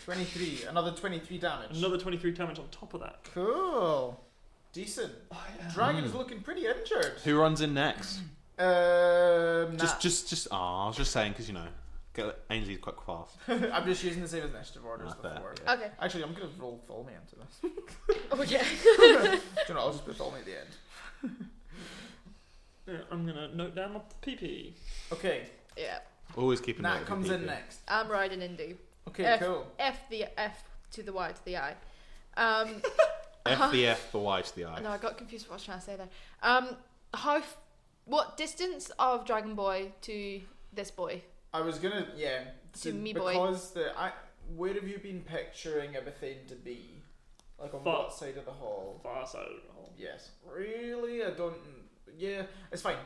23. Another 23 damage. Another 23 damage on top of that. Cool. Decent. Dragon is looking pretty injured. Who runs in next? Nat. Just. I was just saying because Ainsley's quite fast. I'm just using the same as initiative orders Not fair, before. yeah. Okay. Actually, I'm gonna roll follow me into this. Oh yeah. Do you know, I'll just put follow me at the end. Yeah, I'm gonna note down my PP. Okay. Yeah. Always keep a note Nat of comes your in PP. next. I'm riding Indy. Okay, cool. F to the Y to the I. F the F, the Y to the I. No, I got confused with what I was trying to say there. What distance of Dragon Boy to this boy? I was gonna, To me boy. because where have you been picturing Ibethane to be? Like on Far- what side of the hall? Far side of the hall. Yes. Really? I don't. Yeah, it's fine.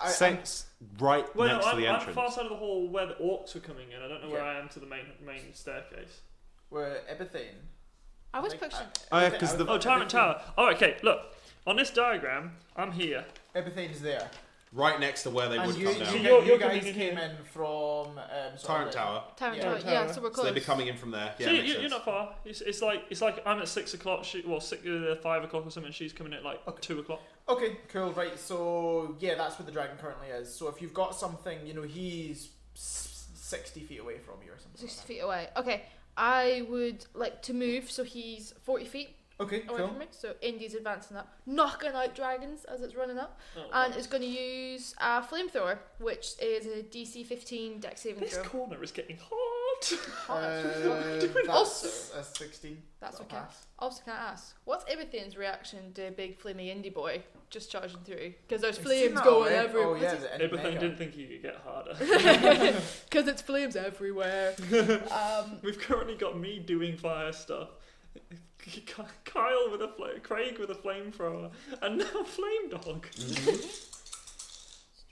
Sense right Well, next no, to the I'm entrance. far side of the hall where the orcs were coming in. I don't know where Yeah. I am to the main staircase. We're Ibethane. I was think- picturing. Oh, yeah, 'cause the- Oh, Tyrant Tower. Oh, okay. Look, on this diagram, I'm here. Ibethane's there. Right next to where they And would you, come you, down. So guys- you're you coming guys in came here. in from Tyrant Tower. Tyrant Yeah, Tower. Tower. Yeah, so we're So close. they'd be coming in from there. Yeah, So makes you're sense. not far. It's like I'm at 6 o'clock. 5 o'clock or something. She's coming at like 2 o'clock. Okay, cool, right, so yeah, that's where the dragon currently is. So if you've got something, he's 60 feet away from you or something. 60 feet away. Okay, I would like to move so he's 40 feet Okay, away cool. from me. So Indy's advancing up, knocking out dragons as it's running up, Oh, and it's going to use a flamethrower, which is a DC 15 dex saving this throw. corner is getting hot. That's Also- a 16. That's That'll okay. pass. Also, can I ask, what's Ibethane's reaction to big flamey indie boy just charging through? Because there's You've seen flames that going already? everywhere. Oh yeah, the Ibethane mega. didn't think he could get harder. Because it's flames everywhere. We've currently got me doing fire stuff. Kyle with a Craig with a flamethrower, and now Flame Dog.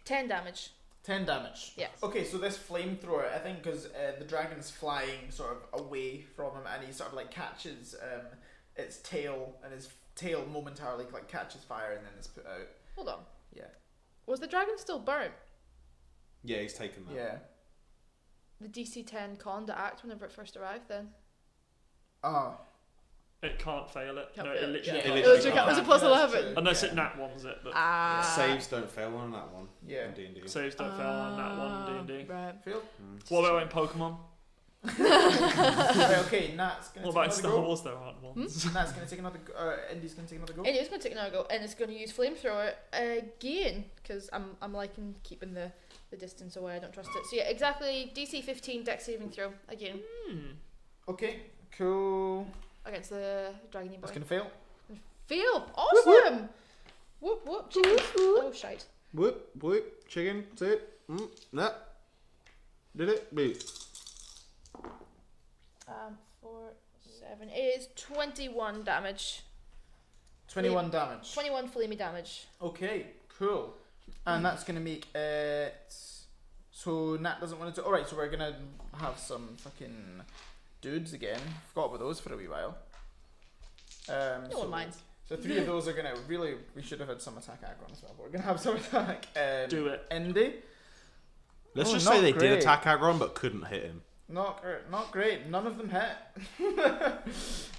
10 damage. 10 damage. Yes. Okay, so this flamethrower, I think, because the dragon's flying sort of away from him, and he sort of like catches its tail, and his tail momentarily like catches fire, and then it's put out. Hold on. Yeah. Was the dragon still burnt? Yeah, he's taken that. Yeah. The DC 10 con to act whenever it first arrived then? Oh. It can't fail it. Can't No, fail it it. literally Yeah. can't. It was, can't. it was a plus 11. Unless Yeah. it nat ones it, but Ah. Saves don't fail on that one. Yeah. In D&D. saves don't fail on that one. D&D. Right. Phil? What about in Pokemon? Right, okay, Nat's gonna What about in take Star another go. Wars? There aren't ones. Nat's gonna take another. Indy's gonna take another go. And it's going to take another go, and it's going to use flamethrower again, because I'm liking keeping the distance away. I don't trust it. So yeah, exactly. DC 15 dex saving throw again Okay, cool. against the dragony boy. That's gonna fail. Feel awesome. Whoop whoop chicken. Oh shite. Whoop, whoop, chicken, sit, nah. Did it? Boot. 4, 7 is 21 damage. 21 damage. 21 flamey damage. Okay, cool. And that's gonna make it. So Nat doesn't want to. Alright, so we're gonna have some fucking dudes again. Forgot about those for a wee while. No one minds. So 3 of those are gonna really. We should have had some attack aggro as well, but we're gonna have some attack. Do it. Indy. Let's Oh, just not say they great. did attack Agron but couldn't hit him. Not great. None of them hit.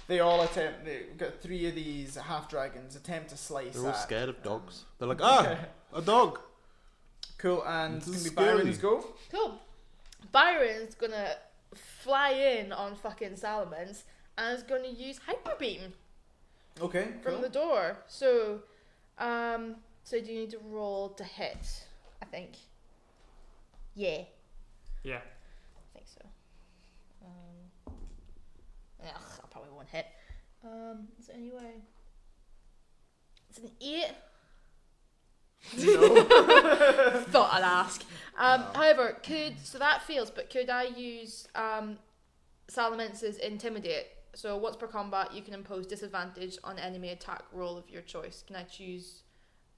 They all attempt. They got 3 of these half dragons attempt to slice. They're all at, scared of dogs. They're like, a dog. Cool, and This it's is gonna be Byron's scary. go. Cool. Byron's gonna fly in on fucking Salamence and is gonna use hyper beam Okay, from cool. the door. So, so do you need to roll to hit? I think. Yeah, Yeah. I think so. I probably won't hit. Is it anyway? It's an 8. No. Thought I'd ask. However, so that fails, but could I use Salamence's Intimidate? So once per combat, you can impose disadvantage on enemy attack roll of your choice. Can I choose?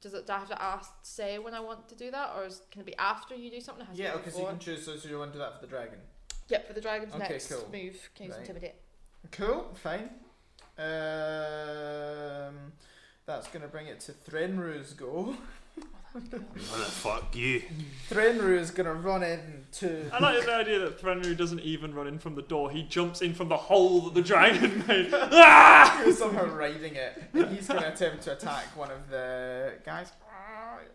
Do I have to say when I want to do that, or can it be after you do something? It has to Yeah, be okay, so you before? can choose. So you want to do that for the dragon. Yep, for the dragon's Okay, next cool. move, can use Right. Intimidate. Cool, fine. That's gonna bring it to Threnru's go. Fuck you. Threnru is gonna run into. I like the idea that Threnru doesn't even run in from the door. He jumps in from the hole that the dragon made. Ah! Who's somehow riding it, and he's gonna attempt to attack one of the guys.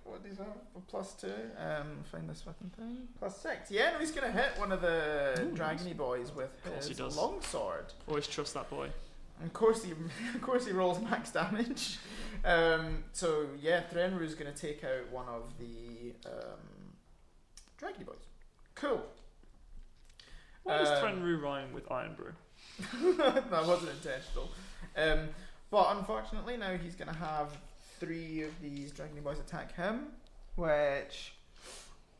What does he have? A +2. Find this fucking thing. +6. Yeah, no, he's gonna hit one of the dragony boys with course he his does. longsword. Always trust that boy. And of course he rolls max damage. So yeah, Threnru's gonna take out one of the dragony boys. Cool. Why does Threnru rhyme with Iron Brew? That wasn't intentional. But unfortunately now he's gonna have 3 of these dragony boys attack him, which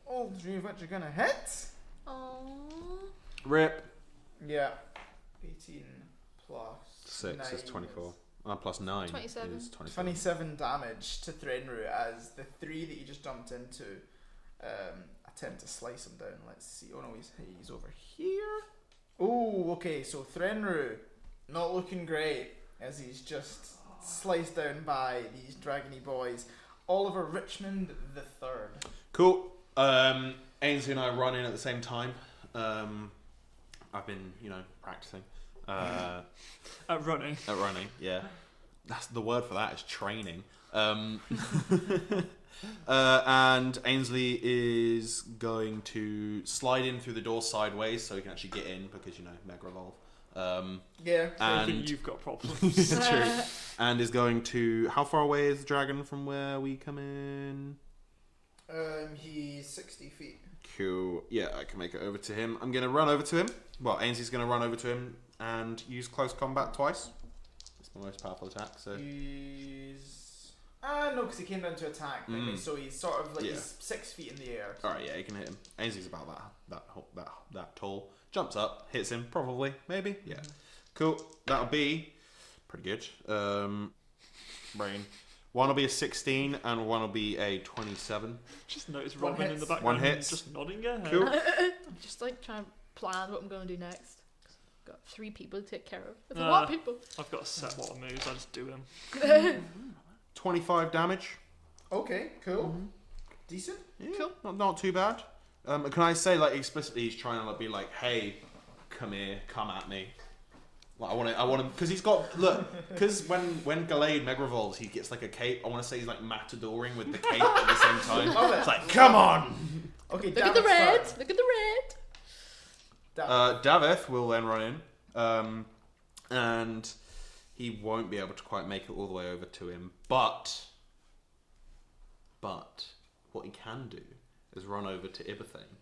all 3 of which are gonna hit. Aww. Rip. Yeah. 18 plus 6 9 is 24. Plus 9 27. is 27. 27 damage to Threnru as the 3 that you just jumped into attempt to slice him down. Let's see. Oh no, he's over here. Oh, okay. So Threnru, not looking great as he's just sliced down by these dragony boys. Oliver Richmond the Third. Cool. Ainsley and I run in at the same time. I've been, practicing. At running. At running, yeah. That's the word for that is training. And Ainsley is going to slide in through the door sideways so he can actually get in because, Meg Revolve. Yeah. I think And you've got problems. true. And is going to... How far away is the dragon from where we come in? He's 60 feet. Cool. Yeah, I can make it over to him. I'm going to run over to him. Well, Ainsley's going to run over to him and use close combat twice. It's my most powerful attack, so... He's... no, because he came down to attack, didn't he? So he's sort of like he's 6 feet in the air. Alright, yeah, you can hit him. Ainsley's about that tall. Jumps up, hits him, probably, maybe. Yeah. Cool. That'll be pretty good. Brain. One will be a 16 and one will be a 27. Just notice One Robin in hits. the background. One hits. Just nodding her head. Cool. I'm just like trying to plan what I'm going to do next. I've got 3 people to take care of. It's a Ah. lot of people. I've got a set lot of moves. I just do them. 25 damage. Okay, cool. Decent. Yeah, Cool. Not too bad. Can I say, explicitly he's trying to be like, hey, come here, come at me. Like, I want him, because he's got, because when Gallade Meg revolves, he gets a cape. I want to say he's matadoring with the cape at the same time. Love it. It's like, come on! Okay, Look at the red. David's Look at the red. turn. Davith will then run in, and he won't be able to quite make it all the way over to him. But what he can do is run over to Ibathane,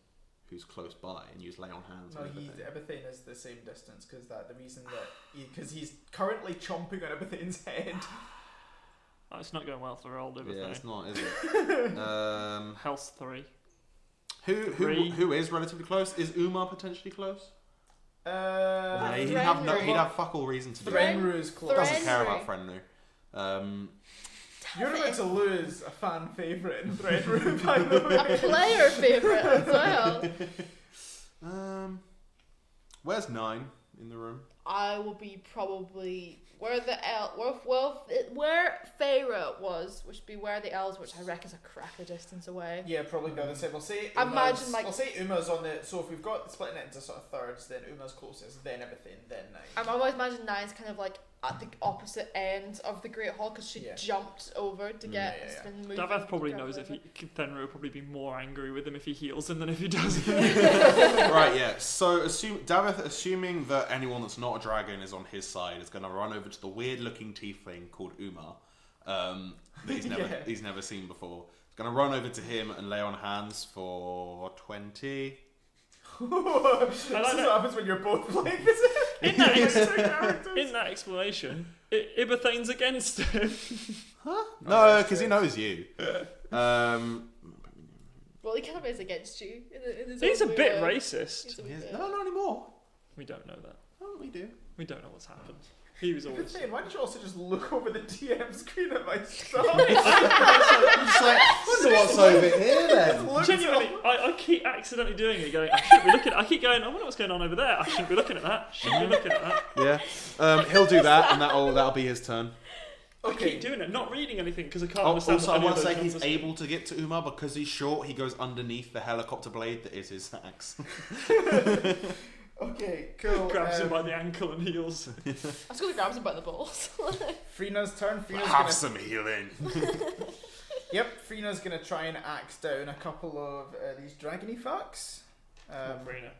who's close by, and use lay on hands. No, on Ibathane. Ibathane is the same distance because he's currently chomping on Ibathane's head. Oh, it's not going well for old Ibathane. Yeah, it's not, is it? Health 3. Who is relatively close? Is Umar potentially close? Uh, He'd Threnru. have fuck all reason to do it. Threnru's close. Doesn't care Threnru. about Threnru. You're about to lose a fan favourite in Threnru, by the A way. player favourite as well. Where's 9 in the room? I will be probably where Feyre was, which would be where the elves, which I reckon is a crack of distance away. Yeah, probably the other side. We'll say I imagine, we'll say Uma's on the. So if we've got splitting it into sort of thirds, then Uma's closest, then Ibathane, then 9. I always imagine Nine's kind of at the opposite end of the Great Hall because she Yeah. jumped over to get yeah. spin moving. Daveth probably to grab knows if over. Fenrir will probably be more angry with him if he heals him than if he doesn't. Right, yeah. So Davith, assuming that anyone that's not a dragon is on his side, is going to run over to the weird-looking tiefling called Umar that he's never seen before. He's going to run over to him and lay on hands for 20. This is what happens when you're both playing this. In that explanation, Ibathane's against him. No, because he knows you. Well, he kind of is against you. In his He's a own bit way. racist. He's a wee bit. No, not anymore. We don't know that. Oh, we do. We don't know what's happened. He was always. Ibathane, why don't you also just look over the DM screen at my stuff? It's like, wonder what's over here then. Genuinely, I keep accidentally doing it, going, I shouldn't be looking. I keep going, I wonder what's going on over there. I shouldn't be looking at that. Shouldn't be looking at that. Yeah. He'll do that, and that'll be his turn. I keep doing it, not reading anything because I can't Oh, understand. also, I what any want of to say those he's numbers- able to get to Umar because he's short. He goes underneath the helicopter blade that is his axe. Okay, cool. grabs him by the ankle and heals. I was going to grab him by the balls. Freena's turn. Have some healing. Yep, Freena's gonna try and axe down a couple of these dragony fucks. Marina.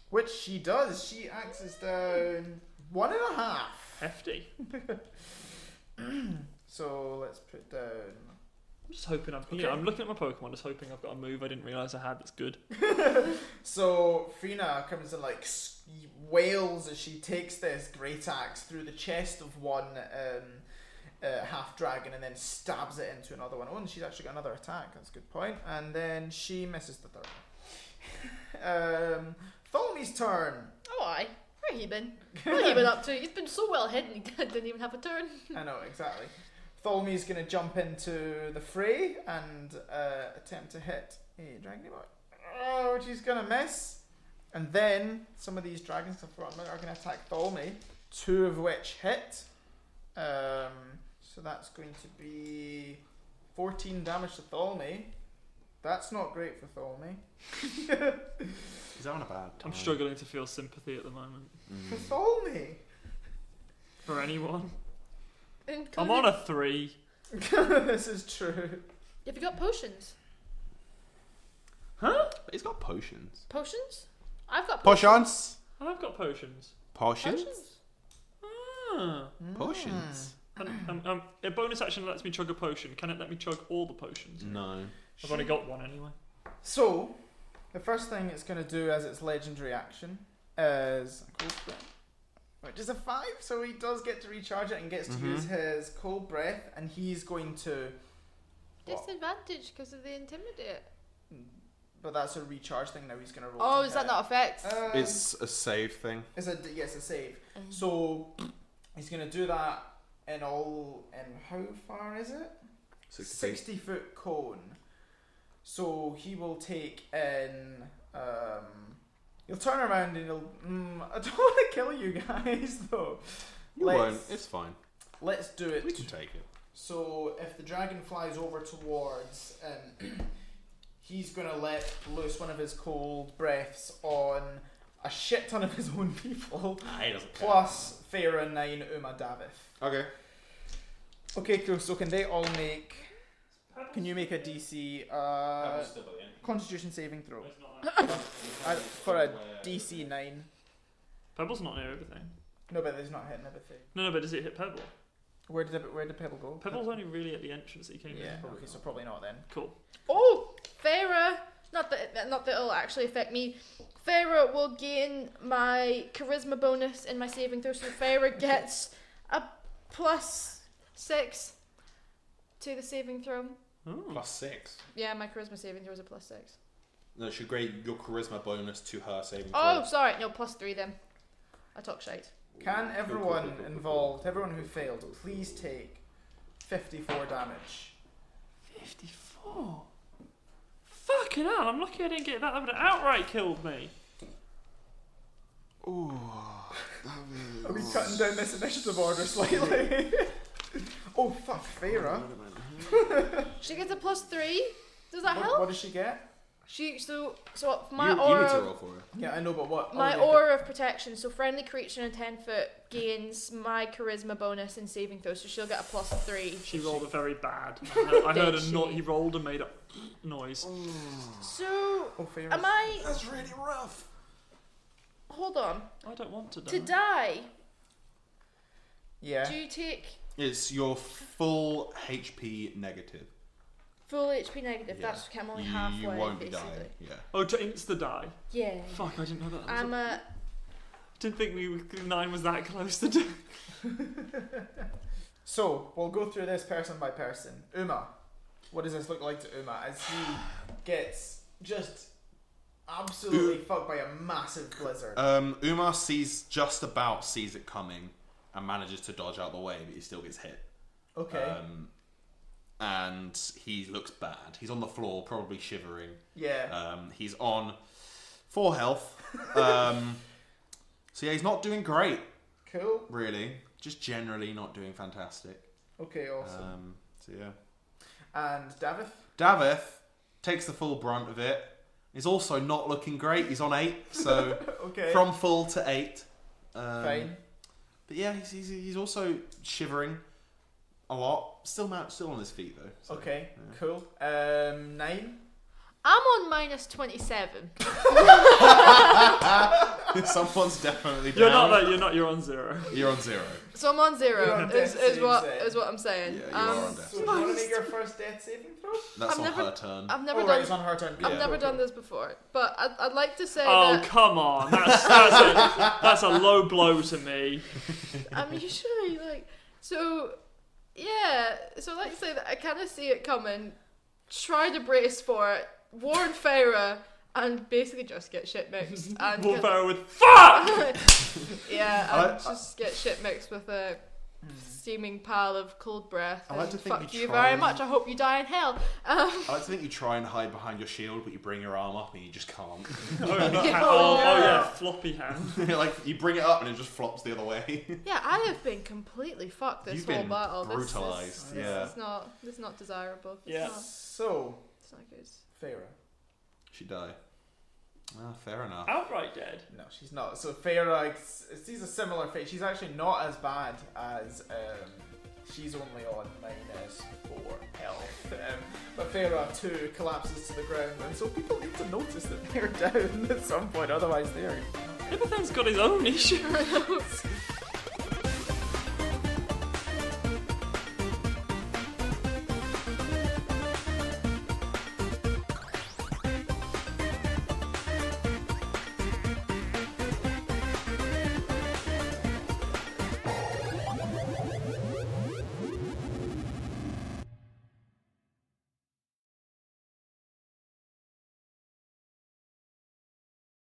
Which she does. She axes down 1.5. Hefty. So let's put down. I'm just hoping I'm looking at my Pokemon, just hoping I've got a move I didn't realise I had that's good. So Freena comes and wails as she takes this great axe through the chest of one half dragon and then stabs it into another one. Oh, and she's actually got another attack. That's a good point. And then she misses the third one. Ptolemy's turn. Oh, aye. Where he been? What he been up to? He's been so well hidden. He didn't even have a turn. I know, exactly. Tholme's going to jump into the fray and attempt to hit a dragon boy. Oh, which he's going to miss. And then some of these dragons are going to attack Tholme, 2 of which hit. So that's going to be 14 damage to Tholme. That's not great for Tholme. He's having a bad time. I'm struggling to feel sympathy at the moment. For Tholme? For anyone. And I'm on a 3. This is true. Have you got potions? Huh? He's got potions. Potions? I've got potions. Potions? I've got potions. Potions? Ah. Potions? And, a bonus action lets me chug a potion. Can it let me chug all the potions? No. I've only got one anyway. So, the first thing it's going to do as its legendary action is Cold Breath, which is a 5, so he does get to recharge it and gets to use his Cold Breath, and he's going to... what? Disadvantage because of the Intimidate. But that's a recharge thing now, he's going to roll. Oh, to is that hit. not effect? It's a save thing. It's a save. So, he's going to do that in how far is it? 60 foot cone. So he will take in. He'll turn around and he'll. I don't want to kill you guys though. You won't. It's fine. Let's do it. We can take it. So if the dragon flies over towards, he's gonna let loose one of his cold breaths on a shit ton of his own people. He doesn't care. Plus Farah, 9, Uma, Davith. Okay. Okay, cool. So can they all make? Can you make a DC Constitution saving throw for a DC 9? Pebble's not near everything. No, but there's not hitting everything. No, but does it hit Pebble? Where did Pebble go? Pebble's only really at the entrance that he came Yeah. in. Okay, so probably not then. Cool. Oh, Farah. Not that it'll actually affect me. Farah will gain my charisma bonus in my saving throw, so Farah gets a +6 to the saving throw. Oh. +6. Yeah, my charisma saving throw is a +6. No, should grade your charisma bonus to her saving Oh, throw. sorry, no, +3 then. I talk shite. Can everyone involved, everyone who failed, please take 54 damage? 54? Fucking hell, I'm lucky I didn't get that. That would have outright killed me. Ooh. Are we cutting down this initiative order slightly? Oh fuck, Farah. She gets a +3. Does that What help? does she get? So You my need to aura, roll for it. Yeah, I know, but what? my oh, yeah, aura of protection. So friendly creature in 10 foot gains my charisma bonus in saving throw, so she'll get a +3. She rolled a very bad. I heard Did a not. she? He rolled and made a noise. So Oh, Farah. am I? That's really rough. Hold on. I don't want to die. To die, Yeah. do you take It's your full HP negative. full HP negative? Yeah. That's I'm only You halfway. won't be basically. dying. Yeah. Oh, to insta die. Yeah. Fuck, I didn't know that. I'm a. Didn't think 9 was that close to do. So, we'll go through this person by person. Uma. What does this look like to Uma as he gets just absolutely fucked by a massive blizzard? Umar sees it coming and manages to dodge out the way, but he still gets hit. Okay. And he looks bad. He's on the floor, probably shivering. Yeah. He's on 4 health. So yeah, he's not doing great, Cool. really. Just generally not doing fantastic. Okay, awesome. So yeah. And Davith? Davith takes the full brunt of it. He's also not looking great. He's on 8, so Okay. from full to 8. Fine. But yeah, he's also shivering a lot. Still on his feet though. So, Okay, yeah. cool. 9? I'm on -27. Someone's definitely down. You're not that. You're not. You're on 0. You're on 0. So I'm on You're 0. on Is death saving what I'm saying. Yeah, you are on death. So do you want to make your first death saving throw? That's I've on never- her turn. I've never Oh, right, done. it's on her turn. I've Yeah. never done this before, but I'd like to say Oh that come on, that's a low blow to me. I'm usually like so. Yeah, so I'd like to say that I kind of see it coming. Try to brace for it. Warn Farah, and basically just get shit mixed. And Wolfaro with fuck! yeah, and just get shit mixed with a steaming pile of cold breath. I like to think fuck you you try very and- much. I hope you die in hell. I like to think you try and hide behind your shield, but you bring your arm up and you just can't. Oh yeah, floppy hand. Like you bring it up and it just flops the other way. Yeah, I have been completely fucked this You've whole been battle. brutalised, yeah. This is not desirable. Yeah. So, It's not good. Farah. She die. Ah, fair enough. Outright dead. No, she's not. So Farah sees a similar fate. She's actually not as bad as she's only on -4 health. But Farah too collapses to the ground, and so people need to notice that they're down at some point. Otherwise, they're Ibethane's got his own issue.